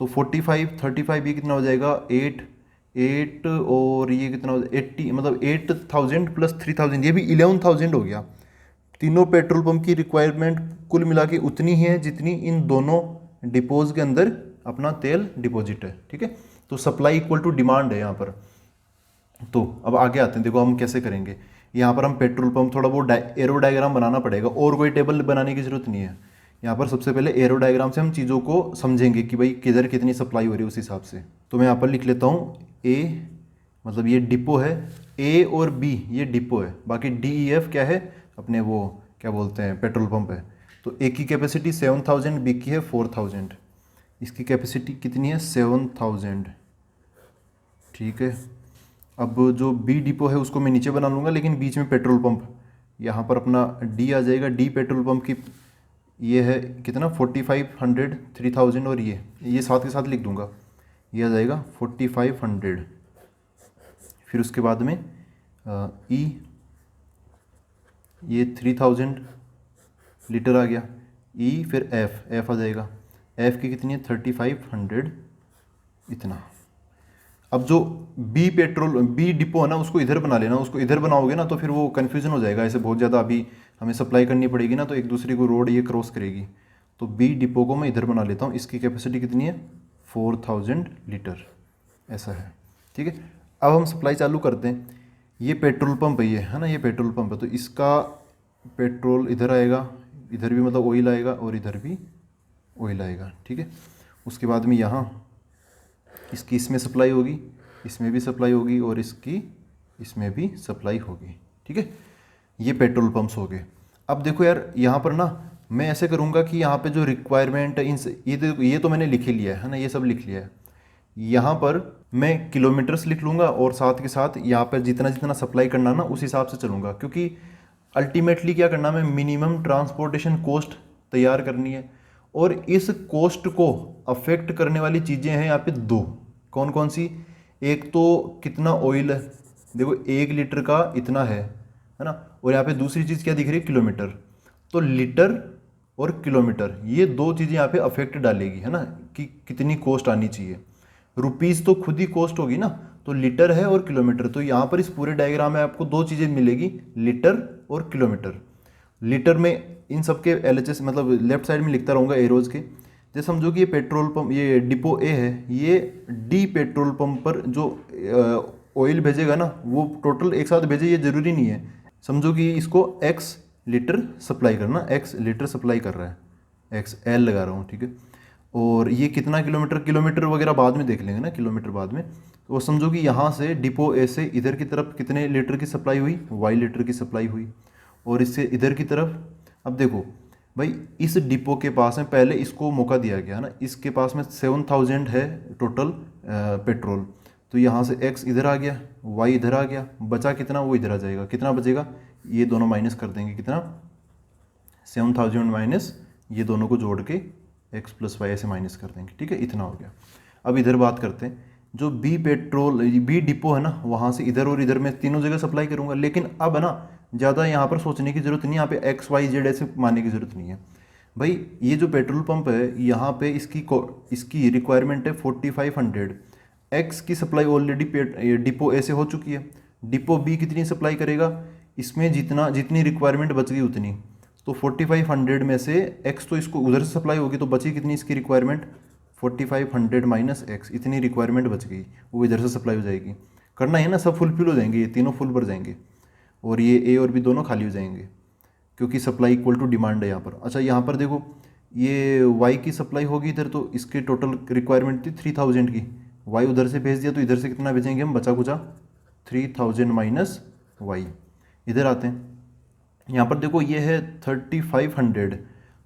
तो 45, 35, ये कितना हो जाएगा, 8 और ये कितना हो जाएगा 80, मतलब 8000 प्लस 3000, ये भी 11000 हो गया। तीनों पेट्रोल पंप की रिक्वायरमेंट कुल मिला के उतनी ही है जितनी इन दोनों डिपोज के अंदर अपना तेल डिपॉजिट है, ठीक है। तो सप्लाई इक्वल टू डिमांड है यहाँ पर। तो अब आगे आते हैं, देखो हम कैसे करेंगे। यहाँ पर हम पेट्रोल पंप, थोड़ा वो एरो डायग्राम बनाना पड़ेगा, और कोई टेबल बनाने की जरूरत नहीं है। यहाँ पर सबसे पहले एरो डायग्राम से हम चीज़ों को समझेंगे कि भाई किधर कितनी सप्लाई हो रही है, उस हिसाब से। तो मैं यहाँ पर लिख लेता हूँ ए, मतलब ये डिपो है, ए और बी ये डिपो है, बाकी डी ई एफ क्या है, अपने वो क्या बोलते हैं, पेट्रोल पंप है। तो ए की कैपेसिटी 7000, बी की है 4000, इसकी कैपेसिटी कितनी है, 7000, ठीक है। अब जो बी डिपो है उसको मैं नीचे बना लूँगा, लेकिन बीच में पेट्रोल पंप, यहाँ पर अपना डी आ जाएगा। डी पेट्रोल पंप की ये है कितना, 4500, 3000, और ये साथ के साथ लिख दूंगा, ये आ जाएगा 4500। फिर उसके बाद में ई, ये 3000 लीटर आ गया, ई, फिर एफ आ जाएगा, एफ की कितनी है, 3500, इतना। अब जो बी डिपो है ना, उसको इधर बना लेना, उसको इधर बनाओगे ना तो फिर वो कन्फ्यूजन हो जाएगा, ऐसे बहुत ज़्यादा अभी हमें सप्लाई करनी पड़ेगी ना, तो एक दूसरे को रोड ये क्रॉस करेगी। तो बी डिपो को मैं इधर बना लेता हूँ, इसकी कैपेसिटी कितनी है, 4000 लीटर, ऐसा है, ठीक है। अब हम सप्लाई चालू करते हैं। ये पेट्रोल पंप है ना, ये पेट्रोल पंप है, तो इसका पेट्रोल इधर आएगा, इधर भी मतलब ऑयल आएगा, और इधर भी ऑयल आएगा, ठीक है। उसके बाद में यहाँ इसकी इसमें सप्लाई होगी, इसमें भी सप्लाई होगी, और इसकी इसमें भी सप्लाई होगी, ठीक है। ये पेट्रोल पंप्स हो गए। अब देखो यार, यहाँ पर ना मैं ऐसे करूँगा कि यहाँ पे जो रिक्वायरमेंट है, ये तो मैंने लिख ही लिया है ना, ये सब लिख लिया है। यहाँ पर मैं किलोमीटर्स लिख लूँगा, और साथ के साथ यहाँ पर जितना जितना सप्लाई करना ना उस हिसाब से चलूँगा, क्योंकि अल्टीमेटली क्या करना, मैं मिनिमम ट्रांसपोर्टेशन कॉस्ट तैयार करनी है। और इस कॉस्ट को अफेक्ट करने वाली चीज़ें हैं यहाँ पे दो, कौन कौन सी, एक तो कितना ऑयल है, देखो 1 लीटर का इतना है ना, और यहाँ पे दूसरी चीज़ क्या दिख रही है, किलोमीटर। तो लीटर और किलोमीटर, ये दो चीज़ें यहाँ पे अफेक्ट डालेगी, है ना, कि कितनी कॉस्ट आनी चाहिए। रुपीज़ तो खुद ही कॉस्ट होगी ना, तो लीटर है और किलोमीटर, तो यहाँ पर इस पूरे डायग्राम में आपको दो चीज़ें मिलेगी, लीटर और किलोमीटर। लीटर में इन सब के LHS, मतलब लेफ्ट साइड में लिखता रहूँगा एरोज के। जैसे समझो कि ये पेट्रोल पंप, ये डिपो ए है, ये डी पेट्रोल पंप पर जो ऑयल भेजेगा ना, वो टोटल एक साथ भेजे, ये ज़रूरी नहीं है। समझो कि इसको x लीटर सप्लाई करना, x लीटर सप्लाई कर रहा है, x L लगा रहा हूँ, ठीक है। और ये कितना किलोमीटर, किलोमीटर वगैरह बाद में देख लेंगे ना, किलोमीटर बाद में। तो समझो कि यहाँ से डिपो ए से इधर की तरफ कितने लीटर की सप्लाई हुई, y लीटर की सप्लाई हुई। और इससे इधर की तरफ, अब देखो भाई इस डिपो के पास में पहले इसको मौका दिया गया ना, इसके पास में 7000 है टोटल पेट्रोल। तो यहाँ से x इधर आ गया, y इधर आ गया, बचा कितना, वो इधर आ जाएगा। कितना बचेगा, ये दोनों माइनस कर देंगे, कितना 7000 माइनस ये दोनों को जोड़ के x प्लस वाई ऐसे माइनस कर देंगे, ठीक है। इतना हो गया। अब इधर बात करते हैं, जो बी डिपो है ना, वहाँ से इधर और इधर मैं तीनों जगह सप्लाई करूँगा। लेकिन अब है ना ज़्यादा यहाँ पर सोचने की ज़रूरत नहीं, यहाँ पे XYZ ऐसे मानने की ज़रूरत नहीं है भाई। ये जो पेट्रोल पंप है यहाँ पे इसकी रिक्वायरमेंट है 4500। एक्स की सप्लाई ऑलरेडी डिपो ए से हो चुकी है, डिपो बी कितनी सप्लाई करेगा, इसमें जितनी रिक्वायरमेंट बच गई उतनी। तो 4500 में से एक्स तो इसको उधर से सप्लाई होगी, तो बची कितनी इसकी रिक्वायरमेंट, 4500 माइनस एक्स, इतनी रिक्वायरमेंट बच गई, वो इधर से सप्लाई हो जाएगी। करना है ना, सब फुलफिल हो जाएंगे, ये तीनों फुल भर जाएंगे और ये ए और बी दोनों खाली हो जाएंगे, क्योंकि सप्लाई इक्वल टू डिमांड है यहाँ पर। अच्छा यहाँ पर देखो, ये वाई की सप्लाई होगी इधर, तो इसके टोटल रिक्वायरमेंट थी 3000 की, वाई उधर से भेज दिया, तो इधर से कितना भेजेंगे हम, बचा कुचा 3000 माइनस वाई। इधर आते हैं, यहाँ पर देखो ये है 3500,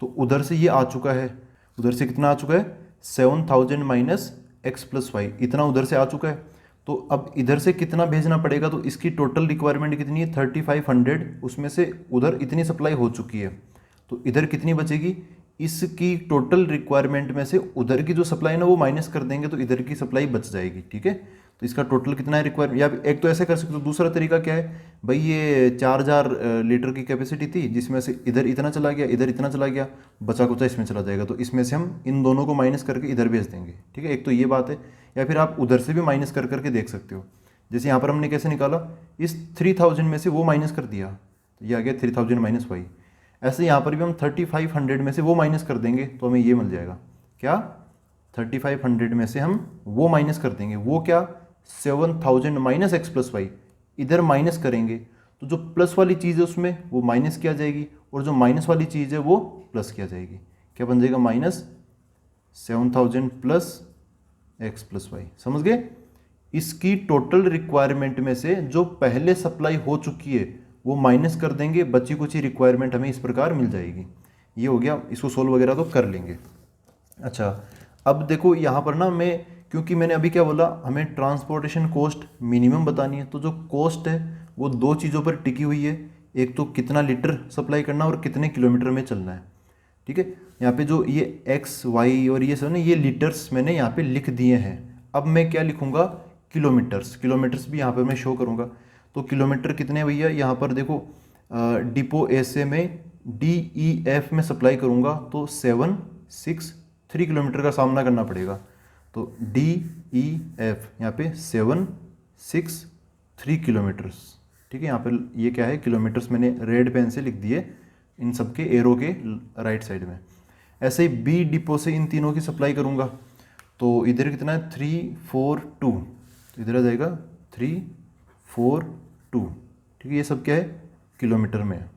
तो उधर से ये आ चुका है, उधर से कितना आ चुका है 7000 माइनस एक्स प्लस वाई, इतना उधर से आ चुका है। तो अब इधर से कितना भेजना पड़ेगा, तो इसकी टोटल रिक्वायरमेंट कितनी है 3500, उसमें से उधर इतनी सप्लाई हो चुकी है, तो इधर कितनी बचेगी, इसकी टोटल रिक्वायरमेंट में से उधर की जो सप्लाई है ना वो माइनस कर देंगे, तो इधर की सप्लाई बच जाएगी, ठीक है। तो इसका टोटल कितना है रिक्वायरमेंट, या एक तो ऐसे कर सकते हो। दूसरा तरीका क्या है भाई, ये 4000 लीटर की कैपेसिटी थी, जिसमें से इधर इतना चला गया, इधर इतना चला गया, बचा कुचा इसमें चला जाएगा, तो इसमें से हम इन दोनों को माइनस करके इधर भेज देंगे, ठीक है। एक तो ये बात है, या फिर आप उधर से भी माइनस कर करके देख सकते हो। जैसे यहाँ पर हमने कैसे निकाला, इस 3000 में से वो माइनस कर दिया, तो ये आ गया 3000 माइनस वाई। ऐसे यहाँ पर भी हम 3500 में से वो माइनस कर देंगे, तो हमें ये मिल जाएगा क्या, 3500 में से हम वो माइनस कर देंगे, वो क्या 7000 माइनस एक्स प्लस वाई, इधर माइनस करेंगे तो जो प्लस वाली चीज़ है उसमें वो माइनस किया जाएगी, और जो माइनस वाली चीज़ है वो प्लस किया जाएगी। क्या बन जाएगा, minus 7000 plus x plus y. समझ गए, इसकी टोटल रिक्वायरमेंट में से जो पहले सप्लाई हो चुकी है वो माइनस कर देंगे, बची कुछ रिक्वायरमेंट हमें इस प्रकार मिल जाएगी। ये हो गया, इसको सोल्व वगैरह तो कर लेंगे। अच्छा अब देखो यहाँ पर ना क्योंकि मैंने अभी क्या बोला, हमें ट्रांसपोर्टेशन कॉस्ट मिनिमम बतानी है, तो जो कॉस्ट है वो दो चीज़ों पर टिकी हुई है, एक तो कितना लीटर सप्लाई करना और कितने किलोमीटर में चलना है, ठीक है। यहाँ पे जो ये एक्स वाई और ये सब ना, ये लीटर्स मैंने यहाँ पे लिख दिए हैं। अब मैं क्या लिखूँगा, किलोमीटर्स भी यहाँ पर मैं शो करूँगा। तो किलोमीटर कितने भैया, यहाँ पर देखो डिपो ए से में DEF में सप्लाई करूँगा तो 763 किलोमीटर का सामना करना पड़ेगा। तो DEF यहाँ पे 763 किलोमीटर्स, ठीक है। यहाँ पे ये क्या है, किलोमीटर्स मैंने रेड पेन से लिख दिए इन सब के एरो के राइट साइड में। ऐसे ही बी डिपो से इन तीनों की सप्लाई करूँगा, तो इधर कितना है 342, तो इधर आ जाएगा 342, ठीक है। ये सब क्या है, किलोमीटर में है,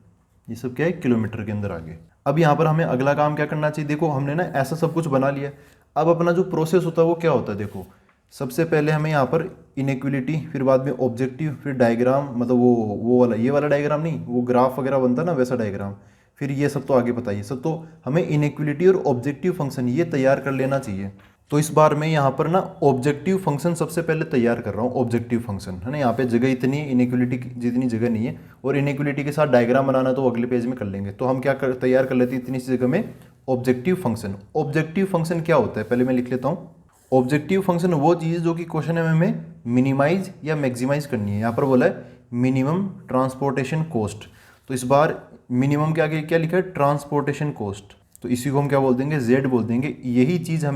ये सब क्या है, किलोमीटर के अंदर आ गए। अब यहाँ पर हमें अगला काम क्या करना चाहिए, देखो हमने ना ऐसा सब कुछ बना लिया। अब अपना जो प्रोसेस होता है वो क्या होता है, देखो सबसे पहले हमें यहाँ पर इनइक्वलिटी, फिर बाद में ऑब्जेक्टिव, फिर डायग्राम, मतलब वो वाला, ये वाला डायग्राम नहीं, वो ग्राफ वगैरह बनता है ना वैसा डायग्राम, फिर ये सब तो आगे पता ही सब। तो हमें इनइक्वलिटी और ऑब्जेक्टिव फंक्शन ये तैयार कर लेना चाहिए। तो इस बार मैं यहाँ पर ना ऑब्जेक्टिव फंक्शन सबसे पहले तैयार कर रहा हूँ। ऑब्जेक्टिव फंक्शन है ना, यहाँ पे जगह इतनी इनइक्वलिटी जितनी जगह नहीं है, और इनइक्वलिटी के साथ डायग्राम बनाना तो अगले पेज में कर लेंगे। तो हम क्या तैयार कर लेते हैं इतनी सी जगह में, ऑब्जेक्टिव फंक्शन। ऑब्जेक्टिव फंक्शन क्या होता है, पहले मैं लिख लेता हूँ। ऑब्जेक्टिव फंक्शन वो चीज़ जो कि क्वेश्चन में हमें मिनिमाइज या मैक्सिमाइज करनी है। यहाँ पर बोला है मिनिमम ट्रांसपोर्टेशन कॉस्ट, तो इस बार मिनिमम के आगे क्या लिखा है, ट्रांसपोर्टेशन कॉस्ट, तो इसी को हम क्या बोल देंगे, Z बोल देंगे। यही चीज़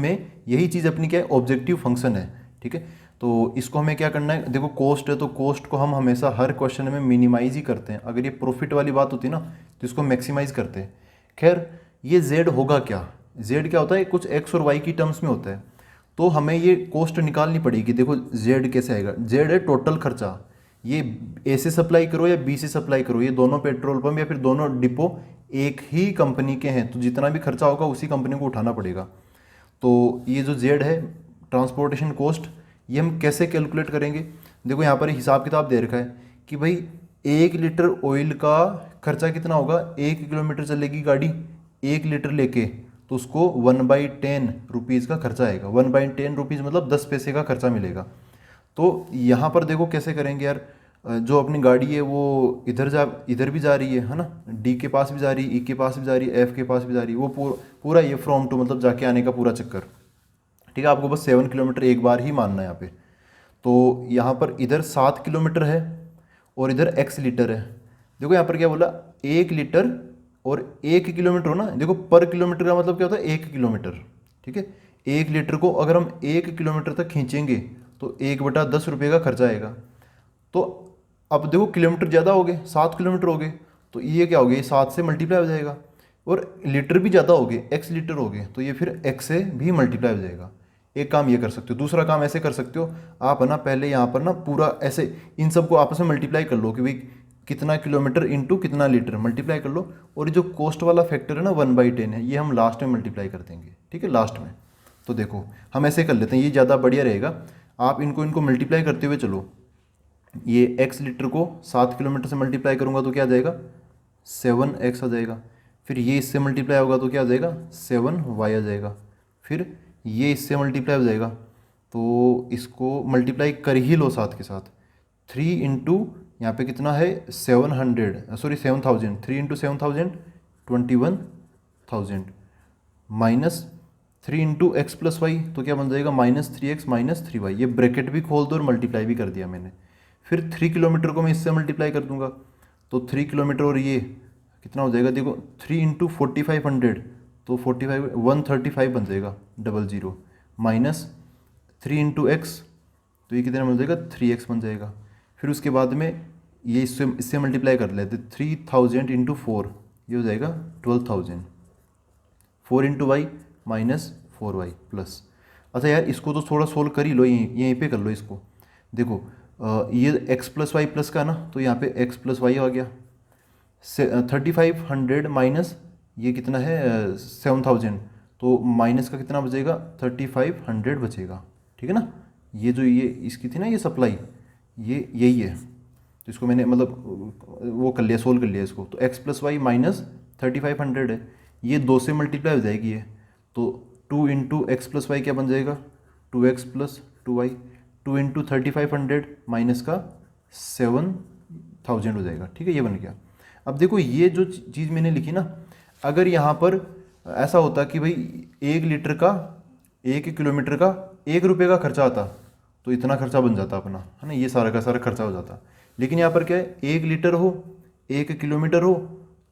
अपनी क्या है, ऑब्जेक्टिव फंक्शन है, ठीक है। तो इसको हमें क्या करना है, देखो कॉस्ट है तो कॉस्ट को हम हमेशा हर क्वेश्चन में मिनिमाइज ही करते हैं। अगर ये प्रॉफिट वाली बात होती है ना तो इसको मैक्सिमाइज करते हैं। खैर ये Z होगा क्या, Z क्या होता है, कुछ X और Y की टर्म्स में होता है। तो हमें ये कॉस्ट निकालनी पड़ेगी। देखो Z कैसे आएगा, Z है टोटल खर्चा, ये ए से सप्लाई करो या बी से सप्लाई करो, ये दोनों पेट्रोल पंप या फिर दोनों डिपो एक ही कंपनी के हैं, तो जितना भी खर्चा होगा उसी कंपनी को उठाना पड़ेगा। तो ये जो जेड है ट्रांसपोर्टेशन कॉस्ट, ये हम कैसे कैलकुलेट करेंगे? देखो यहाँ पर हिसाब किताब दे रखा है कि भाई 1 लीटर ऑयल का खर्चा कितना होगा, 1 किलोमीटर चलेगी गाड़ी 1 लीटर लेके, तो उसको 1/10 रुपीज़ का खर्चा आएगा। 1/10 रुपीज़ मतलब 10 पैसे का खर्चा मिलेगा। तो यहाँ पर देखो कैसे करेंगे यार, जो अपनी गाड़ी है वो इधर भी जा रही है ना, डी के पास भी जा रही है, ई के पास भी जा रही है, एफ के पास भी जा रही है, वो पूरा ये फ्रॉम टू मतलब जाके आने का पूरा चक्कर। ठीक है, आपको बस 7 किलोमीटर एक बार ही मानना है यहाँ पे। तो यहाँ पर इधर 7 किलोमीटर है और इधर x लीटर है। देखो यहाँ पर क्या बोला, 1 लीटर और 1 किलोमीटर हो ना, देखो पर किलोमीटर का मतलब क्या होता है 1 किलोमीटर। ठीक है, 1 लीटर को अगर हम 1 किलोमीटर तक खींचेंगे तो 1/10 रुपये का खर्चा आएगा। तो अब देखो किलोमीटर ज़्यादा हो गए, 7 किलोमीटर हो गए, तो ये क्या हो गया, 7 से मल्टीप्लाई हो जाएगा। और लीटर भी ज़्यादा हो गए, x लीटर हो गए, तो ये फिर x से भी मल्टीप्लाई हो जाएगा। एक काम ये कर सकते हो, दूसरा काम ऐसे कर सकते हो आप, है ना, पहले यहाँ पर ना पूरा ऐसे इन सबको आपस में मल्टीप्लाई कर लो कि भाई कितना किलोमीटर इंटू कितना लीटर, मल्टीप्लाई कर लो। और ये जो कॉस्ट वाला फैक्टर है ना 1/10 है, ये हम लास्ट में मल्टीप्लाई कर देंगे। ठीक है, लास्ट में। तो देखो हम ऐसे कर लेते हैं, ये ज़्यादा बढ़िया रहेगा। आप इनको मल्टीप्लाई करते हुए चलो। ये x लीटर को 7 किलोमीटर से मल्टीप्लाई करूँगा तो क्या आ जाएगा, 7x आ जाएगा। फिर ये इससे मल्टीप्लाई होगा तो क्या आ जाएगा, 7y आ जाएगा। फिर ये इससे मल्टीप्लाई हो जाएगा, तो इसको मल्टीप्लाई कर ही लो 7 के साथ। 3 इंटू यहाँ पर कितना है 7,000, 3 into 7,000 21,000 minus 3 into x plus y, तो क्या बन जाएगा -3x -3y। ये ब्रैकेट भी खोल दो और मल्टीप्लाई भी कर दिया मैंने। फिर 3 किलोमीटर को मैं इससे मल्टीप्लाई कर दूंगा, तो 3 किलोमीटर और ये कितना हो जाएगा, देखो 3 इंटू 4500, तो 135 बन जाएगा 00 माइनस 3 इंटू एक्स, तो ये कितना बन जाएगा 3x बन जाएगा। फिर उसके बाद में ये इससे मल्टीप्लाई कर लेते, 3000 इंटू 4, ये हो जाएगा 12,000। 4 इंटू वाई -4y प्लस। अच्छा यार इसको तो थोड़ा सोल्व कर ही लो, यहीं पे कर लो इसको। देखो ये x प्लस वाई प्लस का ना, तो यहाँ पे x प्लस वाई आ गया। 3500 माइनस ये कितना है 7000, तो माइनस का कितना बचेगा 3500 बचेगा। ठीक है ना, ये जो ये इसकी थी ना ये सप्लाई, ये यही है, तो इसको मैंने मतलब वो कर लिया, सोल्व कर लिया इसको। तो x प्लस वाई माइनस 3500 है, ये 2 से मल्टीप्लाई हो जाएगी ये, तो 2 इंटू एक्स प्लस वाई क्या बन जाएगा 2x plus 2y। 2 into 3500 minus का 7000 हो जाएगा। ठीक है, ये बन गया। अब देखो ये जो चीज़ मैंने लिखी ना, अगर यहाँ पर ऐसा होता कि भाई 1 लीटर का 1 किलोमीटर का 1 रुपये का खर्चा आता, तो इतना खर्चा बन जाता अपना, है ना, ये सारा का सारा खर्चा हो जाता। लेकिन यहाँ पर क्या है, 1 लीटर हो 1 किलोमीटर हो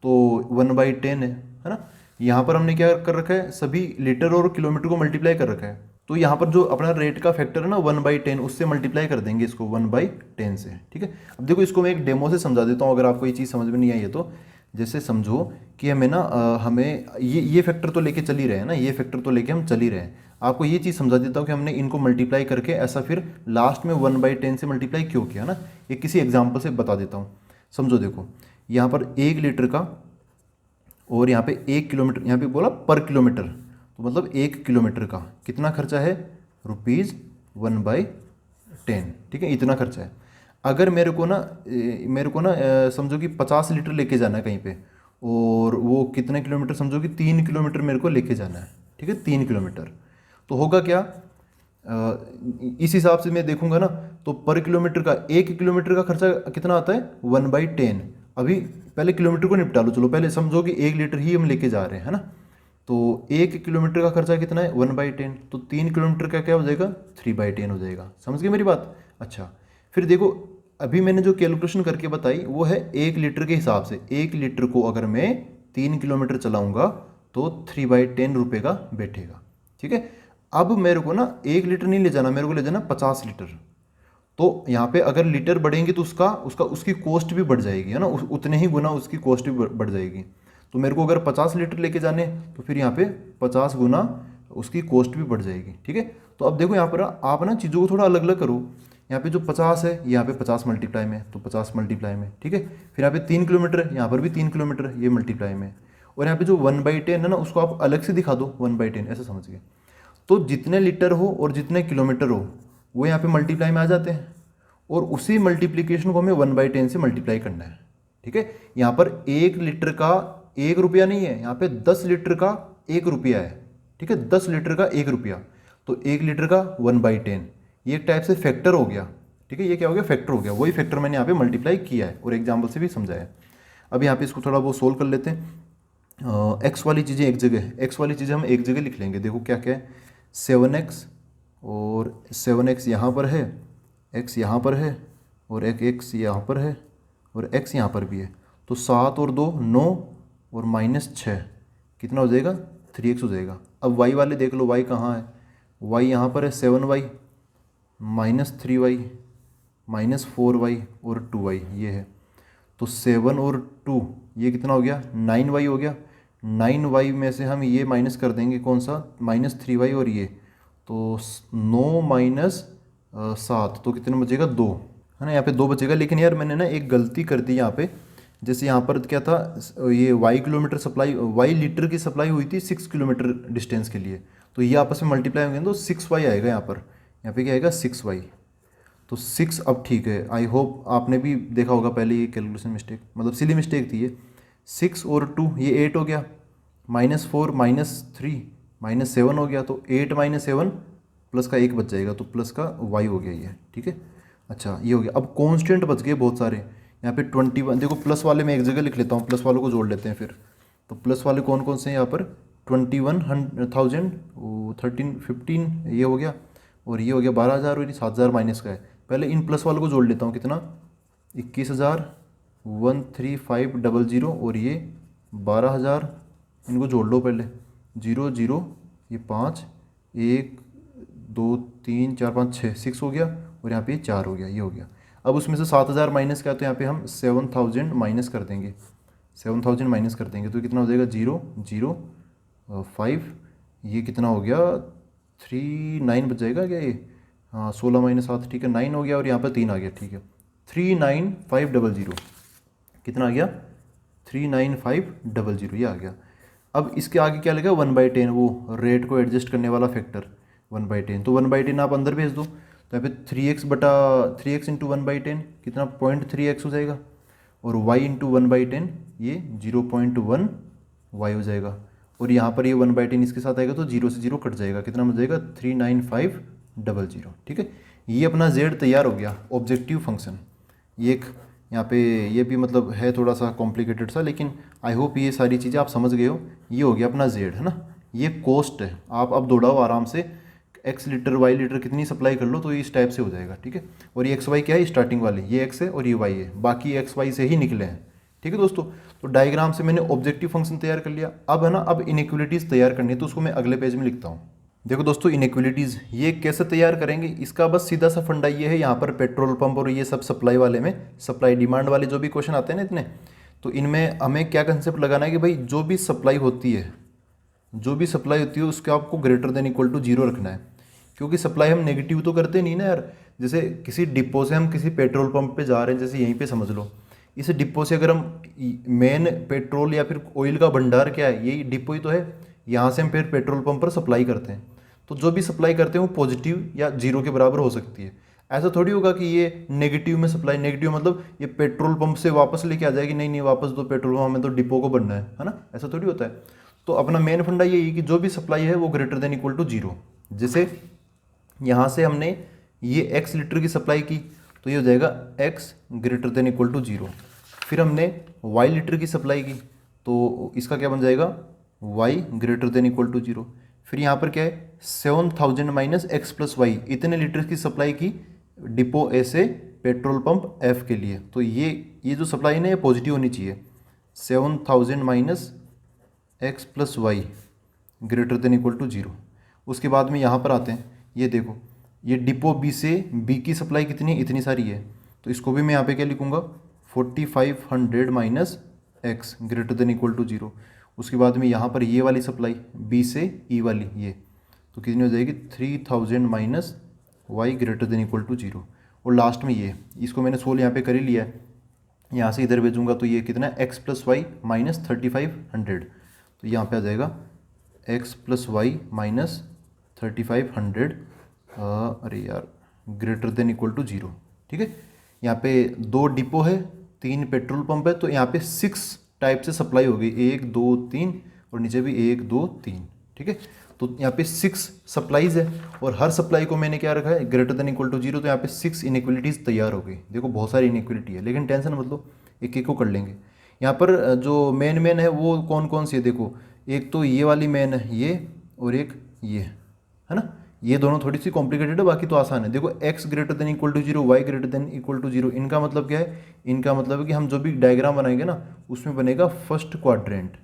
तो 1/10 है ना। यहाँ पर हमने क्या कर रखा है, सभी लीटर और किलोमीटर को मल्टीप्लाई कर रखा है, तो यहाँ पर जो अपना रेट का फैक्टर है ना 1/10, उससे मल्टीप्लाई कर देंगे इसको 1/10 से। ठीक है, अब देखो इसको मैं एक डेमो से समझा देता हूँ, अगर आपको ये चीज़ समझ में नहीं आई है तो। जैसे समझो कि हमें ना हमें ये फैक्टर तो लेके चल ही रहे हैं ना, ये फैक्टर तो लेके हम चल ही रहे हैं। आपको ये चीज़ समझा देता हूँ कि हमने इनको मल्टीप्लाई करके ऐसा फिर लास्ट में 1/10 से मल्टीप्लाई क्यों किया ना, ये किसी एग्जाम्पल से बता देता हूँ। समझो, देखो यहाँ पर 1 लीटर का और यहाँ पे 1 किलोमीटर, यहाँ पे बोला पर किलोमीटर, तो मतलब 1 किलोमीटर का कितना खर्चा है ₹1/10। ठीक है, इतना खर्चा है। अगर मेरे को ना समझो कि 50 लीटर लेके जाना है कहीं पे, और वो कितने किलोमीटर, समझो कि 3 किलोमीटर मेरे को लेके जाना है। ठीक है, 3 किलोमीटर, तो होगा क्या, इस हिसाब से मैं देखूंगा ना, तो पर किलोमीटर का 1 किलोमीटर का खर्चा कितना आता है 1/10। अभी पहले किलोमीटर को निपटा लो, चलो पहले समझो कि 1 लीटर ही हम लेके जा रहे हैं, है ना, तो 1 किलोमीटर का खर्चा कितना है 1/10, तो 3 किलोमीटर का क्या हो जाएगा 3/10 हो जाएगा। समझ गए मेरी बात। अच्छा, फिर देखो अभी मैंने जो कैलकुलेशन करके बताई वो है 1 लीटर के हिसाब से। 1 लीटर को अगर मैं 3 किलोमीटर चलाऊंगा तो 3/10 रुपये का बैठेगा। ठीक है, अब मेरे को ना 1 लीटर नहीं ले जाना, मेरे को ले जाना 50 लीटर। तो यहाँ पे अगर लीटर बढ़ेंगे तो उसकी कॉस्ट भी बढ़ जाएगी, है ना, उतने ही गुना उसकी कॉस्ट भी बढ़ जाएगी। तो मेरे को अगर 50 लीटर लेके जाने तो फिर यहाँ पे 50 गुना उसकी कॉस्ट भी बढ़ जाएगी। ठीक है, तो अब देखो यहाँ पर आप ना चीज़ों को थोड़ा अलग अलग करो यहाँ पे जो 50 है यहाँ पे 50 मल्टीप्लाई में, तो 50 मल्टीप्लाई में, ठीक है। फिर यहाँ पे 3 किलोमीटर है, यहाँ पर भी 3 किलोमीटर, ये मल्टीप्लाई में। और यहाँ पे जो 1/10 है ना, उसको आप अलग से दिखा दो, 1/10 ऐसा समझिए। तो जितने लीटर हो और जितने किलोमीटर हो वो यहाँ पे मल्टीप्लाई में आ जाते हैं, और उसी मल्टीप्लिकेशन को हमें 1/10 से मल्टीप्लाई करना है, ठीक है। यहाँ पर 1 लीटर का 1 रुपया नहीं है, यहाँ पे 10 लीटर का 1 रुपया है, ठीक है। 10 लीटर का 1 रुपया, तो 1 लीटर का 1/10, ये एक टाइप से फैक्टर हो गया, ठीक है। ये क्या हो गया, फैक्टर हो गया। वही फैक्टर मैंने यहाँ पे मल्टीप्लाई किया है और एग्जाम्पल से भी समझाया है। अब यहाँ पे इसको थोड़ा वो सोल्व कर लेते हैं। एक्स वाली चीज़ें एक जगह, एक्स वाली चीज़ें हम एक जगह लिख लेंगे। देखो क्या क्या है, 7x और 7x यहाँ पर है, x यहाँ पर है, और एक x यहाँ पर है, और x यहाँ पर भी है। तो 7 और 2 9 और -6 कितना हो जाएगा, 3x हो जाएगा। अब y वाले देख लो, y कहाँ है, y यहाँ पर है 7y -3y -4y और 2y ये है। तो 7 और 2 ये कितना हो गया, 9y हो गया। 9y में से हम ये माइनस कर देंगे, कौन सा, -3y और ये, तो 9 - 7 तो कितना बचेगा, 2 है ना। यहाँ पे 2 बचेगा। लेकिन यार मैंने ना एक गलती कर दी यहाँ पे। जैसे यहाँ पर क्या था, ये y kilometre supply, y litre की सप्लाई हुई थी 6 किलोमीटर डिस्टेंस के लिए, तो ये आपस में मल्टीप्लाई होंगे तो 6y आएगा यहाँ पर। यहाँ पे क्या आएगा, 6y। तो 6 अब ठीक है। आई होप आपने भी देखा होगा पहले ये कैलकुलेशन मिस्टेक, मतलब सिली मिस्टेक थी ये। 6 और 2 ये 8 हो गया, -4 -3 -7 हो गया, तो 8 - 7 प्लस का 1 बच जाएगा, तो प्लस का y हो गया ये, ठीक है। अच्छा ये हो गया। अब कांस्टेंट बच गए बहुत सारे। यहाँ पे 21, देखो प्लस वाले मैं एक जगह लिख लेता हूँ, प्लस वालों को जोड़ लेते हैं फिर। तो प्लस वाले कौन कौन से हैं यहाँ पर, 21,000, 13 15 ये हो गया, और ये हो गया 12,000, और ये 7,000 माइनस का है। पहले इन प्लस वालों को जोड़ लेता हूँ, कितना, 21,13500, और ये 12,000, इनको जोड़ लो पहले, 0 0 ये 5 1 2 3 4 5 6 6 हो गया, और यहाँ पे 4 हो गया, ये हो गया। अब उसमें से 7,000 माइनस का, तो यहाँ पे हम 7,000 माइनस कर देंगे, 7,000 माइनस कर देंगे, तो कितना हो जाएगा, 0 0 5, ये कितना हो गया, 39 बच जाएगा क्या ये, हाँ 16 - 7, ठीक है, 9 हो गया, और यहाँ पर 3 आ गया, ठीक है। 39500 कितना आ गया, 39500 ये आ गया। अब इसके आगे क्या लगा, 1/10, वो रेट को एडजस्ट करने वाला फैक्टर 1/10, तो 1/10 आप अंदर भेज दो, तो यहाँ पे 3x इंटू 1/10 कितना, 0.3x हो जाएगा, और y इंटू 1/10 ये 0.1 y हो जाएगा, और यहाँ पर ये 1/10 इसके साथ आएगा, तो 0 से 0 कट जाएगा, कितना बन जाएगा, 39500, ठीक है। ये अपना z तैयार हो गया, ऑब्जेक्टिव फंक्शन। ये एक यहाँ पे ये भी मतलब है थोड़ा सा कॉम्प्लिकेटेड सा, लेकिन आई होप ये सारी चीज़ें आप समझ गए हो। ये हो गया अपना z, है ना। ये कॉस्ट है, आप अब दौड़ाओ आराम से, x लीटर y लीटर कितनी सप्लाई कर लो, तो ये इस टाइप से हो जाएगा, ठीक है। और ये x y क्या है, स्टार्टिंग वाली ये x है और ये y है, बाकी x y से ही निकले हैं, ठीक है दोस्तों। तो डायग्राम से मैंने ऑब्जेक्टिव फंक्शन तैयार कर लिया। अब है ना, अब इनइक्वलिटीज़ तैयार करनी है, तो उसको मैं अगले पेज में लिखता हूँ। देखो दोस्तों, इनइक्वलिटीज़ ये कैसे तैयार करेंगे, इसका बस सीधा सा फंडा ये है, यहाँ पर पेट्रोल पंप और ये सब सप्लाई वाले में, सप्लाई डिमांड वाले जो भी क्वेश्चन आते हैं ना इतने, तो इनमें हमें क्या कंसेप्ट लगाना है कि भाई जो भी सप्लाई होती है, उसके आपको ग्रेटर देन इक्वल टू 0 रखना है, क्योंकि सप्लाई हम नेगेटिव तो करते नहीं ना यार। जैसे किसी डिपो से हम किसी पेट्रोल पंप पे जा रहे हैं, जैसे यहीं पे समझ लो, इस डिपो से अगर हम, मेन पेट्रोल या फिर ऑयल का भंडार क्या है, यही डिपो ही तो है, यहाँ से हम फिर पेट्रोल पंप पर सप्लाई करते हैं। तो जो भी सप्लाई करते हैं वो पॉजिटिव या 0 के बराबर हो सकती है। ऐसा थोड़ी होगा कि ये नेगेटिव में सप्लाई, नेगेटिव मतलब ये पेट्रोल पंप से वापस लेके आ जाएगी, नहीं नहीं वापस दो पेट्रोल पंप, हमें तो डिपो को बनना है ना, ऐसा थोड़ी होता है। तो अपना मेन फंडा यही है कि जो भी सप्लाई है वो ग्रेटर देन इक्वल टू 0। जैसे यहाँ से हमने ये x लीटर की सप्लाई की, तो ये हो जाएगा x greater than equal to 0। फिर हमने y लीटर की सप्लाई की, तो इसका क्या बन जाएगा, y greater than equal to 0। फिर यहाँ पर क्या है, 7,000 माइनस x प्लस वाई, इतने लीटर की सप्लाई की डिपो ए से पेट्रोल पंप F के लिए, तो ये जो सप्लाई है ना, ये पॉजिटिव होनी चाहिए। 7,000 minus x plus y greater than equal to 0। उसके बाद में यहाँ पर आते हैं, ये देखो, ये डिपो बी से बी की सप्लाई कितनी, इतनी सारी है, तो इसको भी मैं यहाँ पे क्या लिखूँगा, 4,500 minus x greater than equal to 0। उसके बाद में यहाँ पर ये वाली सप्लाई बी से ई वाली, ये तो कितनी हो जाएगी, 3,000 minus y greater than equal to 0। और लास्ट में ये, इसको मैंने सोल्व यहाँ पे कर ही लिया है, यहाँ से इधर भेजूंगा तो ये कितना है एक्स प्लस वाई माइनस 3500, तो यहाँ पे आ जाएगा एक्स प्लस वाई माइनस 3500, अरे यार ग्रेटर देन इक्वल टू 0। ठीक है, यहाँ पे 2 डिपो है, 3 पेट्रोल पंप है, तो यहाँ पे 6 टाइप से सप्लाई होगी, 1 2 3 और नीचे भी 1 2 3। ठीक है, तो यहाँ पे 6 सप्लाईज है और हर सप्लाई को मैंने क्या रखा है ग्रेटर देन इक्वल टू 0, तो यहाँ पे 6 इनइक्वलिटीज़ तैयार हो गई। देखो बहुत सारी इनइक्वलिटी है लेकिन टेंशन मत लो, एक एक को कर लेंगे। यहाँ पर जो मेन है वो कौन कौन सी है, देखो एक तो ये वाली मेन है ये, और एक ये है ना, ये दोनों थोड़ी सी कॉम्प्लिकेटेड है, बाकी तो आसान है। देखो x greater than equal to 0, y greater than equal to 0, इनका मतलब क्या है, इनका मतलब है कि हम जो भी डायग्राम बनाएंगे ना उसमें बनेगा फर्स्ट क्वाड्रेंट,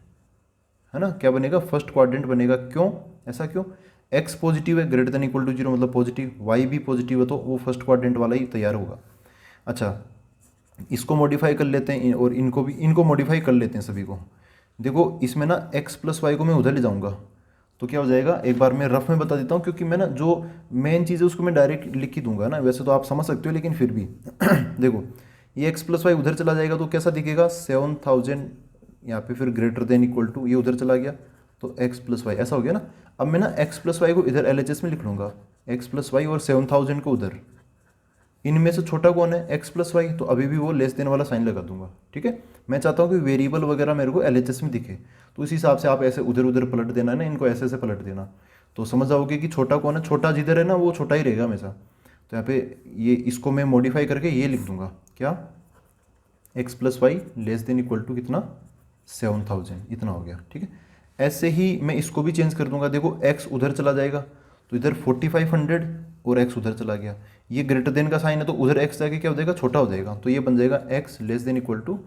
है ना, क्या बनेगा फर्स्ट क्वाड्रेंट बनेगा। क्यों, ऐसा क्यों, x पॉजिटिव है ग्रेटर देन इक्वल टू 0 मतलब पॉजिटिव, y भी पॉजिटिव है तो वो फर्स्ट क्वाड्रेंट वाला ही तैयार होगा। अच्छा, इसको मॉडिफाई कर लेते हैं और इनको मॉडिफाई कर लेते हैं सभी को। देखो इसमें ना x प्लस वाई को मैं उधर ले जाऊँगा तो क्या हो जाएगा, एक बार मैं रफ में बता देता हूँ क्योंकि मैं ना जो मेन चीज़ है उसको मैं डायरेक्ट लिख ही दूंगा ना, वैसे तो आप समझ सकते हो लेकिन फिर भी देखो ये x प्लस वाई उधर चला जाएगा तो कैसा दिखेगा 7000, यहाँ पे फिर ग्रेटर देन इक्वल टू ये उधर चला गया तो x प्लस वाई ऐसा हो गया ना। अब मैं ना x प्लस वाई को इधर LHS में लिख लूँगा, x प्लस वाई और 7000 को उधर, इनमें से छोटा कौन है x प्लस वाई, तो अभी भी वो लेस देन वाला साइन लगा दूंगा। ठीक है, मैं चाहता हूँ कि वेरिएबल वगैरह मेरे को LHS में दिखे, तो इस हिसाब से आप ऐसे उधर उधर पलट देना है ना, इनको ऐसे ऐसे पलट देना, तो समझ जाओगे कि छोटा कौन है, छोटा जिधर है ना वो छोटा ही रहेगा हमेशा। तो यहाँ पे ये इसको मैं मॉडिफाई करके ये लिख दूंगा क्या, x plus y less than equal to कितना 7000, इतना हो गया। ठीक है, ऐसे ही मैं इसको भी चेंज कर दूंगा, देखो x उधर चला जाएगा तो इधर 4500 और x उधर चला गया, ये ग्रेटर देन का साइन है तो उधर x जाके क्या हो जाएगा छोटा हो जाएगा, तो ये बन जाएगा x less than equal to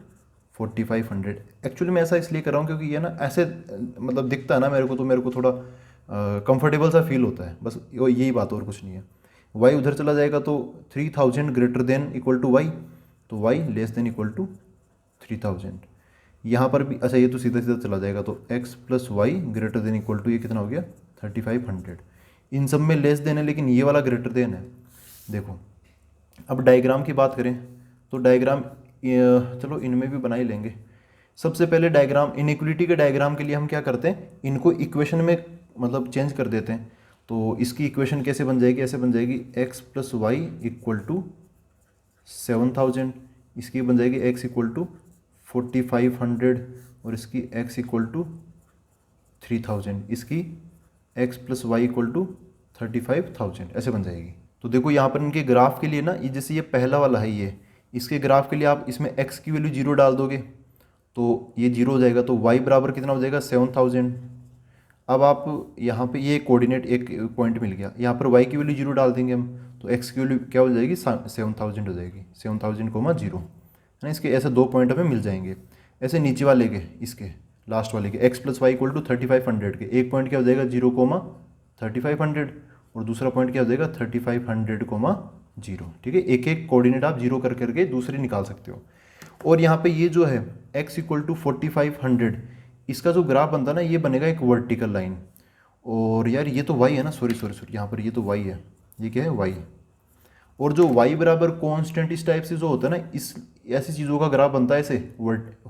4500। Actually मैं ऐसा इसलिए कर रहा हूँ क्योंकि ये ना ऐसे मतलब दिखता है ना मेरे को, तो मेरे को थोड़ा कंफर्टेबल सा फील होता है, बस यही बात और कुछ नहीं है। y उधर चला जाएगा तो 3000 greater than equal to y, तो y less than equal to 3000। यहाँ पर भी अच्छा ये तो सीधा सीधा चला जाएगा तो x plus y greater than equal to ये कितना हो गया 3500। इन सब में लेस देन है लेकिन ये वाला ग्रेटर देन है। देखो अब डायग्राम की बात करें तो डायग्राम चलो इनमें भी बना ही लेंगे। सबसे पहले डायग्राम इनइक्वलिटी के डायग्राम के लिए हम क्या करते हैं, इनको इक्वेशन में मतलब चेंज कर देते हैं। तो इसकी इक्वेशन कैसे बन जाएगी, ऐसे बन जाएगी x plus y equal to 7000, इसकी बन जाएगी x इक्वल टू 4500 और इसकी x इक्वल टू 3000, इसकी x plus y equal to 35000 ऐसे बन जाएगी। तो देखो यहाँ पर इनके ग्राफ के लिए ना ये जैसे ये पहला वाला है ये, इसके ग्राफ के लिए आप इसमें x की वैल्यू 0 डाल दोगे तो ये 0 हो जाएगा, तो y बराबर कितना हो जाएगा 7000। अब आप यहाँ पे ये कोऑर्डिनेट एक पॉइंट मिल गया, यहाँ पर y की वैल्यू 0 डाल देंगे हम तो x की वैल्यू क्या हो जाएगी 7000 हो जाएगी, 7000, 0 है ना। इसके ऐसे 2 पॉइंट हमें मिल जाएंगे। ऐसे नीचे वाले के इसके लास्ट वाले के x plus y equal to 3500 के एक पॉइंट क्या हो जाएगा 0, 3500 और दूसरा पॉइंट क्या हो जाएगा 3500, 0। ठीक है, एक एक कोऑर्डिनेट आप 0 कर करके दूसरे निकाल सकते हो। और यहाँ पे ये जो है x इक्वल टू 4500, इसका जो ग्राफ बनता है ना ये बनेगा एक वर्टिकल लाइन। और यार ये तो y है ना, सॉरी यहाँ पर ये तो y है, ये क्या है y। और जो y बराबर कॉन्स्टेंट इस टाइप से जो होता है ना, इस ऐसी चीज़ों का ग्राफ बनता है ऐसे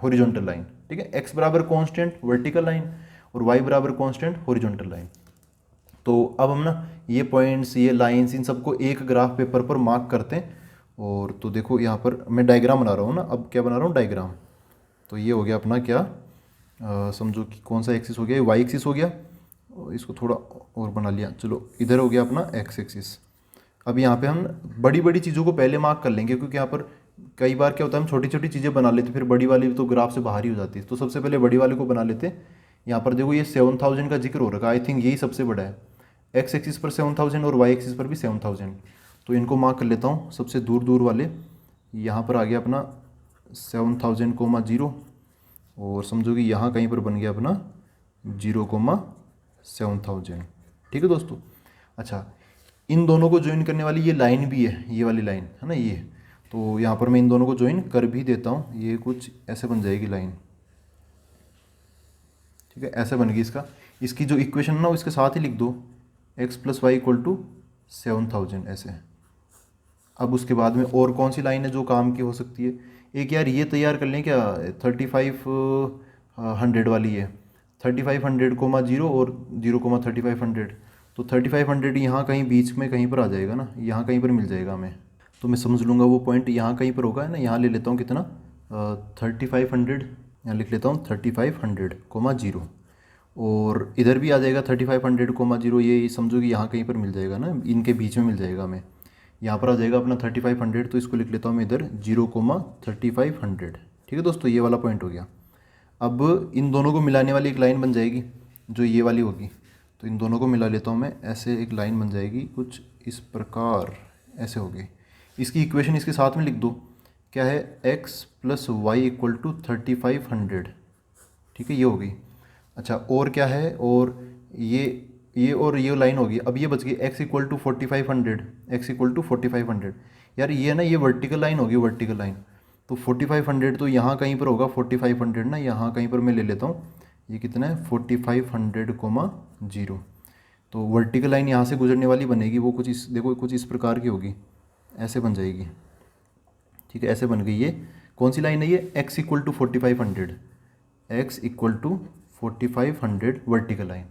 हॉरिजॉन्टल लाइन। ठीक है, x बराबर कॉन्स्टेंट वर्टिकल लाइन और y बराबर कॉन्स्टेंट हॉरिजॉन्टल लाइन। तो अब हम ना ये पॉइंट्स ये लाइंस इन सबको एक ग्राफ पेपर पर मार्क करते हैं। और तो देखो यहाँ पर मैं डायग्राम बना रहा हूँ ना, अब क्या बना रहा हूँ डायग्राम। तो ये हो गया अपना क्या समझो कि कौन सा एक्सिस हो गया, वाई एक्सिस हो गया, और इसको थोड़ा और बना लिया, चलो इधर हो गया अपना एक्स एक्सिस। अब यहाँ पे हम बड़ी बड़ी चीज़ों को पहले मार्क कर लेंगे क्योंकि यहाँ पर कई बार क्या होता है हम छोटी छोटी चीज़ें बना लेते फिर बड़ी वाली तो ग्राफ से बाहर ही हो जाती है। तो सबसे पहले बड़ी वाले को बना लेते हैं। यहाँ पर देखो ये 7000 का जिक्र हो रखा है, आई थिंक यही सबसे बड़ा है। एक्स एक्सिस पर 7000 और वाई एक्सिस पर भी 7000, तो इनको मार्क कर लेता हूँ सबसे दूर दूर वाले। यहाँ पर आ गया अपना 7000, 0 और समझो कि यहाँ कहीं पर बन गया अपना 0, 7000। ठीक है दोस्तों। अच्छा, इन दोनों को ज्वाइन करने वाली ये लाइन भी है, ये वाली लाइन है ना ये, तो यहाँ पर मैं इन दोनों को ज्वाइन कर भी देता हूँ। ये कुछ ऐसे बन जाएगी लाइन। ठीक है, ऐसे बन गई इसकी जो इक्वेशन ना उसके साथ ही लिख दो, x plus y equal to 7000 ऐसे। अब उसके बाद में और कौन सी लाइन है जो काम की हो सकती है? एक यार ये तैयार कर लें क्या, 3500 वाली है, 3500 कोमा जीरो और 0,3500। तो 3500 यहाँ कहीं बीच में कहीं पर आ जाएगा ना, यहाँ कहीं पर मिल जाएगा हमें। तो मैं समझ लूँगा वो पॉइंट यहाँ कहीं पर होगा, है ना। यहाँ ले लेता हूँ कितना, 3500, यहाँ लिख लेता हूँ 3500 कोमा जीरो, और इधर भी आ जाएगा 3500 कोमा जीरो। ये समझो कि यहाँ कहीं पर मिल जाएगा ना, इनके बीच में मिल जाएगा हमें। यहाँ पर आ जाएगा अपना 3500, तो इसको लिख लेता हूँ मैं इधर 0,3500। ठीक है दोस्तों, ये वाला पॉइंट हो गया। अब इन दोनों को मिलाने वाली एक लाइन बन जाएगी जो ये वाली होगी। तो इन दोनों को मिला लेता हूँ मैं, ऐसे एक लाइन बन जाएगी कुछ इस प्रकार, ऐसे होगी। इसकी इक्वेशन इसके साथ में लिख दो, क्या है, x + y = 3500। ठीक है, ये होगी। अच्छा, और क्या है, और ये और ये लाइन होगी। अब ये बच गई x = 4500, x = 4500। यार ये ना, ये वर्टिकल लाइन होगी, वर्टिकल लाइन। तो 4500 तो यहाँ कहीं पर होगा, 4500 ना यहाँ कहीं पर मैं ले लेता हूँ। ये कितना है, 4500, 0। तो वर्टिकल लाइन यहाँ से गुजरने वाली बनेगी, वो कुछ इस, देखो कुछ इस प्रकार की होगी, ऐसे बन जाएगी। ठीक है, ऐसे बन गई। ये कौन सी लाइन है, ये x = 4500, x = 4500 वर्टिकल लाइन।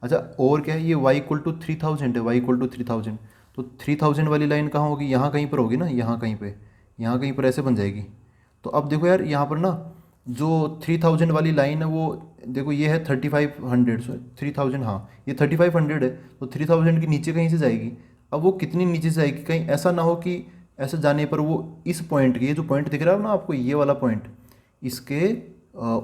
अच्छा, और क्या है, ये y = 3000 है, y = 3000। तो 3000 वाली लाइन कहाँ होगी, यहाँ कहीं पर होगी ना, यहाँ कहीं पे, यहाँ कहीं पर ऐसे बन जाएगी। तो अब देखो यार, यहाँ पर ना जो 3000 वाली लाइन है वो देखो, ये है 3500, 3000, हाँ ये 3500 है। तो 3000 के नीचे कहीं से जाएगी। अब वो कितनी नीचे से जाएगी, कहीं ऐसा ना हो कि ऐसे जाने पर वो इस पॉइंट के, ये जो पॉइंट दिख रहा है ना आपको, ये वाला पॉइंट, इसके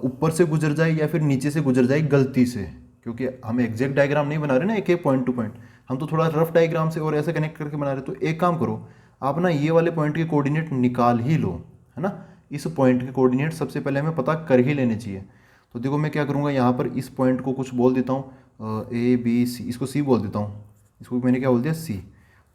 ऊपर से गुजर जाए या फिर नीचे से गुजर जाए गलती से। क्योंकि हम एग्जैक्ट डायग्राम नहीं बना रहे ना, एक एक पॉइंट टू पॉइंट, हम तो थोड़ा रफ डायग्राम से और ऐसे कनेक्ट करके बना रहे। तो एक काम करो आप ना, ये वाले पॉइंट के कोऑर्डिनेट निकाल ही लो, है ना। इस पॉइंट के कोऑर्डिनेट सबसे पहले हमें पता कर ही लेने चाहिए। तो देखो मैं क्या करूँगा, यहाँ पर इस पॉइंट को कुछ बोल देता हूँ, ABC, इसको C बोल देता हूँ। इसको मैंने क्या बोल दिया, C।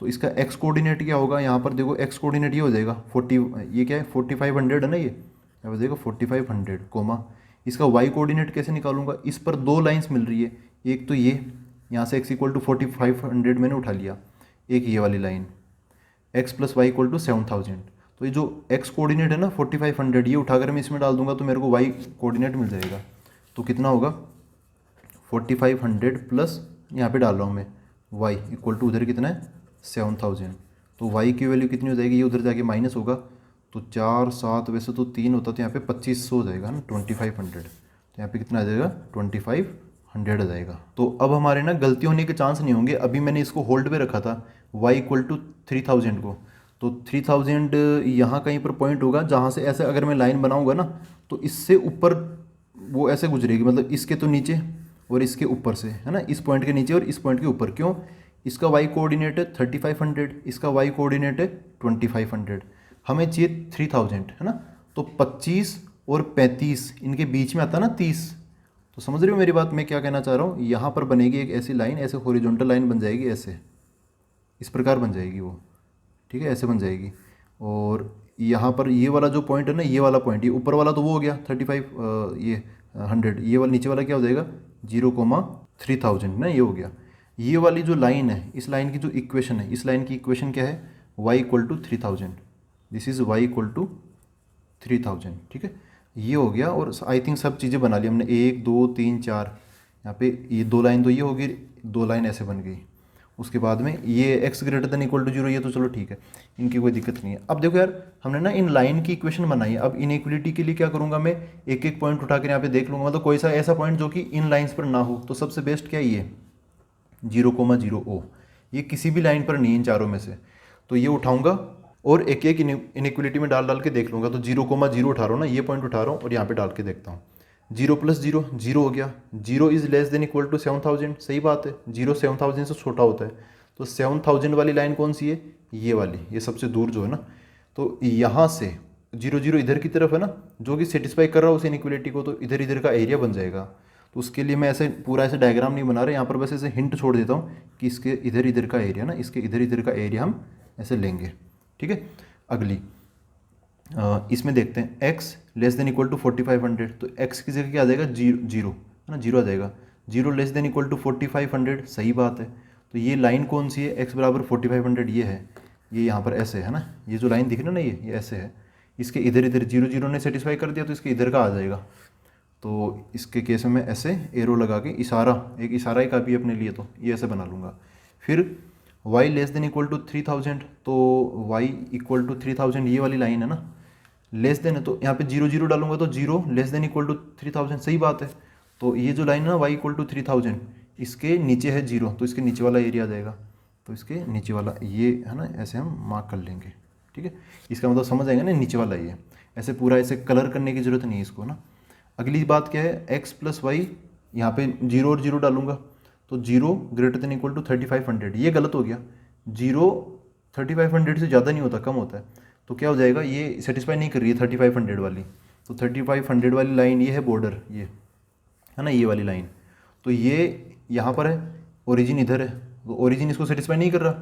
तो इसका x कोऑर्डिनेट क्या होगा, यहाँ पर देखो x कोऑर्डिनेट ये हो जाएगा 40, ये क्या है 4500 है ना, ये हो जाएगा 4500 कोमा। इसका y कोऑर्डिनेट कैसे निकालूंगा, इस पर दो लाइंस मिल रही है। एक तो ये यहाँ से x = 4500 मैंने उठा लिया, एक ये वाली लाइन x + y = 7000। तो ये जो x कोऑर्डिनेट है ना 4500, ये उठाकर मैं इसमें डाल दूंगा तो मेरे को y कोऑर्डिनेट मिल जाएगा। तो कितना होगा, 4500 प्लस यहाँ पे डाल रहा हूँ मैं y = उधर कितना है 7000। तो y की वैल्यू कितनी हो जाएगी, ये उधर जाके माइनस होगा। तो 4 7 वैसे तो 3 होता, तो यहाँ पे 2500 हो जाएगा ना, 2500। तो यहाँ पे कितना आ जाएगा, 2500 आ जाएगा। तो अब हमारे ना गलती होने के चांस नहीं होंगे। अभी मैंने इसको होल्ड पे रखा था y = 3000 को। तो 3000 यहाँ कहीं पर पॉइंट होगा जहाँ से ऐसे अगर मैं लाइन बनाऊँगा ना, तो इससे ऊपर वो ऐसे गुजरेगी, मतलब इसके तो नीचे और इसके ऊपर से, है ना, इस पॉइंट के नीचे और इस पॉइंट के ऊपर। क्यों, इसका y कोऑर्डिनेट है 3500, इसका y कोऑर्डिनेट है 2500, हमें चाहिए 3000, है ना। तो 25 और 35 इनके बीच में आता है ना 30। तो समझ रहे हो मेरी बात, मैं क्या कहना चाह रहा हूँ। यहाँ पर बनेगी एक ऐसी लाइन, ऐसे हॉरिजॉन्टल लाइन बन जाएगी, ऐसे इस प्रकार बन जाएगी वो। ठीक है, ऐसे बन जाएगी। और यहाँ पर ये वाला जो पॉइंट है ना, ये वाला पॉइंट, ये ऊपर वाला तो वो हो गया 35, ये 100, ये वाला नीचे वाला क्या हो जाएगा 0,3000 ना, ये हो गया। ये वाली जो लाइन है, इस लाइन की जो इक्वेशन है, इस लाइन की इक्वेशन क्या है, y = 3000। This is y = 3000। ठीक है, ये हो गया। और आई थिंक सब चीज़ें बना ली हमने, 1 2 3 4। यहाँ पे ये दो लाइन तो ये होगी, दो लाइन ऐसे बन गई। उसके बाद में ये x > 0, ये तो चलो ठीक है, इनकी कोई दिक्कत नहीं है। अब देखो यार, हमने ना इन लाइन की इक्वेशन बनाई है। अब इनइक्वलिटी के लिए क्या करूँगा मैं, एक एक पॉइंट उठाकर यहाँ पे देख लूँगा, मतलब कोई सा ऐसा पॉइंट जो कि इन लाइन्स पर ना हो। तो सबसे बेस्ट क्या ये 0,0 ये किसी भी लाइन पर नहीं है इन चारों में से। तो ये उठाऊंगा और एक एक इनइक्वलिटी में डाल के देख लूँगा। तो 0,0 उठा रहा हूँ ना, ये पॉइंट उठा रहा हूँ और यहाँ पे डाल के देखता हूँ। 0 + 0 0 हो गया, 0 is less than equal to 7000। सही बात है, 0 7000 से छोटा होता है। तो 7000 वाली लाइन कौन सी है, ये वाली, ये सबसे दूर जो है ना। तो यहाँ से 0 0 इधर की तरफ है ना, जो कि सेटिस्फाई कर रहा है उस इनइक्वलिटी को, तो इधर इधर का एरिया बन जाएगा। तो उसके लिए मैं ऐसे पूरा ऐसे डायग्राम नहीं बना रहा, यहाँ पर बस ऐसे हिंट छोड़ देता हूँ कि इसके इधर इधर का एरिया ना, इसके इधर इधर का एरिया हम ऐसे लेंगे। ठीक है, अगली इसमें देखते हैं x less than equal to 4500। तो x की जगह क्या आ जाएगा, 0 है ना, 0 आ जाएगा। 0 लेस देन इक्वल टू 4500, सही बात है। तो ये लाइन कौन सी है, x = 4500, ये है। ये यहाँ पर ऐसे है ना, ये जो लाइन दिख रही है ना ये ऐसे है, इसके इधर इधर 0 0 ने सेटिस्फाई कर दिया तो इसके इधर का आ जाएगा। तो इसके केस में मैं ऐसे एरो लगा के एक इशारा ही काफ़ी अपने लिए, तो ये ऐसे बना लूँगा। फिर y less than equal to 3000, तो y इक्वल टू 3000 ये वाली लाइन है ना, लेस देन है तो यहाँ पे 0 0 डालूंगा तो 0 लेस देन इक्वल टू 3000, सही बात है। तो ये जो लाइन है ना y इक्वल टू 3000, इसके नीचे है 0, तो इसके नीचे वाला एरिया आ जाएगा। तो इसके नीचे वाला ये है ना, ऐसे हम मार्क कर लेंगे, ठीक है। इसका मतलब समझ आएगा ना, नीचे वाला ये ऐसे पूरा ऐसे कलर करने की ज़रूरत नहीं है इसको ना। अगली बात क्या है, x प्लस वाई, यहाँ पे 0 और 0 डालूंगा तो 0 ग्रेटर देन इक्वल टू 3500, ये गलत हो गया। 0 3500 से ज़्यादा नहीं होता, कम होता है। तो क्या हो जाएगा, ये सेटिस्फाई नहीं कर रही है 3500 वाली, तो 3500 वाली लाइन ये है बॉर्डर, ये है ना ये वाली लाइन। तो ये यहाँ पर है, ओरिजिन इधर है, तो ओरिजिन इसको सेटिस्फाई नहीं कर रहा,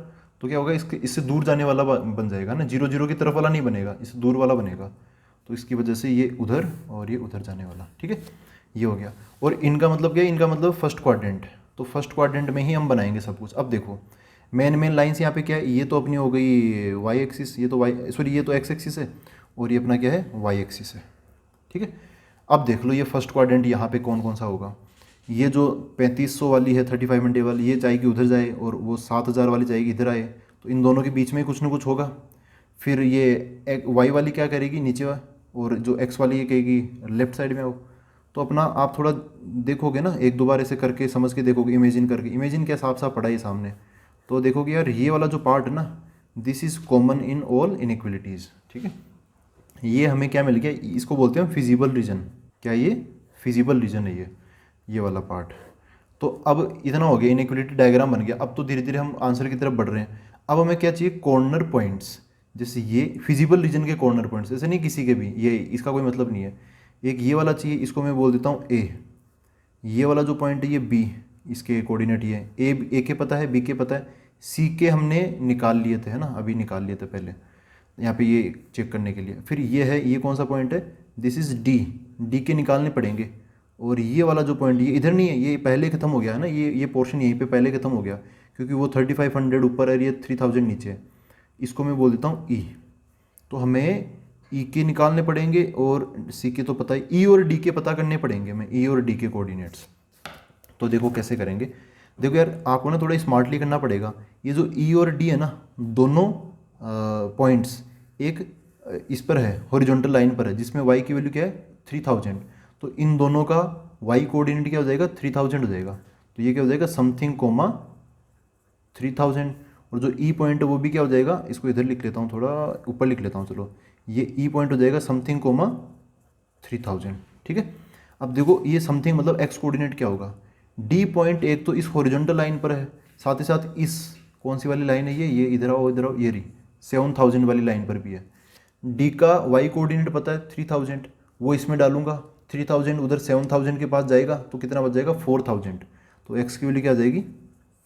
तो क्या होगा, इससे दूर जाने वाला बन जाएगा ना, 0 0 की तरफ वाला नहीं बनेगा, इससे दूर वाला बनेगा। तो इसकी वजह से ये उधर और ये उधर जाने वाला, ठीक है, ये हो गया। और इनका मतलब क्या है, इनका मतलब फर्स्ट क्वाड्रेंट, तो फर्स्ट क्वाड्रेंट में ही हम बनाएंगे सब कुछ। अब देखो मेन लाइन्स यहाँ पे क्या है, ये तो अपनी हो गई वाई एक्सिस, ये तो ये तो एक्स एक्सिस है, और ये अपना क्या है, वाई एक्सिस है, ठीक है। अब देख लो ये फर्स्ट क्वाड्रेंट यहाँ पे कौन कौन सा होगा। ये जो 3500 वाली है 3500 वाली, ये जाएगी उधर जाए, और वो 7000 वाली जाएगी इधर आए, तो इन दोनों के बीच में कुछ ना कुछ होगा। फिर ये वाई वाली क्या करेगी, नीचे और जो एक्स वाली ये कहेगी लेफ्ट साइड में हो। तो अपना आप थोड़ा देखोगे ना, एक दो बार ऐसे करके समझ के देखोगे, इमेजिन करके, इमेजिन क्या साफ साफ पड़ा है सामने, तो देखोगे यार ये वाला जो पार्ट है ना, this is common in all inequalities, ठीक है। ये हमें क्या मिल गया, इसको बोलते हैं फिजिबल रीजन। क्या ये फिजिबल रीजन है, ये वाला पार्ट। तो अब इतना हो गया, इनइक्वलिटी डायग्राम बन गया। अब तो धीरे धीरे हम आंसर की तरफ बढ़ रहे हैं। अब हमें क्या चाहिए, कॉर्नर पॉइंट्स, जैसे ये फिजिबल रीजन के कॉर्नर पॉइंट्स, ऐसे नहीं किसी के भी, ये इसका कोई मतलब नहीं है। एक ये वाला चाहिए, इसको मैं बोल देता हूँ ए। ये वाला जो पॉइंट है ये बी, इसके कोऑर्डिनेट ये ए के पता है, बी के पता है, सी के हमने निकाल लिए थे, है ना, अभी निकाल लिए थे पहले यहाँ पे ये चेक करने के लिए। फिर ये है, ये कौन सा पॉइंट है, दिस इज़ डी के निकालने पड़ेंगे। और ये वाला जो पॉइंट, ये इधर नहीं है, ये पहले ख़त्म हो गया है ना, ये पोर्शन यहीं पे पहले ख़त्म हो गया, क्योंकि वो 3500 ऊपर है, ये 3000 नीचे है। इसको मैं बोल देता हूँ ई। तो हमें ई के निकालने पड़ेंगे, और सी के तो पता है, ई और डी के पता करने पड़ेंगे, मैं ई और डी के कोऑर्डिनेट्स। तो देखो कैसे करेंगे, देखो यार आपको ना थोड़ा स्मार्टली करना पड़ेगा। ये जो ई और डी है ना, दोनों पॉइंट्स एक इस पर है, हॉरिजॉन्टल लाइन पर है, जिसमें वाई की वैल्यू क्या है 3000। तो इन दोनों का वाई कोऑर्डिनेट क्या हो जाएगा, 3000 हो जाएगा। तो ये क्या हो जाएगा, समथिंग कोमा 3000। और जो ई पॉइंट है वो भी क्या हो जाएगा, इसको इधर लिख लेता हूँ, थोड़ा ऊपर लिख लेता हूँ, चलो ये ई पॉइंट हो जाएगा समथिंग कोमा 3000, ठीक है। अब देखो ये समथिंग मतलब एक्स कोऑर्डिनेट क्या होगा, डी पॉइंट एक तो इस हॉरिजॉन्टल लाइन पर है, साथ ही साथ इस कौन सी वाली लाइन है, ये इधर आओ इधर आओ, ये रही 7000 वाली लाइन पर भी है। डी का वाई कोऑर्डिनेट पता है 3000, वो इसमें डालूंगा, 3000 उधर 7000 के पास जाएगा तो कितना बच जाएगा 4000। तो एक्स की वैल्यू क्या आ जाएगी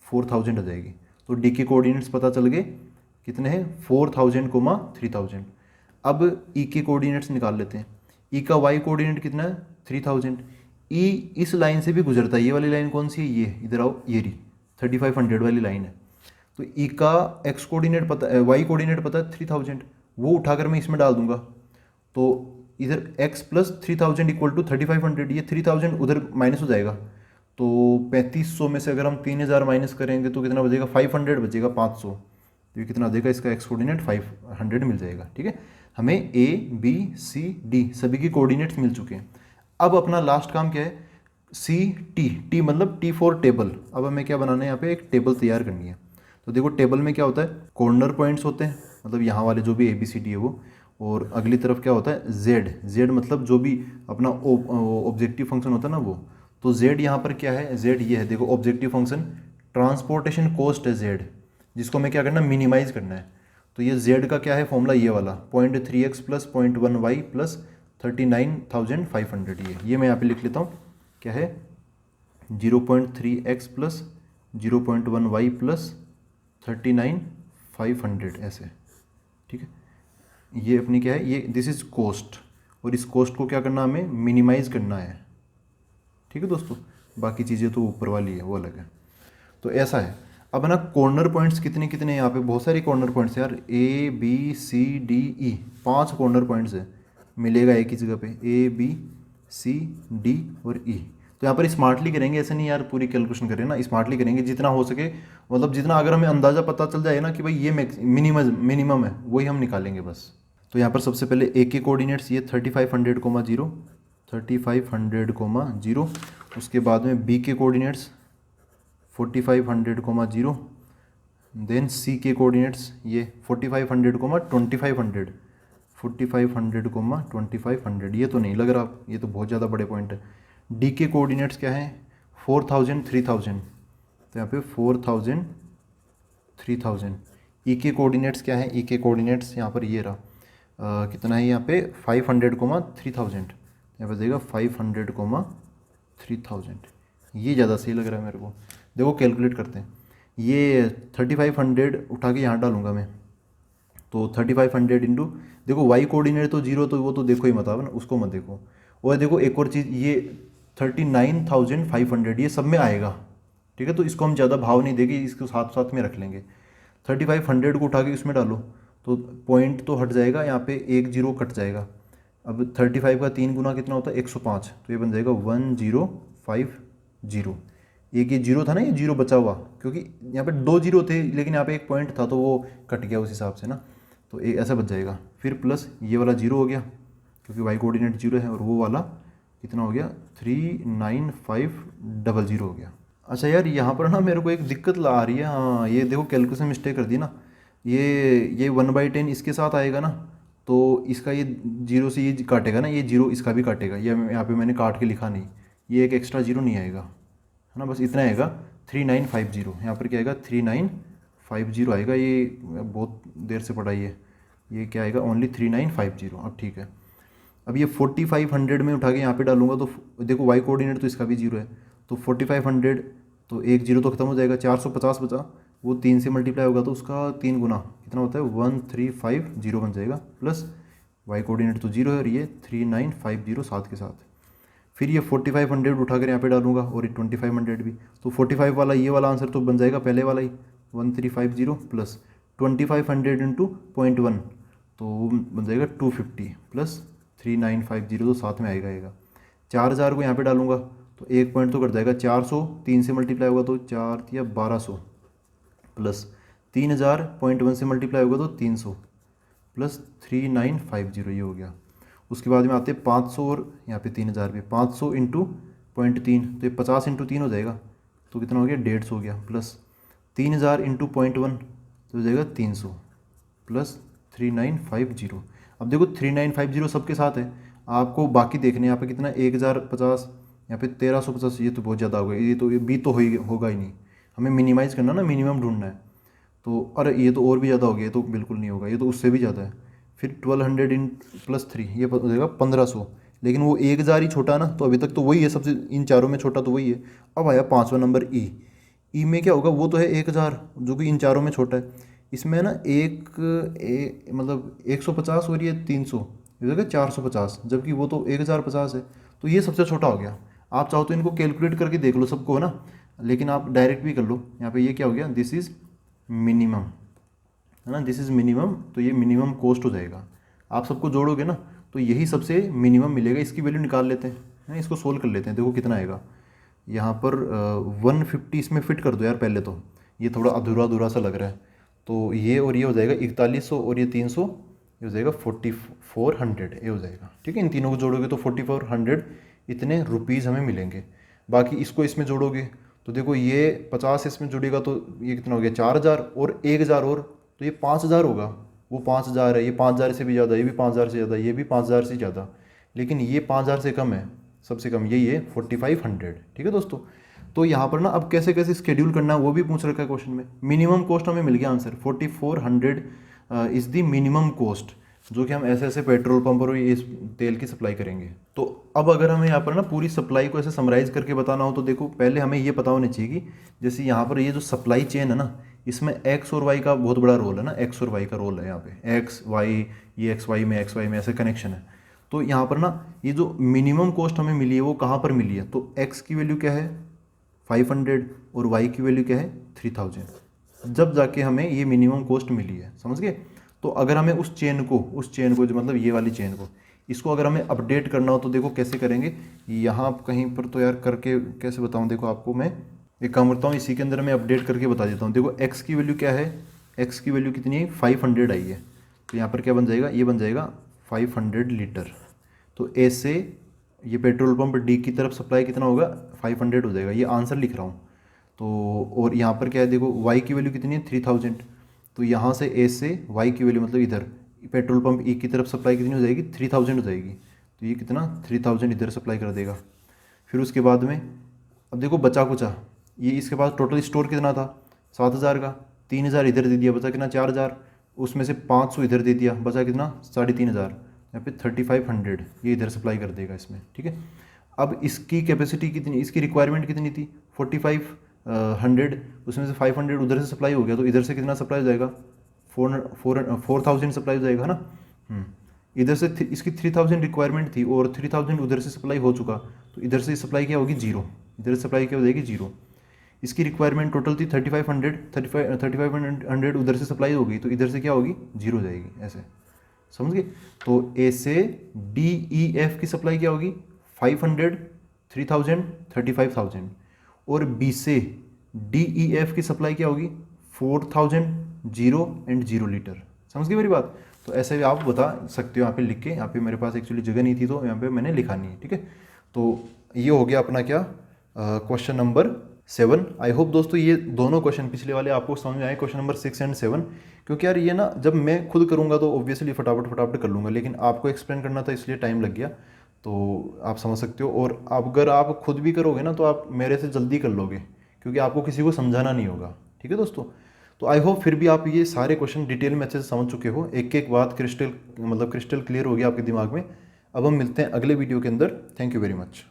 4000 आ जाएगी। तो डी के कोऑर्डिनेट्स पता चल गए कितने हैं 4000 कोमा 3000। अब ई के कोऑर्डिनेट्स निकाल लेते हैं। ई का वाई कोऑर्डिनेट कितना है 3000। ई इस लाइन से भी गुजरता है, ये वाली लाइन कौन सी है, ये इधर आओ, ये रही 3500 वाली लाइन है। तो ई का एक्स कोऑर्डिनेट पता है, वाई कोऑर्डिनेट पता है 3000, वो उठाकर मैं इसमें डाल दूंगा। तो इधर x प्लस 3000 इक्वल टू 3500, ये 3000 उधर माइनस हो जाएगा। तो 3500 में से अगर हम 3000 माइनस करेंगे तो कितना बचेगा 500 बचेगा, 500। तो ये कितना देगा, इसका एक्स कोऑर्डिनेट 500 मिल जाएगा, ठीक है। हमें ए बी सी डी सभी की कोऑर्डिनेट्स मिल चुके हैं। अब अपना लास्ट काम क्या है, सी टी मतलब टी फॉर टेबल। अब हमें क्या बनाना है, यहाँ पे एक टेबल तैयार करनी है। तो देखो टेबल में क्या होता है, कॉर्नर पॉइंट्स होते हैं, मतलब यहाँ वाले जो भी ए बी सी डी है वो, और अगली तरफ क्या होता है जेड मतलब जो भी अपना ऑब्जेक्टिव फंक्शन होता है ना वो। तो जेड यहाँ पर क्या है, जेड ये है, देखो ऑब्जेक्टिव फंक्शन ट्रांसपोर्टेशन कॉस्ट है जेड, जिसको हमें क्या करना है मिनिमाइज करना है। तो ये जेड का क्या है फॉर्मूला, ये वाला 0.3x प्लस 0.1y प्लस 39,500। ये मैं यहाँ पे लिख लेता हूँ, क्या है 0.3x प्लस 0.1y प्लस 39,500 ऐसे, ठीक है। ये अपनी क्या है, ये दिस इज़ कॉस्ट, और इस कॉस्ट को क्या करना हमें मिनिमाइज़ करना है, ठीक है दोस्तों। बाकी चीज़ें तो ऊपर वाली है वो अलग है। तो ऐसा है। अब ना कॉर्नर पॉइंट्स कितने कितने हैं यहाँ पे, बहुत सारे कॉर्नर पॉइंट्स हैं यार, A B C D E, 5 corner points है मिलेगा एक ही जगह पे, ए बी सी डी और ई। तो यहाँ पर स्मार्टली करेंगे, ऐसे नहीं यार पूरी कैलकुलेशन करें ना, स्मार्टली करेंगे जितना हो सके, मतलब जितना अगर हमें अंदाज़ा पता चल जाए ना कि भाई ये मिनिमम है वही हम निकालेंगे बस। तो यहाँ पर सबसे पहले ए के कोऑर्डिनेट्स ये 3500, 3500, उसके बाद में बी के कोऑर्डिनेट्स 4500, देन सी के कोऑर्डिनेट्स ये 4500, 2500, 4500, 2500, ये तो नहीं लग रहा, ये तो बहुत ज़्यादा बड़े पॉइंट है। डी के कोऑर्डिनेट्स क्या है 4000, 3000, तो यहाँ पे 4000, 3000। ई के कोऑर्डिनेट्स क्या है, ई के कोऑर्डिनेट्स यहाँ पर ये रहा, कितना है यहाँ पे 500, 3000, यहाँ पे देगा 500, 3000। ये ज़्यादा सही लग रहा है मेरे को। देखो कैलकुलेट करते हैं, ये 3500 उठा के यहाँ डालूंगा मैं, तो 3500 इंटू, देखो वाई कोऑर्डिनेट तो 0, तो वो तो देखो ही मत ना, उसको मत देखो। और देखो एक और चीज़, ये 39,500 ये सब में आएगा, ठीक है, तो इसको हम ज़्यादा भाव नहीं देंगे, इसको साथ साथ में रख लेंगे। 3500 को उठा के इसमें डालो तो पॉइंट तो हट जाएगा, यहाँ पे एक जीरो कट जाएगा। अब 35 का 3 गुना कितना होता है 105, तो ये बन जाएगा 1050। एक ये जीरो था ना, ये जीरो बचा हुआ, क्योंकि यहाँ पे 2 जीरो थे लेकिन यहाँ पे एक पॉइंट था तो वो कट गया उस हिसाब से ना, तो एक ऐसा बच जाएगा। फिर प्लस ये वाला जीरो हो गया क्योंकि वाई कोऑर्डिनेट जीरो है, और वो वाला कितना हो गया 39500 हो गया। अच्छा यार यहाँ पर ना मेरे को एक दिक्कत ला आ रही है, हाँ ये देखो कैलकुलेशन मिस्टेक कर दी ना, ये 1/10 इसके साथ आएगा ना, तो इसका ये जीरो से ये काटेगा ना, ये जीरो इसका भी काटेगा, ये यहाँ पे मैंने काट के लिखा नहीं, ये एक एक्स्ट्रा जीरो नहीं आएगा है ना, बस इतना आएगा 3950, यहाँ पर क्या आएगा 3950 आएगा, ये बहुत देर से पढ़ा ये क्या आएगा ओनली 3950। अब ठीक है, अब ये 4500 में उठा के यहाँ पे डालूंगा तो देखो वाई कोऑर्डिनेट तो इसका भी जीरो है, तो 4500, तो एक जीरो तो खत्म हो जाएगा, 450 बचा, वो 3 से मल्टीप्लाई होगा तो उसका 3 गुना कितना होता है 1350 बन जाएगा, प्लस वाई कोऑर्डिनेट तो जीरो है और ये 3950 साथ के साथ। फिर ये 4500 उठा कर यहाँ पे डालूंगा और ये 2500 भी, तो 45 वाला ये वाला आंसर तो बन जाएगा पहले वाला ही 1350 प्लस 2500 इंटू 0.1, तो बन जाएगा 250 प्लस 3950, तो साथ में आएगा 4000 को यहाँ पे डालूंगा तो एक पॉइंट तो कट जाएगा, 400 3 से मल्टीप्लाई होगा तो 4 या 1200, प्लस 3000 0.1 से मल्टीप्लाई होगा तो 300 प्लस 3950, ये हो गया। उसके बाद में आते हैं 500 और यहाँ पे 3000 भी, 500 इंटू 0.3, तो ये 50 इंटू 3 हो जाएगा, तो कितना हो गया 150 हो गया, प्लस 3000 इंटू 0.1 तो हो जाएगा 300 प्लस 3950। अब देखो 3950 सबके साथ है, आपको बाकी देखने यहाँ पे कितना 1050, यहाँ पे 1350, ये तो बहुत ज़्यादा हो गया, ये तो बी तो होगा ही नहीं, हमें मिनिमाइज़ करना ना, मिनिमम ढूंढना है, तो अरे ये तो और भी ज़्यादा हो गया, ये तो बिल्कुल नहीं होगा, ये तो उससे भी ज़्यादा है। फिर 1200 इन प्लस 3 ये हो जाएगा 1500, लेकिन वो 1000 ही छोटा है ना, तो अभी तक तो वही है, सबसे इन चारों में छोटा तो वही है। अब आया 5वां नंबर ई में क्या होगा, वो तो है 1000 जो कि इन चारों में छोटा है, इसमें ना मतलब 150 और ये 300, ये हो जाएगा 450, जबकि वो तो 1050 है, तो ये सबसे छोटा हो गया। आप चाहो तो इनको कैलकुलेट करके देख लो सबको है ना, लेकिन आप डायरेक्ट भी कर लो। यहाँ पे ये क्या हो गया, दिस इज़ मिनिमम है ना, दिस इज़ मिनिमम, तो ये मिनिमम कॉस्ट हो जाएगा। आप सबको जोड़ोगे ना तो यही सबसे मिनिमम मिलेगा, इसकी वैल्यू निकाल लेते हैं ना, इसको सोल्व कर लेते हैं, देखो कितना आएगा। यहाँ पर 150 इसमें फिट कर दो यार पहले, तो ये थोड़ा अधूरा अधूरा सा लग रहा है, तो ये और ये हो जाएगा 4100 और ये 300, ये हो जाएगा 4400, ये हो जाएगा ठीक है। इन तीनों को जोड़ोगे तो 4400 इतने रुपीज़ हमें मिलेंगे। बाकी इसको इसमें जोड़ोगे तो देखो ये 50 इसमें जुड़ेगा तो ये कितना हो गया 4000 और 1000 और, तो ये 5000 होगा, वो 5000 है, ये 5000 से भी ज़्यादा, ये भी 5000 से ज़्यादा, ये भी 5000 से ज़्यादा, लेकिन ये 5000 से कम है, सबसे कम यही है 4500, ठीक है दोस्तों। तो यहाँ पर ना अब कैसे कैसे स्केड्यूल करना है वो भी पूछ रखा है क्वेश्चन में। मिनिमम कॉस्ट हमें मिल गया answer 4400 is the minimum cost, जो कि हम ऐसे ऐसे पेट्रोल पंप और इस तेल की सप्लाई करेंगे। तो अब अगर हमें यहाँ पर ना पूरी सप्लाई को ऐसे समराइज़ करके बताना हो तो देखो पहले हमें ये पता होना चाहिए कि जैसे यहाँ पर ये जो सप्लाई चेन है ना, इसमें एक्स और वाई का बहुत बड़ा रोल है ना, एक्स और वाई का रोल है यहाँ पे, एक्स वाई, ये एक्स वाई में ऐसे कनेक्शन है। तो यहाँ पर ना ये जो मिनिमम कॉस्ट हमें मिली है वो कहाँ पर मिली है, तो एक्स की वैल्यू क्या है 500 और y की वैल्यू क्या है 3000, जब जाके हमें ये मिनिमम कॉस्ट मिली है। समझ गए? तो अगर हमें उस चेन को जो मतलब ये वाली चेन को, इसको अगर हमें अपडेट करना हो तो देखो कैसे करेंगे। यहाँ कहीं पर तो यार करके कैसे बताऊँ, देखो आपको मैं एक काम करता हूँ, इसी के अंदर मैं अपडेट करके बता देता हूँ। देखो x की वैल्यू क्या है, x की वैल्यू कितनी है 500 आई है, तो यहाँ पर क्या बन जाएगा, ये बन जाएगा 500 लीटर। तो ए से ये पेट्रोल पंप डी की तरफ सप्लाई कितना होगा 500 हो जाएगा, ये आंसर लिख रहा हूँ। तो और यहाँ पर क्या है, देखो y की वैल्यू कितनी है 3000, तो यहाँ से ए से y की वैल्यू मतलब इधर पेट्रोल पंप ई की तरफ सप्लाई कितनी हो जाएगी 3000 हो जाएगी, तो ये कितना 3000 इधर सप्लाई कर देगा। फिर उसके बाद में अब देखो बचा कुचा, ये इसके पास टोटल स्टोर कितना था 7000 का, 3000 इधर दे दिया, बचा कितना 4000, उसमें से 500 इधर दे दिया, बचा कितना 3500, यहाँ पे 3500 ये इधर सप्लाई कर देगा इसमें। ठीक है, अब इसकी कैपेसिटी कितनी, इसकी रिक्वायरमेंट कितनी थी 4500, उसमें से 500 उधर से सप्लाई हो गया, तो इधर से कितना सप्लाई हो जाएगा 4000 सप्लाई हो जाएगा ना। इधर से इसकी 3000 रिक्वायरमेंट थी और 3000 उधर से सप्लाई हो चुका, तो इधर से सप्लाई क्या होगी जीरो, इधर से सप्लाई क्या हो जाएगी जीरो। इसकी रिक्वायरमेंट टोटल थी 3500 उधर से सप्लाई होगी, तो इधर से क्या होगी जीरो जाएगी, ऐसे समझ गए। तो ए से डी ई एफ की सप्लाई क्या होगी 500, 3000, 35,000, और बी से डी ई एफ की सप्लाई क्या होगी 4000, 0 एंड 0 लीटर। समझ गए मेरी बात? तो ऐसे भी आप बता सकते हो यहाँ पे लिख के, यहाँ पे मेरे पास एक्चुअली जगह नहीं थी तो यहाँ पे मैंने लिखा नहीं है। ठीक है, तो ये हो गया अपना क्या क्वेश्चन नंबर 7। आई होप दोस्तों ये दोनों क्वेश्चन पिछले वाले आपको समझ में आए, क्वेश्चन नंबर 6 एंड 7, क्योंकि यार ये ना जब मैं खुद करूँगा तो ऑब्वियसली फटाफट कर लूँगा, लेकिन आपको एक्सप्लेन करना था इसलिए टाइम लग गया, तो आप समझ सकते हो। और अगर आप खुद भी करोगे ना तो आप मेरे से जल्दी कर लोगे, क्योंकि आपको किसी को समझाना नहीं होगा। ठीक है दोस्तों, तो आई होप फिर भी आप ये सारे क्वेश्चन डिटेल में अच्छे से समझ चुके हो, एक एक बात क्रिस्टल क्लियर हो गया आपके दिमाग में। अब हम मिलते हैं अगले वीडियो के अंदर। Thank you very much.